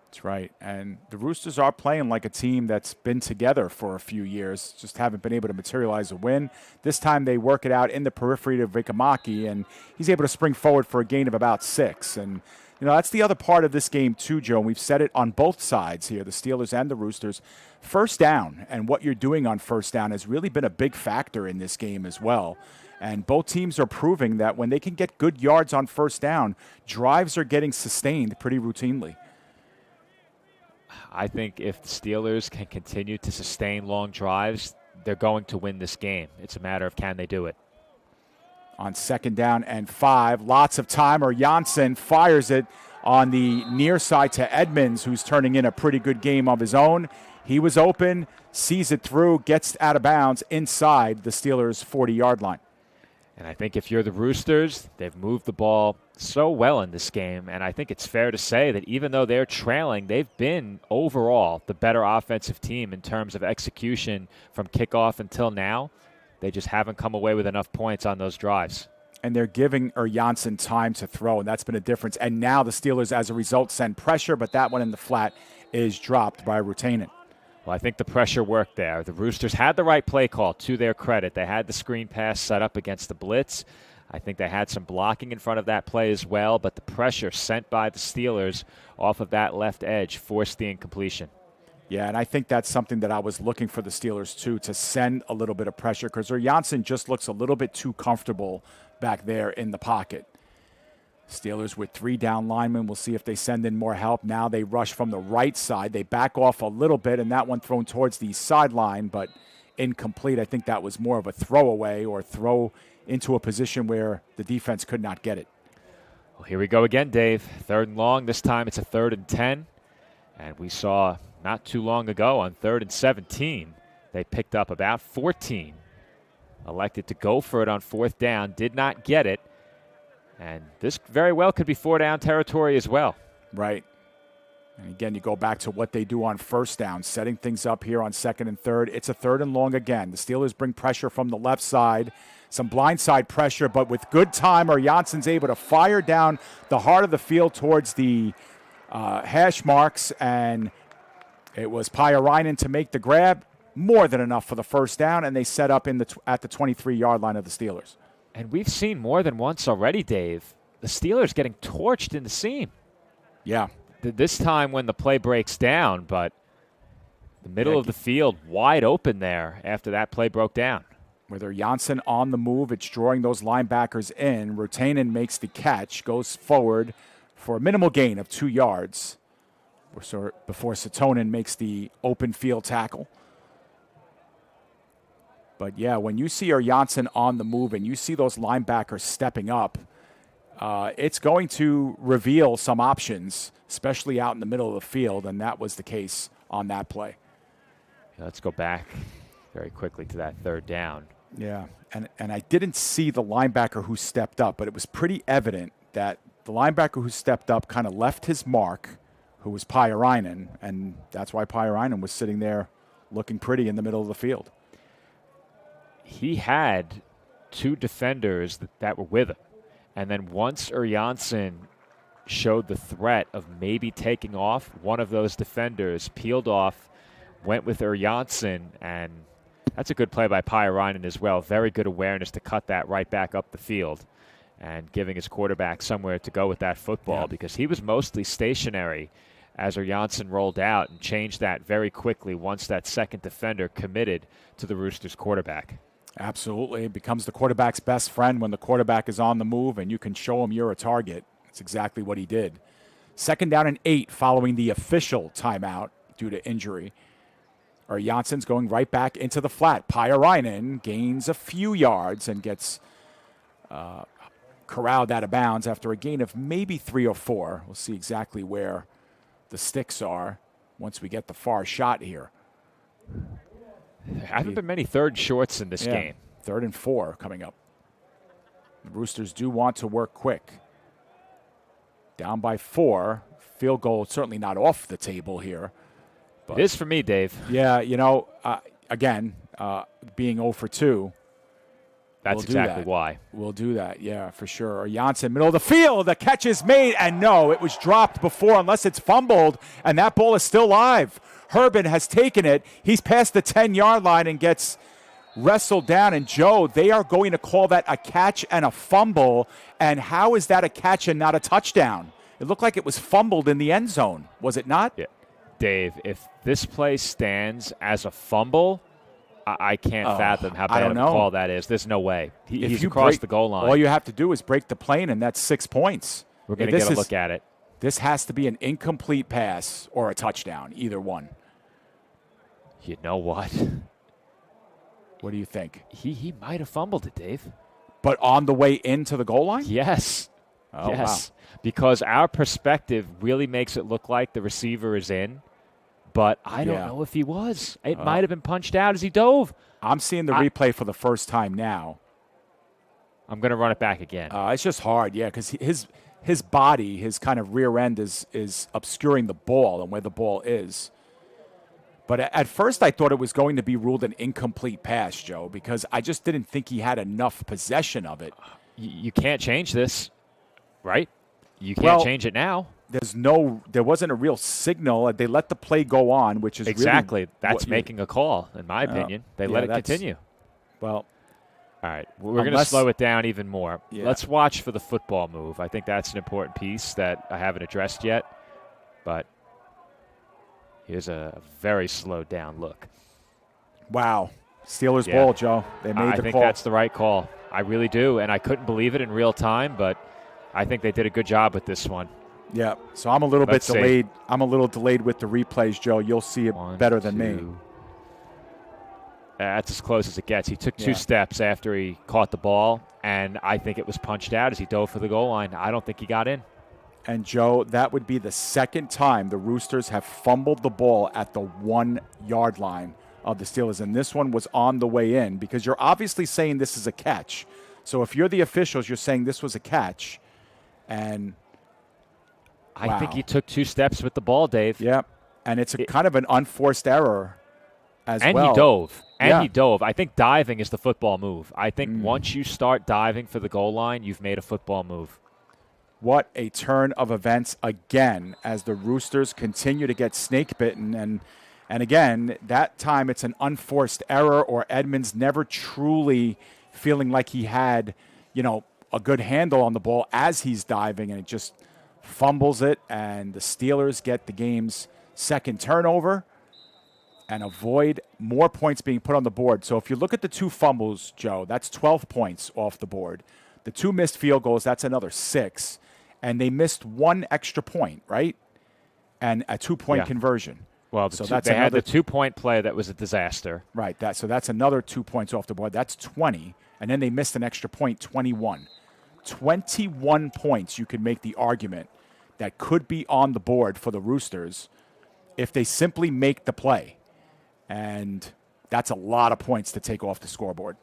That's right. And the Roosters are playing like a team that's been together for a few years, just haven't been able to materialize a win. This time they work it out in the periphery to Vikamaki, and he's able to spring forward for a gain of about 6. And, that's the other part of this game too, Joe, and we've said it on both sides here, the Steelers and the Roosters. First down and what you're doing on first down has really been a big factor in this game as well. And both teams are proving that when they can get good yards on first down, drives are getting sustained pretty routinely.
I think if the Steelers can continue to sustain long drives, they're going to win this game. It's a matter of can they do it.
On 2nd down and 5, lots of time, or Janssen fires it on the near side to Edmonds, who's turning in a pretty good game of his own. He was open, sees it through, gets out of bounds inside the Steelers' 40-yard line.
And I think if you're the Roosters, they've moved the ball so well in this game, and I think it's fair to say that even though they're trailing, they've been overall the better offensive team in terms of execution from kickoff until now. They just haven't come away with enough points on those drives.
And they're giving Janssen time to throw, and that's been a difference. And now the Steelers, as a result, send pressure, but that one in the flat is dropped by Rutanen.
Well, I think the pressure worked there. The Roosters had the right play call, to their credit. They had the screen pass set up against the blitz. I think they had some blocking in front of that play as well, but the pressure sent by the Steelers off of that left edge forced the incompletion.
Yeah, and I think that's something that I was looking for the Steelers, too, to send a little bit of pressure, because Janssen just looks a little bit too comfortable back there in the pocket. Steelers with 3 down linemen. We'll see if they send in more help. Now they rush from the right side. They back off a little bit, and that one thrown towards the sideline, but incomplete. I think that was more of a throwaway or throw into a position where the defense could not get it.
Well, here we go again, Dave. 3rd and long. This time it's a 3rd and 10. And we saw not too long ago on 3rd and 17, they picked up about 14. Elected to go for it on 4th down. Did not get it. And this very well could be 4-down territory as well.
Right. And again, you go back to what they do on 1st down, setting things up here on 2nd and 3rd. It's a 3rd and long again. The Steelers bring pressure from the left side, some blindside pressure, but with good time, Janssen's able to fire down the heart of the field towards the hash marks, and it was Pyöräinen to make the grab. More than enough for the 1st down, and they set up at the 23-yard line of the Steelers.
And we've seen more than once already, Dave, the Steelers getting torched in the seam.
Yeah.
This time when the play breaks down, but the middle of the field wide open there after that play broke down.
With Janssen on the move, it's drawing those linebackers in. Rutanen makes the catch, goes forward for a minimal gain of 2 yards before Satonen makes the open field tackle. But, yeah, when you see Janssen on the move and you see those linebackers stepping up, it's going to reveal some options, especially out in the middle of the field, and that was the case on that play.
Let's go back very quickly to that 3rd down.
Yeah, and I didn't see the linebacker who stepped up, but it was pretty evident that the linebacker who stepped up kind of left his mark, who was Pyöräinen, and that's why Pyöräinen was sitting there looking pretty in the middle of the field.
He had 2 defenders that were with him. And then once Janssen showed the threat of maybe taking off, one of those defenders peeled off, went with Janssen, and that's a good play by Pyöräinen as well. Very good awareness to cut that right back up the field and giving his quarterback somewhere to go with that football, because he was mostly stationary as Janssen rolled out and changed that very quickly once that 2nd defender committed to the Roosters quarterback.
Absolutely. It becomes the quarterback's best friend when the quarterback is on the move and you can show him you're a target. That's exactly what he did. 2nd down and 8 following the official timeout due to injury. Janssen's going right back into the flat. Pyöräinen gains a few yards and gets corralled out of bounds after a gain of maybe 3 or 4. We'll see exactly where the sticks are once we get the far shot here.
There haven't been many 3rd shorts in this game.
3rd and 4 coming up. The Roosters do want to work quick. Down by 4. Field goal certainly not off the table here.
But it is for me, Dave.
Yeah, again, being 0 for 2.
That's exactly why.
We'll do that, yeah, for sure. Janssen, middle of the field, the catch is made, and no, it was dropped before unless it's fumbled, and that ball is still live. Herbin has taken it. He's past the 10-yard line and gets wrestled down. And, Joe, they are going to call that a catch and a fumble, and how is that a catch and not a touchdown? It looked like it was fumbled in the end zone, was it not?
Yeah. Dave, if this play stands as a fumble, I can't fathom how bad of a call that is. There's no way. He's across the goal line.
All you have to do is break the plane, and that's 6 points.
We're going to get a look at it.
This has to be an incomplete pass or a touchdown, either one.
You know what?
What do you think?
He might have fumbled it, Dave.
But on the way into the goal line?
Yes.
Oh,
yes.
Wow.
Because our perspective really makes it look like the receiver is in. But I don't know if he was. It might have been punched out as he dove.
I'm seeing the replay for the first time now.
I'm going to run it back again.
It's just hard, because his body, his kind of rear end is obscuring the ball and where the ball is. But at first I thought it was going to be ruled an incomplete pass, Joe, because I just didn't think he had enough possession of it.
You can't change this, right? You can't change it now.
there wasn't a real signal. They let the play go on, which is
exactly
really
that's making a call, in my opinion. They let it continue.
Well,
all right, we're going to slow it down even more.
Yeah.
Let's watch for the football move. I think that's an important piece that I haven't addressed yet. But here's a very slowed down look.
Wow. Steelers ball, Joe. They made the call.
I think that's the right call. I really do, and I couldn't believe it in real time, but I think they did a good job with this one.
Yeah, so I'm a little bit delayed. I'm a little delayed with the replays, Joe. You'll see it better than me.
That's as close as it gets. He took 2 steps after he caught the ball, and I think it was punched out as he dove for the goal line. I don't think he got in.
And, Joe, that would be the second time the Roosters have fumbled the ball at the 1-yard line of the Steelers, and this one was on the way in, because you're obviously saying this is a catch. So if you're the officials, you're saying this was a catch, and
I think he took 2 steps with the ball, Dave.
Yeah, and it's a kind of an unforced error as well.
And he dove. And he dove. I think diving is the football move. I think once you start diving for the goal line, you've made a football move.
What a turn of events again as the Roosters continue to get snake bitten. And again, that time it's an unforced error, or Edmonds never truly feeling like he had, a good handle on the ball as he's diving, and it just fumbles it, and the Steelers get the game's second turnover and avoid more points being put on the board. So if you look at the 2 fumbles, Joe, that's 12 points off the board. The 2 missed field goals, that's another 6. And they missed 1 extra point, right? And a 2-point conversion.
Well, they had the 2-point play that was a disaster.
Right. So that's another 2 points off the board. That's 20. And then they missed an extra point, 21. 21 points, you could make the argument, that could be on the board for the Roosters if they simply make the play. And that's a lot of points to take off the scoreboard.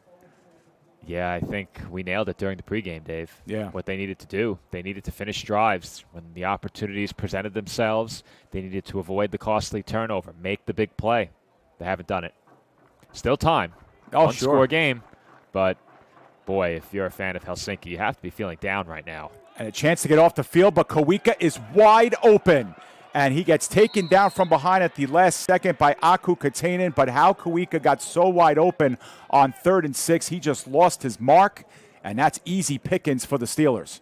Yeah, I think we nailed it during the pregame, Dave.
Yeah.
What they needed to do, they needed to finish drives. When the opportunities presented themselves, they needed to avoid the costly turnover, make the big play. They haven't done it. Still time. One-score game. But, boy, if you're a fan of Helsinki, you have to be feeling down right now.
And a chance to get off the field, but Kawika is wide open. And he gets taken down from behind at the last second by Aku Katainen. But how Kawika got so wide open on 3rd and 6, he just lost his mark. And that's easy pickings for the Steelers.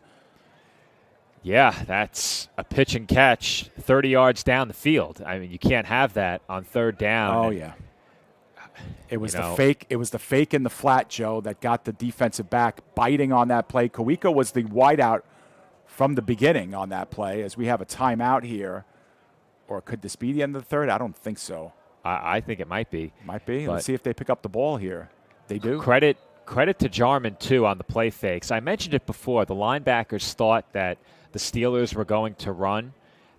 Yeah, that's a pitch and catch 30 yards down the field. I mean, you can't have that on 3rd down.
Oh, yeah. It was the fake. It was the fake in the flat, Joe, that got the defensive back biting on that play. Kawika was the wideout from the beginning on that play, as we have a timeout here. Or could this be the end of the 3rd? I don't think so.
I think it might be.
Might be. Let's see if they pick up the ball here. They do.
Credit to Jarman, too, on the play fakes. I mentioned it before. The linebackers thought that the Steelers were going to run.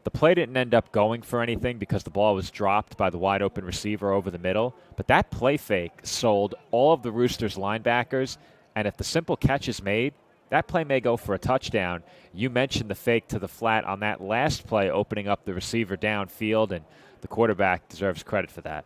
The play didn't end up going for anything because the ball was dropped by the wide-open receiver over the middle. But that play fake sold all of the Roosters linebackers, and if the simple catch is made, that play may go for a touchdown. You mentioned the fake to the flat on that last play, opening up the receiver downfield, and the quarterback deserves credit for that.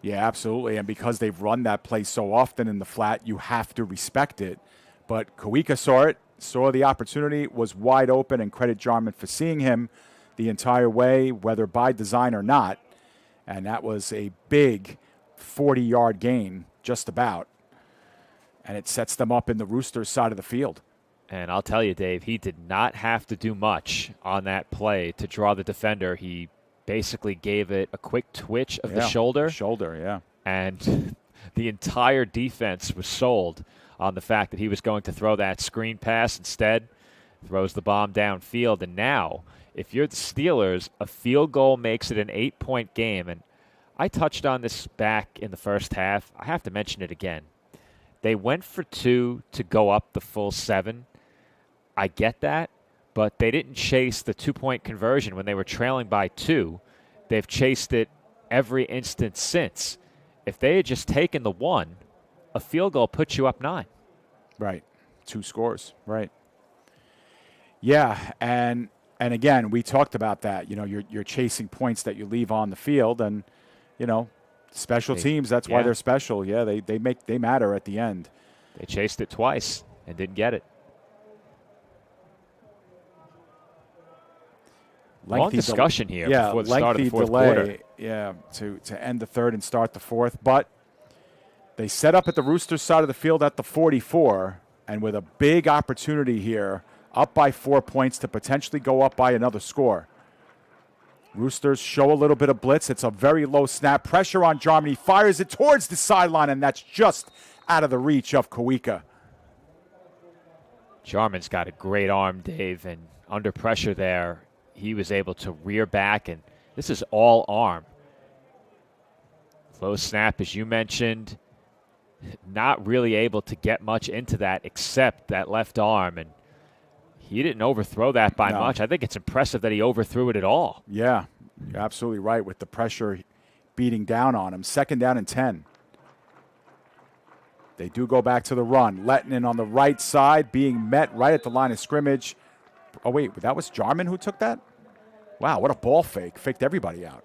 Yeah, absolutely. And because they've run that play so often in the flat, you have to respect it. But Kawika saw it, saw the opportunity, was wide open, and credit Jarman for seeing him the entire way, whether by design or not. And that was a big 40-yard gain, just about. And it sets them up in the Roosters side of the field.
And I'll tell you, Dave, he did not have to do much on that play to draw the defender. He basically gave it a quick twitch of the shoulder. And the entire defense was sold on the fact that he was going to throw that screen pass. Instead, throws the bomb downfield. And now, if you're the Steelers, a field goal makes it an 8-point game. And I touched on this back in the first half. I have to mention it again. They went for 2 to go up the full 7. I get that, but they didn't chase the 2-point conversion when they were trailing by 2. They've chased it every instance since. If they had just taken the 1, a field goal puts you up 9.
Right. 2 scores. Right. Yeah, and again, we talked about that. You're chasing points that you leave on the field, and special teams. That's why they're special. Yeah, they matter at the end.
They chased it twice and didn't get it. Long discussion here before the start of the fourth
delay,
quarter.
Yeah, to end the third and start the fourth. But they set up at the Roosters side of the field at the 44, and with a big opportunity here, up by 4 points to potentially go up by another score. Roosters show a little bit of blitz. It's a very low snap. Pressure on Jarman. He fires it towards the sideline, and that's just out of the reach of Kuopio.
Jarman's got a great arm, Dave, and under pressure there, he was able to rear back, and this is all arm. Low snap, as you mentioned, not really able to get much into that except that left arm, and he didn't overthrow that by much. I think it's impressive that he overthrew it at all.
Yeah, you're absolutely right with the pressure beating down on him. 2nd down and 10. They do go back to the run. Lettinen on the right side being met right at the line of scrimmage. Oh, wait, that was Jarman who took that? Wow, what a ball fake. Faked everybody out.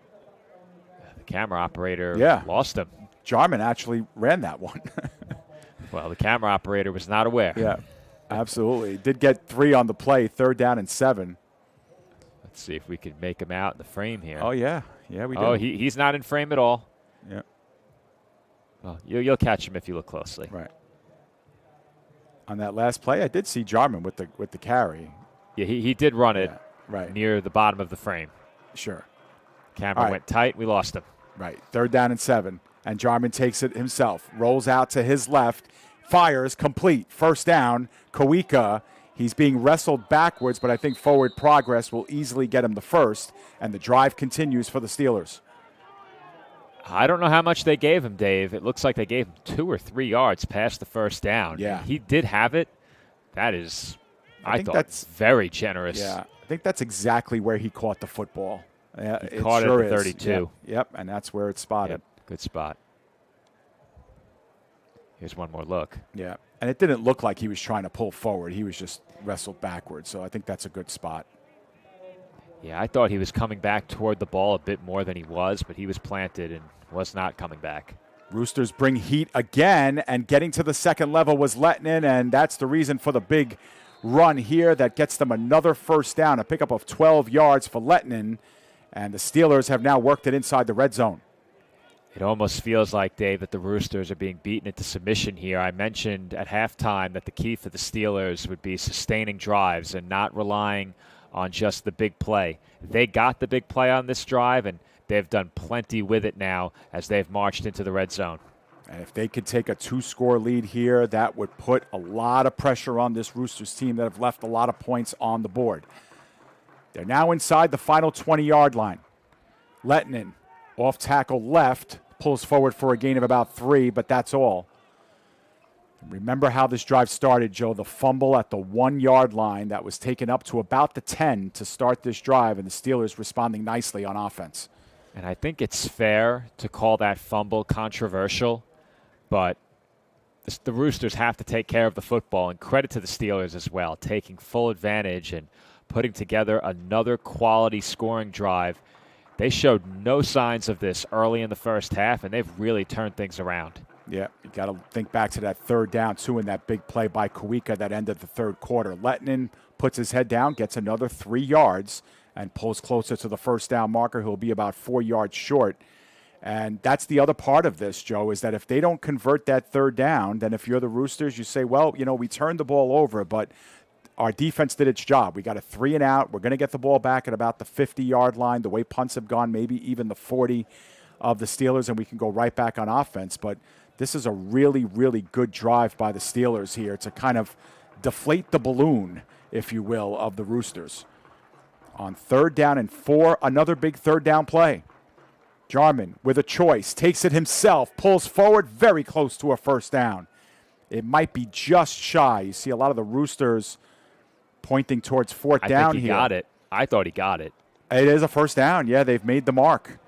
The camera operator lost him.
Jarman actually ran that one.
Well, the camera operator was not aware.
Yeah, absolutely. Did get 3 on the play, 3rd down and 7.
Let's see if we can make him out in the frame here.
Oh, yeah. Yeah, we do.
Oh, he's not in frame at all.
Yeah.
Well, you'll catch him if you look closely.
Right. On that last play, I did see Jarman with the carry.
Yeah, he did run it near the bottom of the frame.
Sure.
Camera went tight. We lost him.
Right. 3rd down and 7. And Jarman takes it himself. Rolls out to his left. Fires. Complete. 1st down. Kuopio. He's being wrestled backwards, but I think forward progress will easily get him the first. And the drive continues for the Steelers.
I don't know how much they gave him, Dave. It looks like they gave him 2 or 3 yards past the 1st down.
Yeah.
And he did have it. That is, I thought,
that's
very generous.
Yeah. I think that's exactly where he caught the football.
He caught it at the 32.
Yep, and that's where it's spotted.
Yep, good spot. Here's one more look.
Yeah, and it didn't look like he was trying to pull forward. He was just wrestled backwards, so I think that's a good spot.
Yeah, I thought he was coming back toward the ball a bit more than he was, but he was planted and was not coming back.
Roosters bring heat again, and getting to the 2nd level was Lettinen, and that's the reason for the big run here that gets them another 1st down, a pickup of 12 yards for Lettinen, and the Steelers have now worked it inside the red zone.
It almost feels like, Dave, that the Roosters are being beaten into submission here. I mentioned at halftime that the key for the Steelers would be sustaining drives and not relying on just the big play. They got the big play on this drive, and they've done plenty with it now as they've marched into the red zone.
And if they could take a 2-score lead here, that would put a lot of pressure on this Roosters team that have left a lot of points on the board. They're now inside the final 20-yard line. Lettinen, off tackle left, pulls forward for a gain of about 3, but that's all. Remember how this drive started, Joe. The fumble at the 1-yard line that was taken up to about the 10 to start this drive, and the Steelers responding nicely on offense.
And I think it's fair to call that fumble controversial, but the Roosters have to take care of the football, and credit to the Steelers as well, taking full advantage and putting together another quality scoring drive. They showed no signs of this early in the first half, and they've really turned things around.
Yeah, you got to think back to that 3rd down, too, in that big play by Kuopio that ended the 3rd quarter. Lettinen puts his head down, gets another 3 yards, and pulls closer to the 1st down marker. He'll be about 4 yards short. And that's the other part of this, Joe, is that if they don't convert that 3rd down, then if you're the Roosters, you say, well, we turned the ball over, but our defense did its job. We got a 3 and out. We're going to get the ball back at about the 50-yard line. The way punts have gone, maybe even the 40 of the Steelers, and we can go right back on offense. But this is a really, really good drive by the Steelers here to kind of deflate the balloon, if you will, of the Roosters. On 3rd down and 4, another big 3rd down play. Jarman with a choice, takes it himself, pulls forward, very close to a 1st down. It might be just shy. You see a lot of the Roosters pointing towards 4th down here.
I think he got it. I thought he got it.
It is a 1st down. Yeah, they've made the mark.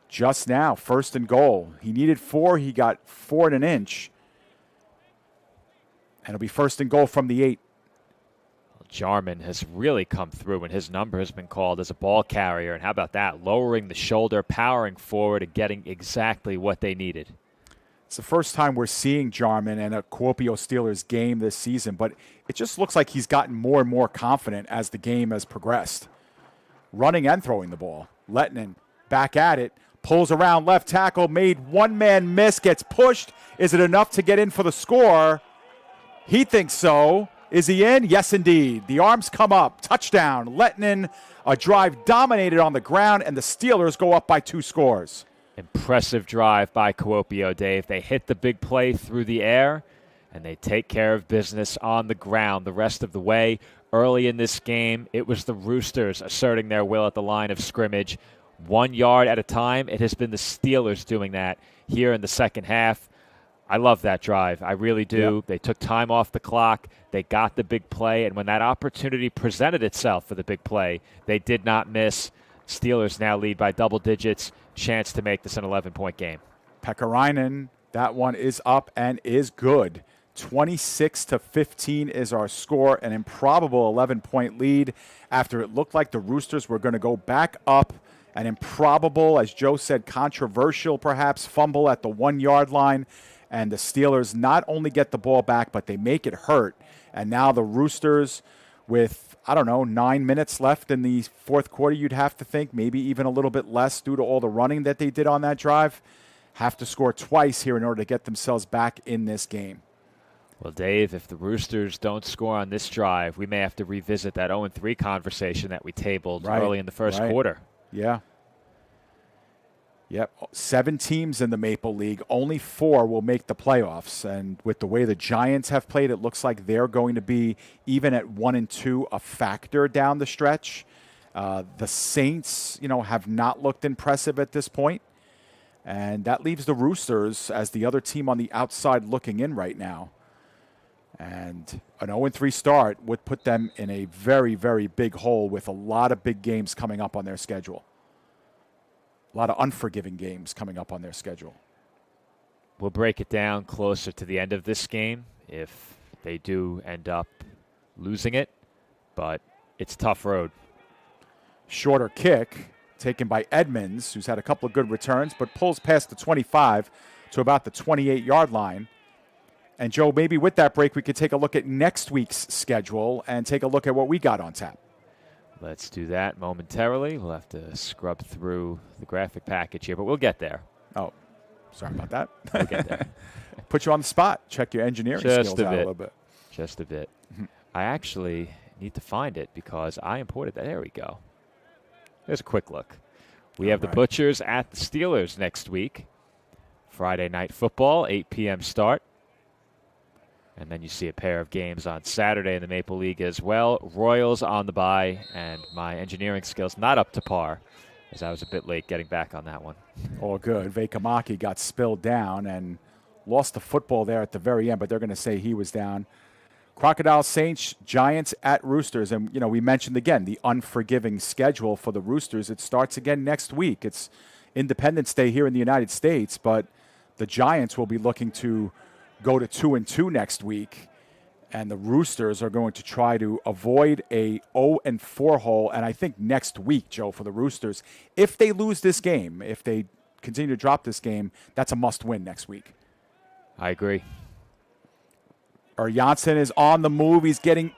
Just now, 1st and goal. He needed 4. He got 4 and an inch. And it'll be 1st and goal from the 8.
Jarman has really come through, and his number has been called as a ball carrier. And how about that? Lowering the shoulder, powering forward, and getting exactly what they needed.
It's the first time we're seeing Jarman in a Kuopio Steelers game this season, but it just looks like he's gotten more and more confident as the game has progressed. running and throwing the ball. Lettinen back at it, pulls around left tackle, made one man miss, gets pushed. Is it enough to get in for the score? He thinks so. Is he in? Yes, indeed. The arms come up. Touchdown. Lettinen, a drive dominated on the ground, and the Steelers go up by 2 scores.
Impressive drive by Kuopio, Dave. They hit the big play through the air, and they take care of business on the ground the rest of the way. Early in this game, it was the Roosters asserting their will at the line of scrimmage. 1 yard at a time. It has been the Steelers doing that here in the second half. I love that drive. I really do. Yep. They took time off the clock. They got the big play, and when that opportunity presented itself for the big play, they did not miss. Steelers now lead by double digits. Chance to make this an 11-point game.
Pekarainen, that one is up and is good. 26-15 is our score, an improbable 11-point lead after it looked like the Roosters were going to go back up. An improbable, as Joe said, controversial perhaps, fumble at the 1 yard line. And the Steelers not only get the ball back, but they make it hurt. And now the Roosters, with, 9 minutes left in the fourth quarter, you'd have to think, maybe even a little bit less due to all the running that they did on that drive, have to score twice here in order to get themselves back in this game.
Well, Dave, if the Roosters don't score on this drive, we may have to revisit that 0-3 conversation that we tabled early in the first quarter.
Yeah. Yep, 7 teams in the Maple League. Only 4 will make the playoffs. And with the way the Giants have played, it looks like they're going to be, even at 1-2, a factor down the stretch. The Saints, have not looked impressive at this point. And that leaves the Roosters as the other team on the outside looking in right now. And an 0-3 start would put them in a very, very big hole with a lot of big games coming up on their schedule. A lot of unforgiving games coming up on their schedule.
We'll break it down closer to the end of this game if they do end up losing it, but it's a tough road.
Shorter kick taken by Edmonds, who's had a couple of good returns, but pulls past the 25 to about the 28-yard line. And, Joe, maybe with that break, we could take a look at next week's schedule and take a look at what we got on tap.
Let's do that momentarily. We'll have to scrub through the graphic package here, but we'll get there.
Oh, sorry about that.
We'll get there.
Put you on the spot. Check your engineering skills out a little bit.
Just a bit. I actually need to find it because I imported that. There we go. There's a quick look. We have the Butchers at the Steelers next week. Friday night football, 8 p.m. start. And then you see a pair of games on Saturday in the Maple League as well. Royals on the bye, and my engineering skills not up to par, as I was a bit late getting back on that one.
All good. Vekamaki got spilled down and lost the football there at the very end, but they're going to say he was down. Crocodile Saints, Giants at Roosters. And, we mentioned again the unforgiving schedule for the Roosters. It starts again next week. It's Independence Day here in the United States, but the Giants will be looking to go to 2-2 next week, and the Roosters are going to try to avoid a 0-4 hole. And I think next week, Joe, for the Roosters, if they lose this game, if they continue to drop this game, that's a must-win next week.
I agree.
Janssen is on the move. He's getting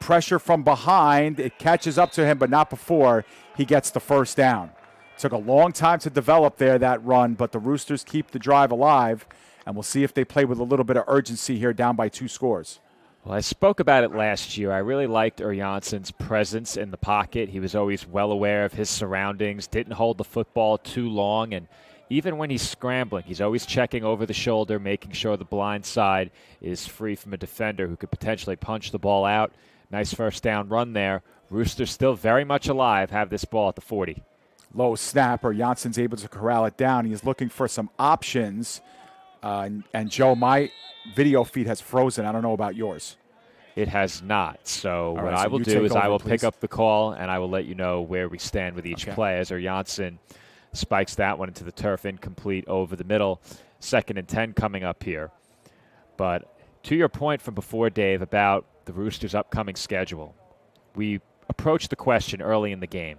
pressure from behind. It catches up to him, but not before he gets the first down. Took a long time to develop there, that run, but the Roosters keep the drive alive. And we'll see if they play with a little bit of urgency here, down by 2 scores.
Well, I spoke about it last year. I really liked Jansen's presence in the pocket. He was always well aware of his surroundings, didn't hold the football too long, and even when he's scrambling, he's always checking over the shoulder, making sure the blind side is free from a defender who could potentially punch the ball out. Nice first down run there. Roosters still very much alive, have this ball at the 40.
Low snap, Jansen's able to corral it down. He's looking for some options. And Joe, my video feed has frozen. I don't know about yours.
It has not. So what
I
will do is I will pick up the call, and I will let you know where we stand with each play. As Janssen spikes that one into the turf, incomplete over the middle. 2nd and 10 coming up here. But to your point from before, Dave, about the Roosters' upcoming schedule, we approached the question early in the game.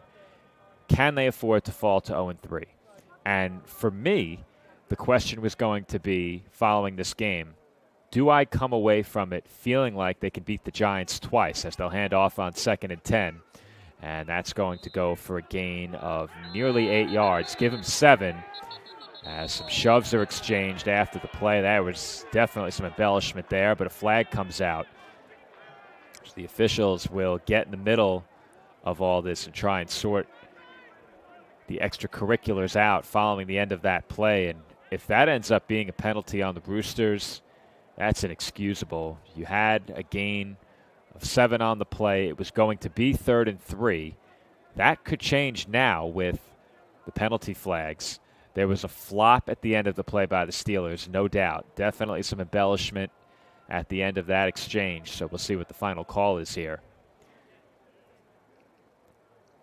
Can they afford to fall to 0-3? And for me, the question was going to be, following this game, do I come away from it feeling like they can beat the Giants twice, as they'll hand off on 2nd and 10? And that's going to go for a gain of nearly 8 yards. Give him 7. As some shoves are exchanged after the play. There was definitely some embellishment there, but a flag comes out. So the officials will get in the middle of all this and try and sort the extracurriculars out following the end of that play. And if that ends up being a penalty on the Roosters, that's inexcusable. You had a gain of 7 on the play. It was going to be 3rd and 3. That could change now with the penalty flags. There was a flop at the end of the play by the Steelers, no doubt. Definitely some embellishment at the end of that exchange. So we'll see what the final call is here.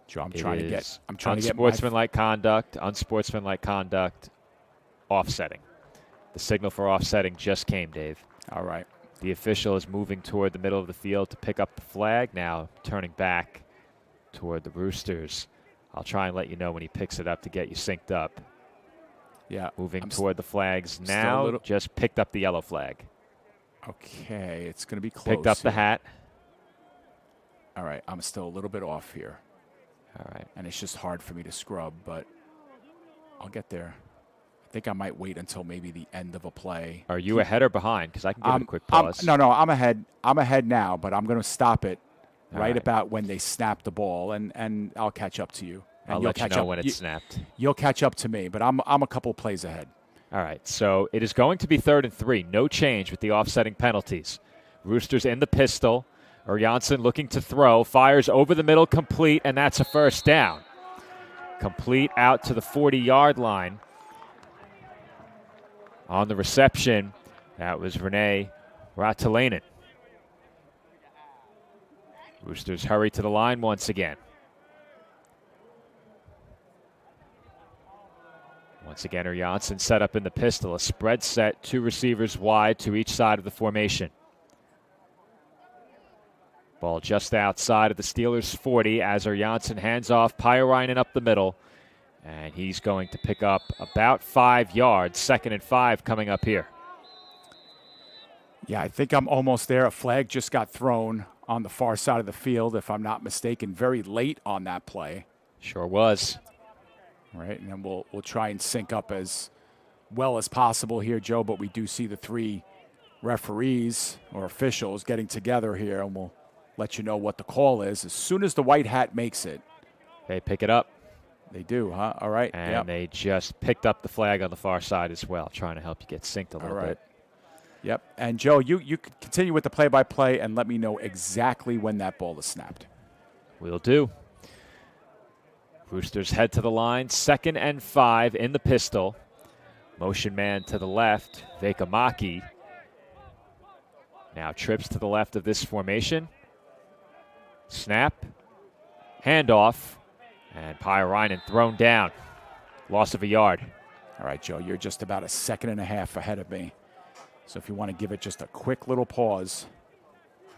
Joe, I'm trying to get
unsportsmanlike conduct, offsetting. The signal for offsetting just came, Dave.
All right.
The official is moving toward the middle of the field to pick up the flag, now turning back toward the Roosters. I'll try and let you know when he picks it up to get you synced up.
Yeah.
Moving toward the flags now, just picked up the yellow flag.
Okay, it's going to be close.
Picked up the hat.
All right, I'm still a little bit off here.
All right.
And it's just hard for me to scrub, but I'll get there. I think I might wait until maybe the end of a play.
Are you ahead or behind? Because I can give it a quick pause.
No, I'm ahead. I'm ahead now, but I'm going to stop it right about when they snap the ball, and I'll catch up to you. And
I'll let you know when it's snapped.
You'll catch up to me, but I'm a couple plays ahead.
All right, so it is going to be 3rd and 3. No change with the offsetting penalties. Roosters in the pistol. Janssen looking to throw. Fires over the middle, complete, and that's a first down. Complete out to the 40-yard line. On the reception, that was Renee Raatalainen. Roosters hurry to the line once again. Once again, Janssen set up in the pistol. A spread set, 2 receivers wide to each side of the formation. Ball just outside of the Steelers' 40 as Janssen hands off Pyrainen up the middle. And he's going to pick up about 5 yards. 2nd and 5 coming up here.
Yeah, I think I'm almost there. A flag just got thrown on the far side of the field, if I'm not mistaken, very late on that play.
Sure was.
Right, and then we'll try and sync up as well as possible here, Joe, but we do see the 3 referees or officials getting together here, and we'll let you know what the call is as soon as the white hat makes it.
They pick it up.
They do, huh? All right.
And they just picked up the flag on the far side as well, trying to help you get synced a little bit.
Yep. And, Joe, you continue with the play-by-play and let me know exactly when that ball is snapped.
Will do. Roosters head to the line, 2nd and 5 in the pistol. Motion man to the left, Vekamaki. Now trips to the left of this formation. Snap, handoff, and Pyrainen thrown down. Loss of a yard.
All right, Joe, you're just about a 2.5 seconds ahead of me. So if you want to give it just a quick little pause.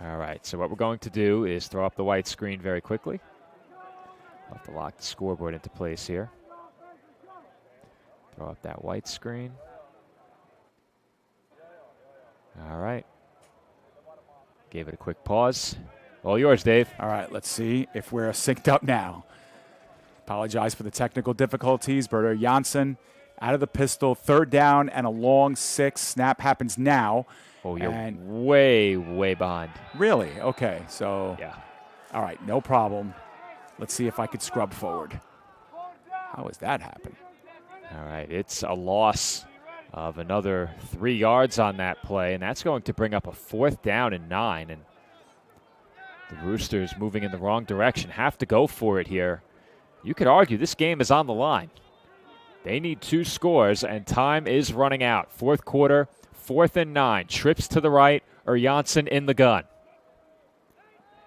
All right, so what we're going to do is throw up the white screen very quickly. I'll have to lock the scoreboard into place here. Throw up that white screen. All right. Gave it a quick pause. All yours, Dave.
All right, let's see if we're synced up now. Apologize for the technical difficulties. Berger Janssen out of the pistol. 3rd down and a long 6. Snap happens now.
Oh, you're way, way behind.
Really? Okay, so.
Yeah.
All right, no problem. Let's see if I could scrub forward. How is that happening?
All right, it's a loss of another 3 yards on that play, and that's going to bring up a 4th down and 9. And the Roosters moving in the wrong direction. Have to go for it here. You could argue this game is on the line. They need 2 scores, and time is running out. 4th quarter, 4th and 9. Trips to the right, Janssen in the gun.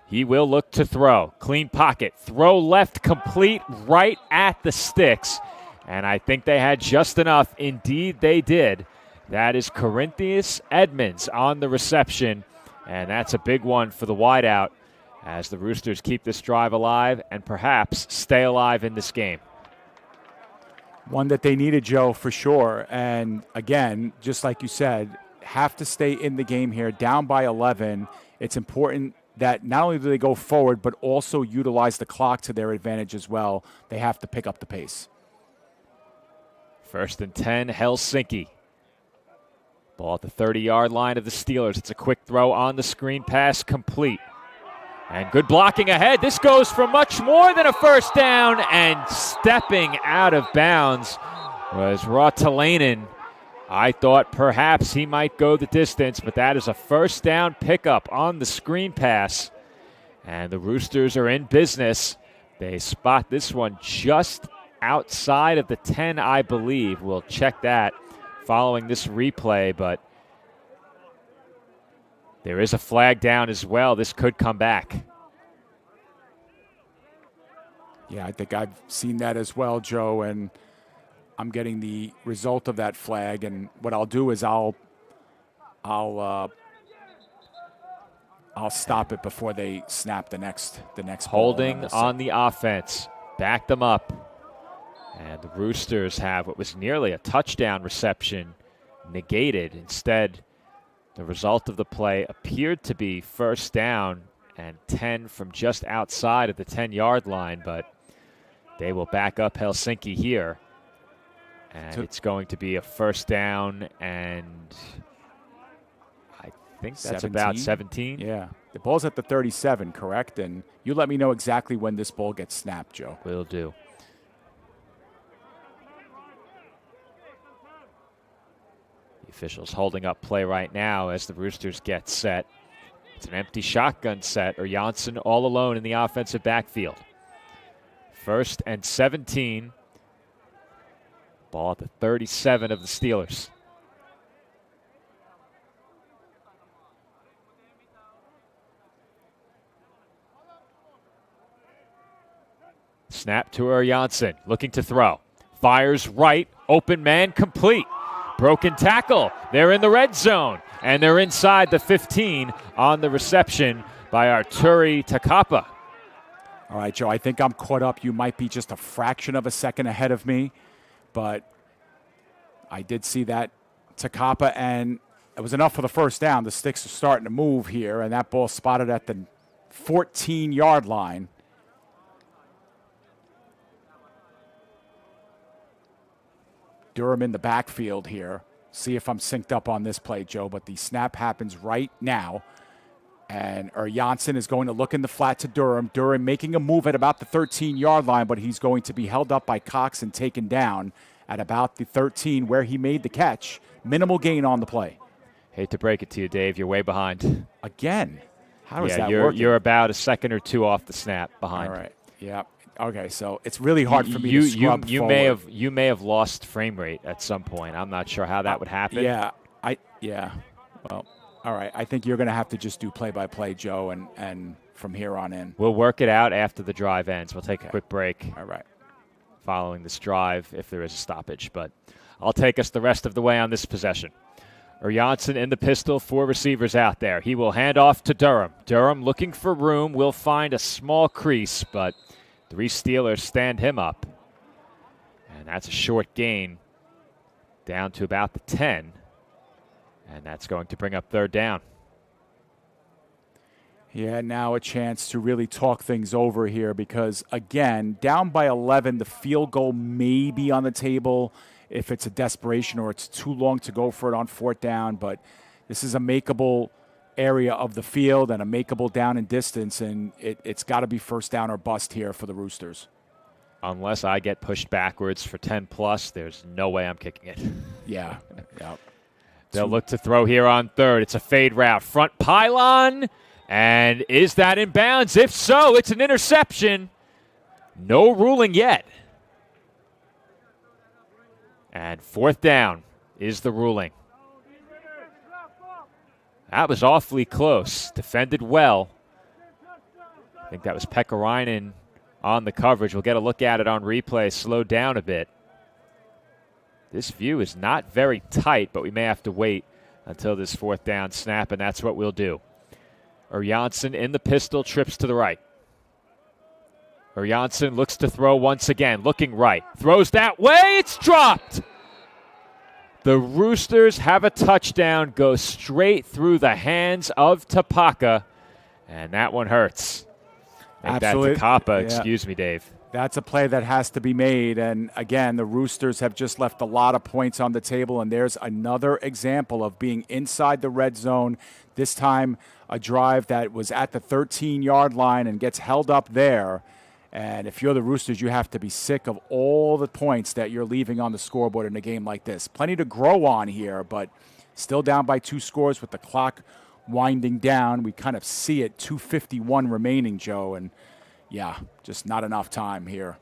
He will look to throw. Clean pocket. Throw left, complete, right at the sticks. And I think they had just enough. Indeed, they did. That is Corinthians Edmonds on the reception. And that's a big one for the wideout as the Roosters keep this drive alive and perhaps stay alive in this game.
One that they needed, Joe, for sure. And again, just like you said, have to stay in the game here. Down by 11. It's important that not only do they go forward, but also utilize the clock to their advantage as well. They have to pick up the pace.
1st and 10, Helsinki. Ball at the 30-yard line of the Steelers. It's a quick throw on the screen pass, complete. And good blocking ahead. This goes for much more than a first down, and stepping out of bounds was Rautalainen. I thought perhaps he might go the distance, but that is a first down pickup on the screen pass. And the Roosters are in business. They spot this one just outside of the 10, I believe. We'll check that following this replay, but there is a flag down as well. This could come back.
Yeah, I think I've seen that as well, Joe, and I'm getting the result of that flag, and what I'll do is I'll stop it before they snap the next
holding
ball
on the offense. Back them up. And the Roosters have what was nearly a touchdown reception negated. Instead, the result of the play appeared to be first down and 10 from just outside of the 10-yard line, but they will back up Helsinki here. And it's going to be a first down, and I think that's
17?
about 17.
Yeah. The ball's at the 37, correct? And you let me know exactly when this ball gets snapped, Joe.
Will do. The officials holding up play right now as the Roosters get set. It's an empty shotgun set, or Janssen all alone in the offensive backfield. 1st and 17. Ball at the 37 of the Steelers. Snap to Janssen, looking to throw. Fires right, open man, complete. Broken tackle. They're in the red zone, and they're inside the 15 on the reception by Arturi Takapa.
All right, Joe, I think I'm caught up. You might be just a fraction of a second ahead of me, but I did see that Takapa, and it was enough for the first down. The sticks are starting to move here, and that ball spotted at the 14-yard line. Durham in the backfield here. See if I'm synced up on this play, Joe, but the snap happens right now. And Janssen is going to look in the flat to Durham. Durham making a move at about the 13-yard line, but he's going to be held up by Cox and taken down at about the 13 where he made the catch. Minimal gain on the play.
Hate to break it to you, Dave. You're way behind.
Again? How is that
working?
working?
You're about a second or two off the snap behind.
All right. Yeah. Okay, so it's really hard for me to scrub
you
forward.
You may have lost frame rate at some point. I'm not sure how that would happen.
Yeah. Well, all right. I think you're going to have to just do play-by-play, Joe, and from here on in.
We'll work it out after the drive ends. We'll take a quick break.
All right.
Following this drive, if there is a stoppage. But I'll take us the rest of the way on this possession. Janssen in the pistol, 4 receivers out there. He will hand off to Durham. Durham looking for room, will find a small crease, but 3 Steelers stand him up. And that's a short gain down to about the 10. And that's going to bring up 3rd down.
Yeah, now a chance to really talk things over here because, again, down by 11, the field goal may be on the table if it's a desperation or it's too long to go for it on 4th down. But this is a makeable area of the field and a makeable down and distance, and it's got to be first down or bust here for the Roosters.
Unless I get pushed backwards for 10+, there's no way I'm kicking it.
Yeah.
They'll look to throw here on 3rd. It's a fade route. Front pylon. And is that in bounds? If so, it's an interception. No ruling yet. And 4th down is the ruling. That was awfully close. Defended well. I think that was Pekarainen on the coverage. We'll get a look at it on replay. Slowed down a bit. This view is not very tight, but we may have to wait until this 4th down snap, and that's what we'll do. Janssen in the pistol, trips to the right. Janssen looks to throw once again, looking right. Throws that way, it's dropped! The Roosters have a touchdown, go straight through the hands of Tapaka, And that one hurts. Make
Absolutely.
that to Kappa.
Yeah.
Excuse me, Dave.
That's a play that has to be made. And again, the Roosters have just left a lot of points on the table. And there's another example of being inside the red zone. This time, a drive that was at the 13-yard line and gets held up there. And if you're the Roosters, you have to be sick of all the points that you're leaving on the scoreboard in a game like this. Plenty to grow on here, but still down by 2 scores with the clock winding down. We kind of see it, 2:51 remaining, Joe, and yeah, just not enough time here.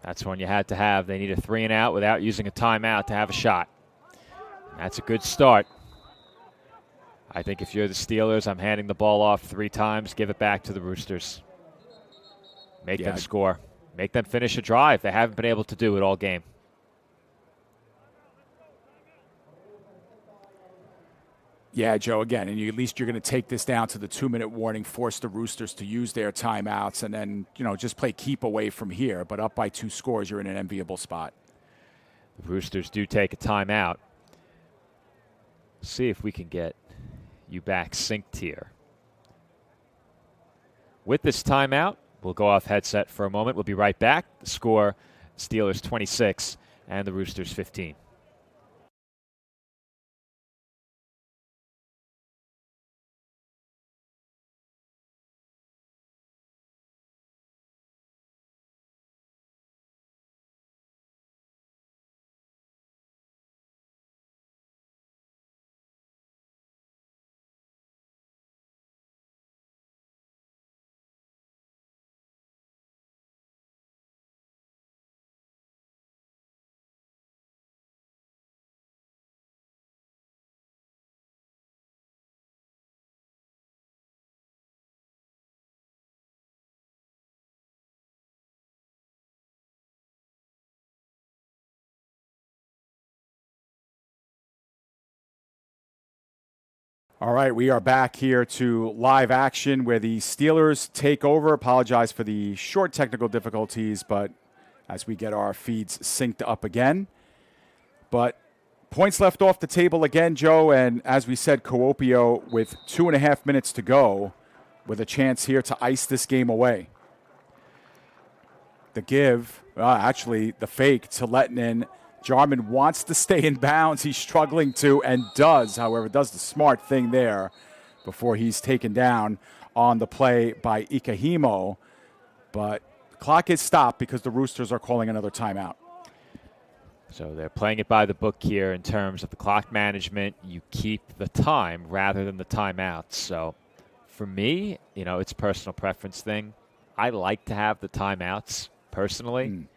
That's one you had to have. They need a 3 and out without using a timeout to have a shot. And that's a good start. I think if you're the Steelers, I'm handing the ball off 3 times, give it back to the Roosters. Make them score. Make them finish a drive. They haven't been able to do it all game.
Yeah, Joe, again, and at least you're going to take this down to the 2-minute warning, force the Roosters to use their timeouts, and then, just play keep away from here. But up by 2 scores, you're in an enviable spot.
The Roosters do take a timeout. See if we can get you back synced here. With this timeout, we'll go off headset for a moment. We'll be right back. The score, Steelers 26 and the Roosters 15.
All right, we are back here to live action where the Steelers take over. Apologize for the short technical difficulties, but as we get our feeds synced up again. But points left off the table again, Joe, and as we said, Kuopio with 2.5 minutes to go with a chance here to ice this game away. The give, actually the fake to Lettinen. Jarman wants to stay in bounds. He's struggling to and does, however, does the smart thing there before he's taken down on the play by Ikahimo. But the clock is stopped because the Roosters are calling another timeout.
So they're playing it by the book here in terms of the clock management. You keep the time rather than the timeouts. So for me, it's a personal preference thing. I like to have the timeouts personally.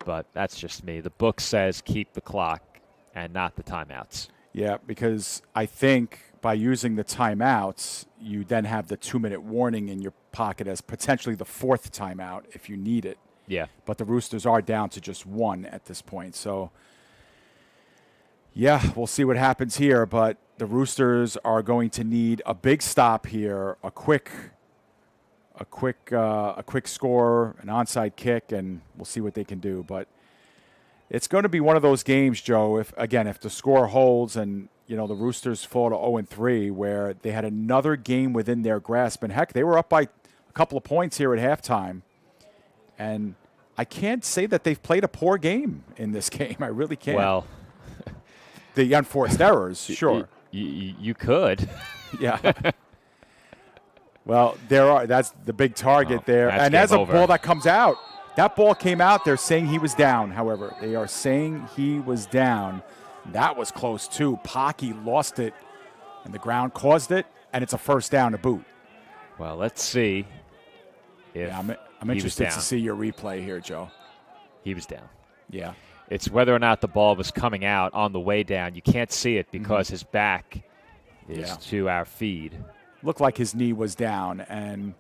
But that's just me. The book says keep the clock and not the timeouts.
Yeah, because I think by using the timeouts, you then have the 2-minute warning in your pocket as potentially the 4th timeout if you need it.
Yeah.
But the Roosters are down to just 1 at this point. So, yeah, we'll see what happens here. But the Roosters are going to need a big stop here, a quick score, an onside kick, and we'll see what they can do. But it's going to be one of those games, Joe, if the score holds and, the Roosters fall to 0-3, where they had another game within their grasp. And, heck, they were up by a couple of points here at halftime. And I can't say that they've played a poor game in this game. I really can't.
Well,
the unforced errors, sure.
You could.
Yeah. Well, that's the big target there. And that's a ball that comes out. That ball came out. They're saying he was down, however. They are saying he was down. That was close, too. Pocky lost it, and the ground caused it, and it's a first down to boot.
Well, let's see if
I'm interested to see your replay here, Joe.
He was down.
Yeah.
It's whether or not the ball was coming out on the way down. You can't see it because his back is to our feed.
Looked like his knee was down, and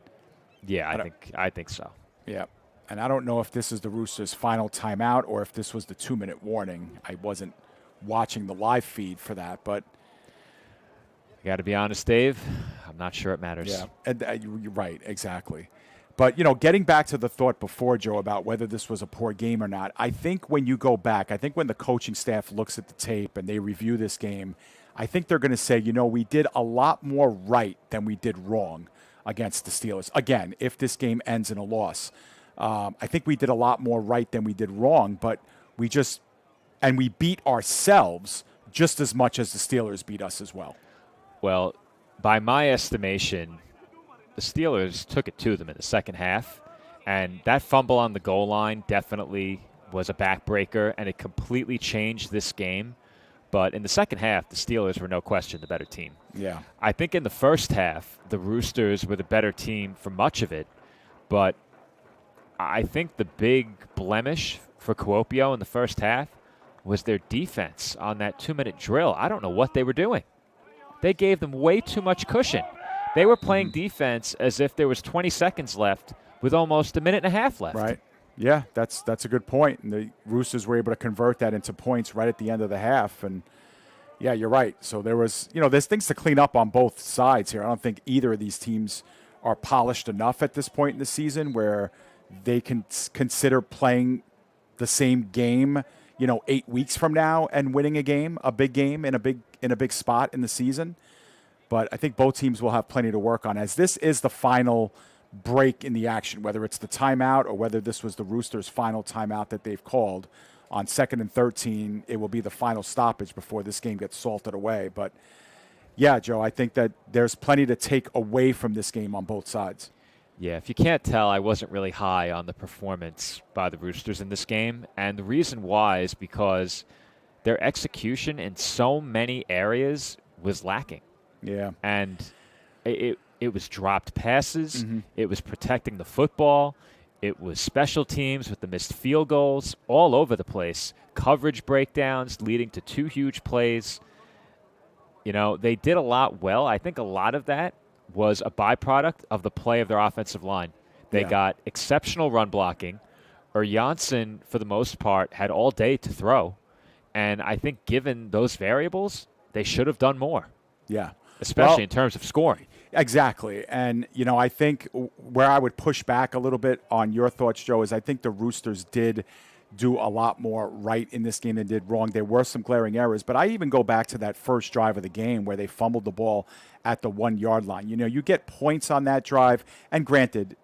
I think so.
Yeah, and I don't know if this is the Roosters' final timeout or if this was the 2-minute warning. I wasn't watching the live feed for that, but
you got to be honest, Dave. I'm not sure it matters.
Yeah, and you're right, exactly. But getting back to the thought before, Joe, about whether this was a poor game or not, I think when you go back, I think when the coaching staff looks at the tape and they review this game, I think they're going to say, we did a lot more right than we did wrong. against the Steelers. Again, if this game ends in a loss, I think we did a lot more right than we did wrong, but we beat ourselves just as much as the Steelers beat us as well.
Well, by my estimation, the Steelers took it to them in the second half, and that fumble on the goal line definitely was a backbreaker, and it completely changed this game. But in the second half, the Steelers were no question the better team.
Yeah.
I think in the first half, the Roosters were the better team for much of it, but I think the big blemish for Kuopio in the first half was their defense on that 2-minute drill. I don't know what they were doing. They gave them way too much cushion. They were playing defense as if there was 20 seconds left with almost a minute and a half left.
Right. Yeah, that's a good point. And the Roosters were able to convert that into points right at the end of the half. And, yeah, you're right. So there was, there's things to clean up on both sides here. I don't think either of these teams are polished enough at this point in the season where they can consider playing the same game, 8 weeks from now and winning a game, a big game in a big spot in the season. But I think both teams will have plenty to work on, as this is the final break in the action, whether it's the timeout or whether this was the Roosters' final timeout that they've called. On 2nd and 13, it will be the final stoppage before this game gets salted away. But, yeah, Joe, I think that there's plenty to take away from this game on both sides.
Yeah, if you can't tell, I wasn't really high on the performance by the Roosters in this game. And the reason why is because their execution in so many areas was lacking.
Yeah.
And it was dropped passes. Mm-hmm. It was protecting the football. It was special teams with the missed field goals all over the place. Coverage breakdowns leading to 2 huge plays. They did a lot well. I think a lot of that was a byproduct of the play of their offensive line. They got exceptional run blocking. Janssen, for the most part, had all day to throw. And I think given those variables, they should have done more.
Yeah.
Especially in terms of scoring.
Exactly. And, I think where I would push back a little bit on your thoughts, Joe, is I think the Roosters did do a lot more right in this game than did wrong. There were some glaring errors, but I even go back to that first drive of the game where they fumbled the ball at the 1-yard line. You get points on that drive, and granted,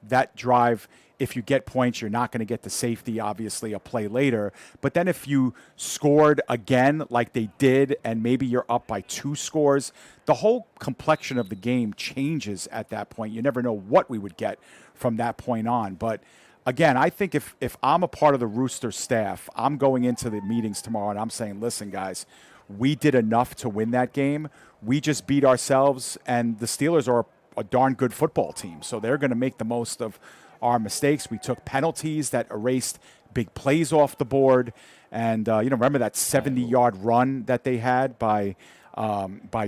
that drive, if you get points, you're not going to get the safety, obviously, a play later. But then if you scored again like they did, and maybe you're up by 2 scores, the whole complexion of the game changes at that point. You never know what we would get from that point on. But again, I think if I'm a part of the Rooster staff, I'm going into the meetings tomorrow and I'm saying, listen, guys, we did enough to win that game. We just beat ourselves, and the Steelers are a darn good football team. So they're going to make the most of our mistakes. We took penalties that erased big plays off the board. And, remember that 70-yard run that they had by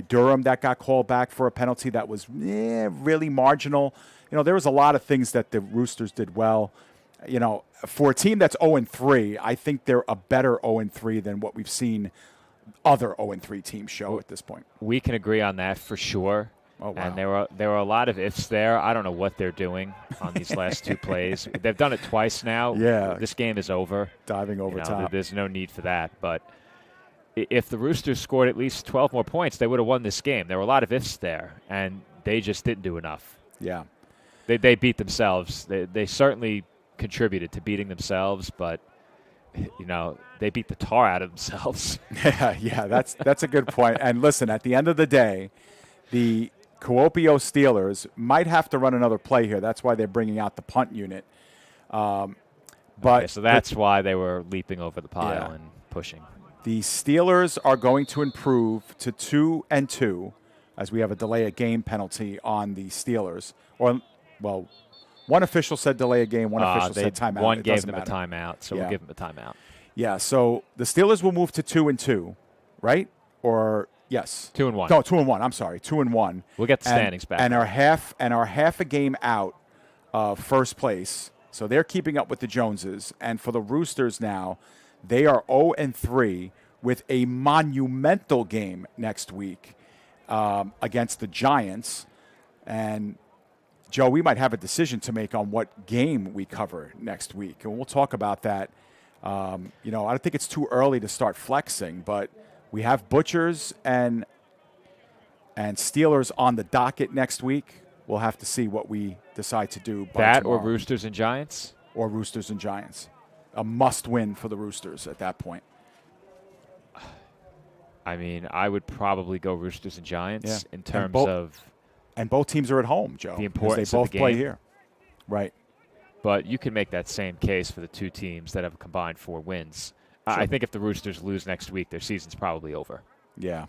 Durham that got called back for a penalty that was really marginal. There was a lot of things that the Roosters did well. For a team that's 0-3, I think they're a better 0-3 than what we've seen other 0-3 teams show at this point.
We can agree on that for sure.
Oh, wow.
And there were a lot of ifs there. I don't know what they're doing on these last 2 plays. They've done it twice now.
Yeah.
This game is over.
Diving over top.
There's no need for that. But if the Roosters scored at least 12 more points, they would have won this game. There were a lot of ifs there, and they just didn't do enough.
Yeah.
They beat themselves. They certainly contributed to beating themselves, but they beat the tar out of themselves.
Yeah, that's a good point. And listen, at the end of the day, the Kuopio Steelers might have to run another play here. That's why they're bringing out the punt unit. So
that's why they were leaping over the pile and pushing.
The Steelers are going to improve to 2-2, as we have a delay of game penalty on the Steelers. One official said delay a game, one official said timeout.
One gave them a timeout, so we'll give them a timeout.
Yeah, so the Steelers will move to 2-2, right? Or yes,
2-1.
No, 2-1. I'm sorry, 2-1.
We'll get the standings back.
And our half a game out of first place. So they're keeping up with the Joneses. And for the Roosters now, they are 0-3 with a monumental game next week against the Giants. And Joe, we might have a decision to make on what game we cover next week, and we'll talk about that. I don't think it's too early to start flexing, but we have Butchers and Steelers on the docket next week. we'll have to see what we decide to do by
That
tomorrow.
or Roosters and Giants?
Or Roosters and Giants. A must-win for the Roosters at that point.
I mean, I would probably go Roosters and Giants in terms of...
And both teams are at home, Joe.
The importance
they both
of the
play
game.
here. Right.
But you can make that same case for the two teams that have combined 4 wins. I think if the Roosters lose next week, their season's probably over.
Yeah.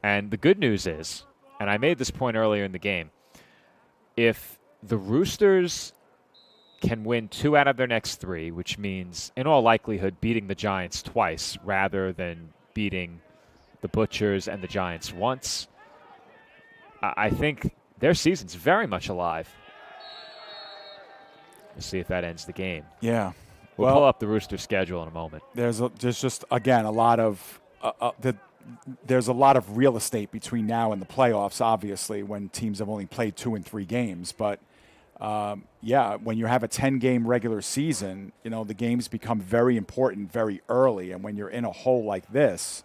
And the good news is, and I made this point earlier in the game, if the Roosters can win 2 out of their next 3, which means in all likelihood beating the Giants twice rather than beating the Butchers and the Giants once, I think their season's very much alive. We'll see if that ends the game.
Yeah.
We'll pull up the Rooster schedule in a moment.
There's just again a lot of there's a lot of real estate between now and the playoffs. Obviously, when teams have only played 2 and 3 games, but when you have a 10-game regular season, the games become very important very early. And when you're in a hole like this,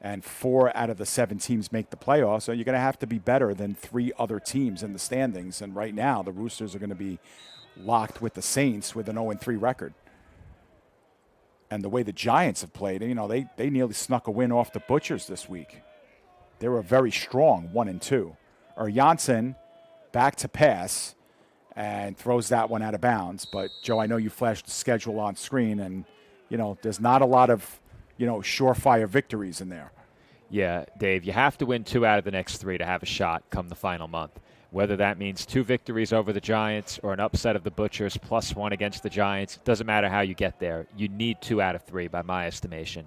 and 4 out of the 7 teams make the playoffs, so you're going to have to be better than 3 other teams in the standings. And right now, the Roosters are going to be locked with the Saints with an 0-3 record. And the way the Giants have played, they nearly snuck a win off the Butchers this week. They were very strong, 1-2. Janssen back to pass and throws that one out of bounds. But, Joe, I know you flashed the schedule on screen, and, there's not a lot of, surefire victories in there.
Yeah, Dave, you have to win 2 out of the next 3 to have a shot come the final month. Whether that means 2 victories over the Giants or an upset of the Butchers plus 1 against the Giants, doesn't matter how you get there. You need 2 out of 3 by my estimation.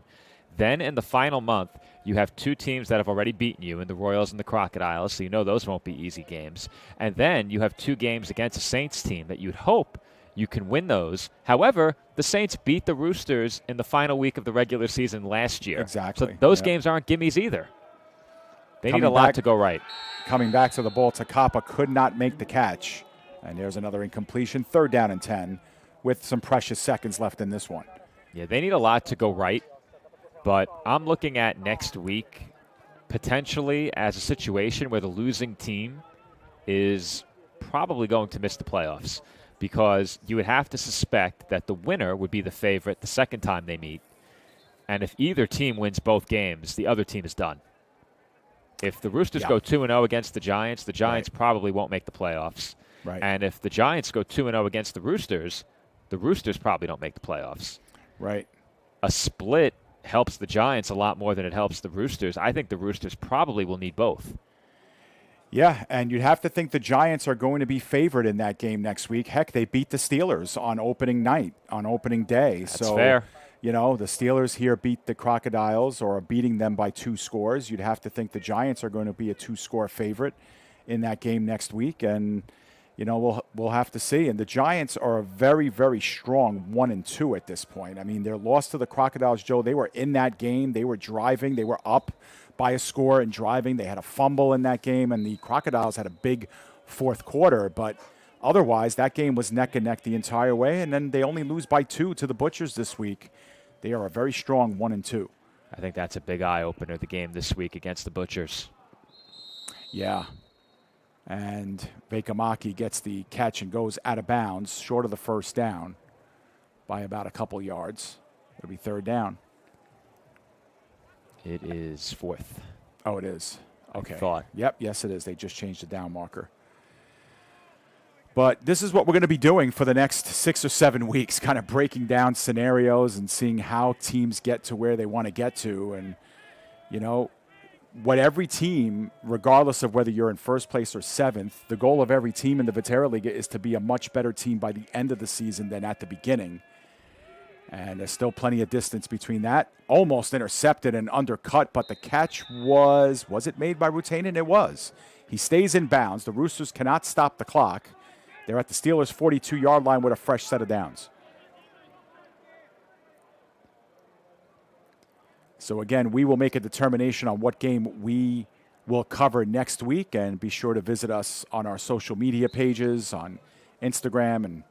Then in the final month, you have 2 teams that have already beaten you in the Royals and the Crocodiles, so you know those won't be easy games. And then you have 2 games against a Saints team that you'd hope you can win those. However, the Saints beat the Roosters in the final week of the regular season last year.
Exactly.
So those games aren't gimmies either. They need a lot to go right.
Coming back to the ball, Takapa could not make the catch. And there's another incompletion, 3rd down and 10, with some precious seconds left in this one.
Yeah, they need a lot to go right. But I'm looking at next week potentially as a situation where the losing team is probably going to miss the playoffs, because you would have to suspect that the winner would be the favorite the second time they meet. And if either team wins both games, the other team is done. If the Roosters go 2-0 against the Giants probably won't make the playoffs.
Right.
And if the Giants go 2-0 against the Roosters probably don't make the playoffs.
Right.
A split helps the Giants a lot more than it helps the Roosters. I think the Roosters probably will need both.
Yeah, and you'd have to think the Giants are going to be favored in that game next week. Heck, they beat the Steelers on opening night, on opening day.
That's fair.
The Steelers here beat the Crocodiles or are beating them by 2 scores. You'd have to think the Giants are going to be a 2-score favorite in that game next week. And, we'll have to see. And the Giants are a very, very strong 1-2 at this point. I mean, their loss to the Crocodiles, Joe, they were in that game. They were driving. They were up by a score and driving. They had a fumble in that game, and the Crocodiles had a big 4th quarter. But otherwise, that game was neck and neck the entire way, and then they only lose by 2 to the Butchers this week. They are a very strong 1-2.
I think that's a big eye-opener, the game this week against the Butchers.
Yeah. And Vekamaki gets the catch and goes out of bounds, short of the 1st down by about a couple yards. It'll be 3rd down.
It is 4th.
Oh, it is. Okay.
I thought.
Yep, yes, it is. They just changed the down marker. But this is what we're going to be doing for the next 6 or 7 weeks, kind of breaking down scenarios and seeing how teams get to where they want to get to. And, what every team, regardless of whether you're in 1st place or 7th, the goal of every team in the Vaahteraliiga is to be a much better team by the end of the season than at the beginning. And there's still plenty of distance between that. Almost intercepted and undercut, but the catch was it made by Rutanen? It was. He stays in bounds. The Roosters cannot stop the clock. They're at the Steelers' 42-yard line with a fresh set of downs. So, again, we will make a determination on what game we will cover next week, and be sure to visit us on our social media pages on Instagram and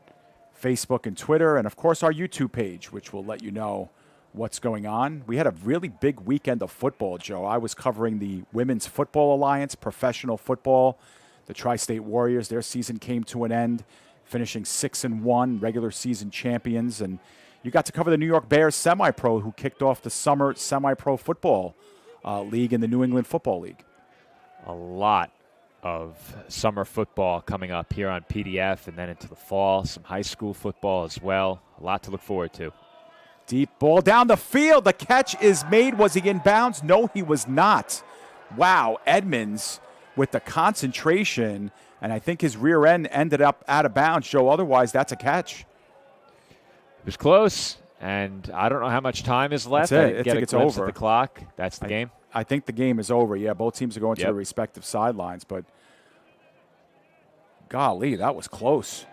Facebook and Twitter, and, of course, our YouTube page, which will let you know what's going on. We had a really big weekend of football, Joe. I was covering the Women's Football Alliance, professional football. The Tri-State Warriors, their season came to an end, finishing 6-1, regular season champions. And you got to cover the New York Bears semi-pro, who kicked off the summer semi-pro football league in the New England Football League.
A lot of summer football coming up here on PDF, and then into the fall, some high school football as well. A lot to look forward to.
Deep ball down the field. The catch is made. Was he in bounds? No, he was not. Wow, Edmonds with the concentration, and I think his rear end ended up out of bounds, Joe. Otherwise, that's a catch.
It was close, and I don't know how much time is left.
That's it. I
get
think
a
it's
glimpse
over.
at the clock. That's the game.
I think the game is over. Yeah, both teams are going to their respective sidelines, but golly, that was close.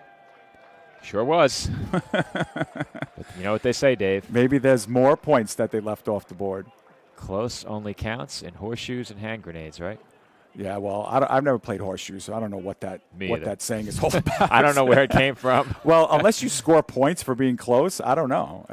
Sure was. But you know what they say, Dave.
Maybe there's more points that they left off the board.
Close only counts in horseshoes and hand grenades, right?
Yeah, well, I've never played horseshoes, so I don't know what that saying is all about.
I don't know where it came from.
Well, unless you score points for being close, I don't know.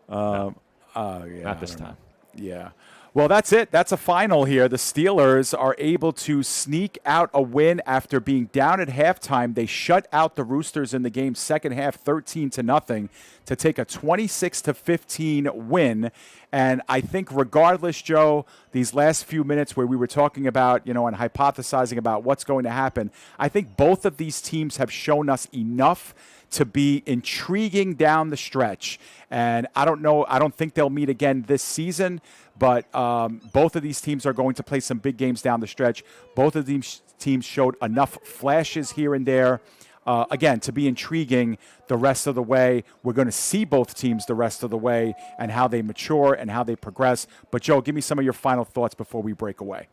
No,
yeah,
not this time.
Yeah. Well, that's it. That's a final here. The Steelers are able to sneak out a win after being down at halftime. They shut out the Roosters in the game second half 13-0 to take a 26-15 win. And I think regardless, Joe, these last few minutes where we were talking about, and hypothesizing about what's going to happen, I think both of these teams have shown us enough to be intriguing down the stretch. And I don't think they'll meet again this season, but both of these teams are going to play some big games down the stretch. Both of these teams showed enough flashes here and there, again, to be intriguing the rest of the way. We're going to see both teams the rest of the way and how they mature and how they progress. But, Joe, give me some of your final thoughts before we break away.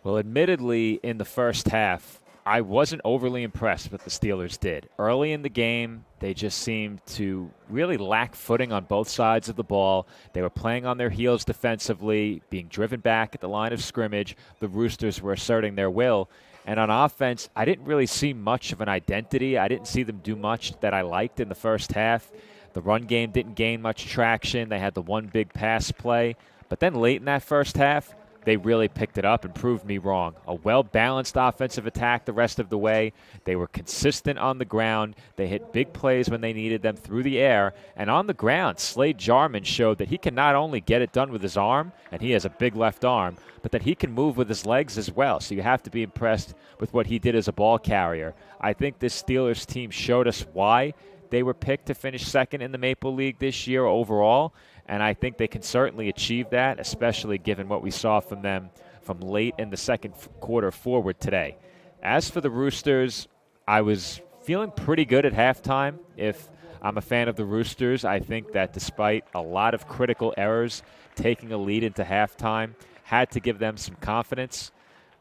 Well, admittedly, in the first half, I wasn't overly impressed with what the Steelers did. Early in the game, they just seemed to really lack footing on both sides of the ball. They were playing on their heels defensively, being driven back at the line of scrimmage. The Roosters were asserting their will. And on offense, I didn't really see much of an identity. I didn't see them do much that I liked in the first half. The run game didn't gain much traction. They had the one big pass play. But then late in that first half, they really picked it up and proved me wrong. A well-balanced offensive attack the rest of the way. They were consistent on the ground. They hit big plays when they needed them through the air. And on the ground, Slade Jarman showed that he can not only get it done with his arm, and he has a big left arm, but that he can move with his legs as well. So you have to be impressed with what he did as a ball carrier. I think this Steelers team showed us why they were picked to finish second in the Maple League this year overall. And I think they can certainly achieve that, especially given what we saw from them from late in the second quarter forward today. As for the Roosters, I was feeling pretty good at halftime. If I'm a fan of the Roosters, I think that despite a lot of critical errors, taking a lead into halftime had to give them some confidence.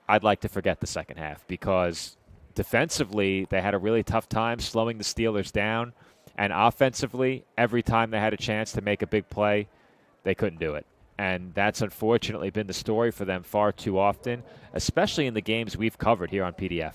I'd like to forget the second half because defensively they had a really tough time slowing the Steelers down. And offensively, every time they had a chance to make a big play, they couldn't do it. And that's unfortunately been the story for them far too often, especially in the games we've covered here on PDF.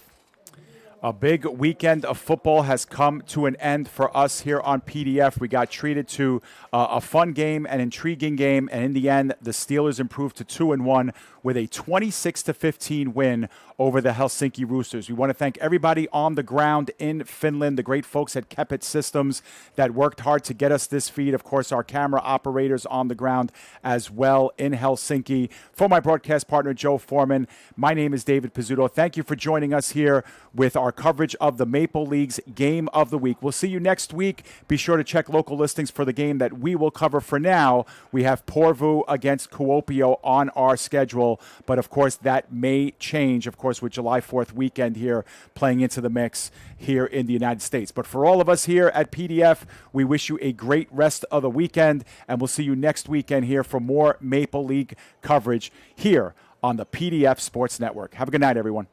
A big weekend of football has come to an end for us here on PDF. We got treated to a fun game, an intriguing game, and in the end, the Steelers improved to 2-1 with a 26-15 win over the Helsinki Roosters. We want to thank everybody on the ground in Finland, the great folks at Kepit Systems that worked hard to get us this feed. Of course, our camera operators on the ground as well in Helsinki. For my broadcast partner, Joe Foreman, my name is David Pizzuto. Thank you for joining us here with our coverage of the Maple League's Game of the Week. We'll see you next week. Be sure to check local listings for the game that we will cover. For now, we have Porvoo against Kuopio on our schedule, but of course that may change, of course, with July 4th weekend here playing into the mix here in the United States. But for all of us here at PDF, we wish you a great rest of the weekend, and we'll see you next weekend here for more Maple League coverage here on the PDF Sports Network. Have a good night, everyone.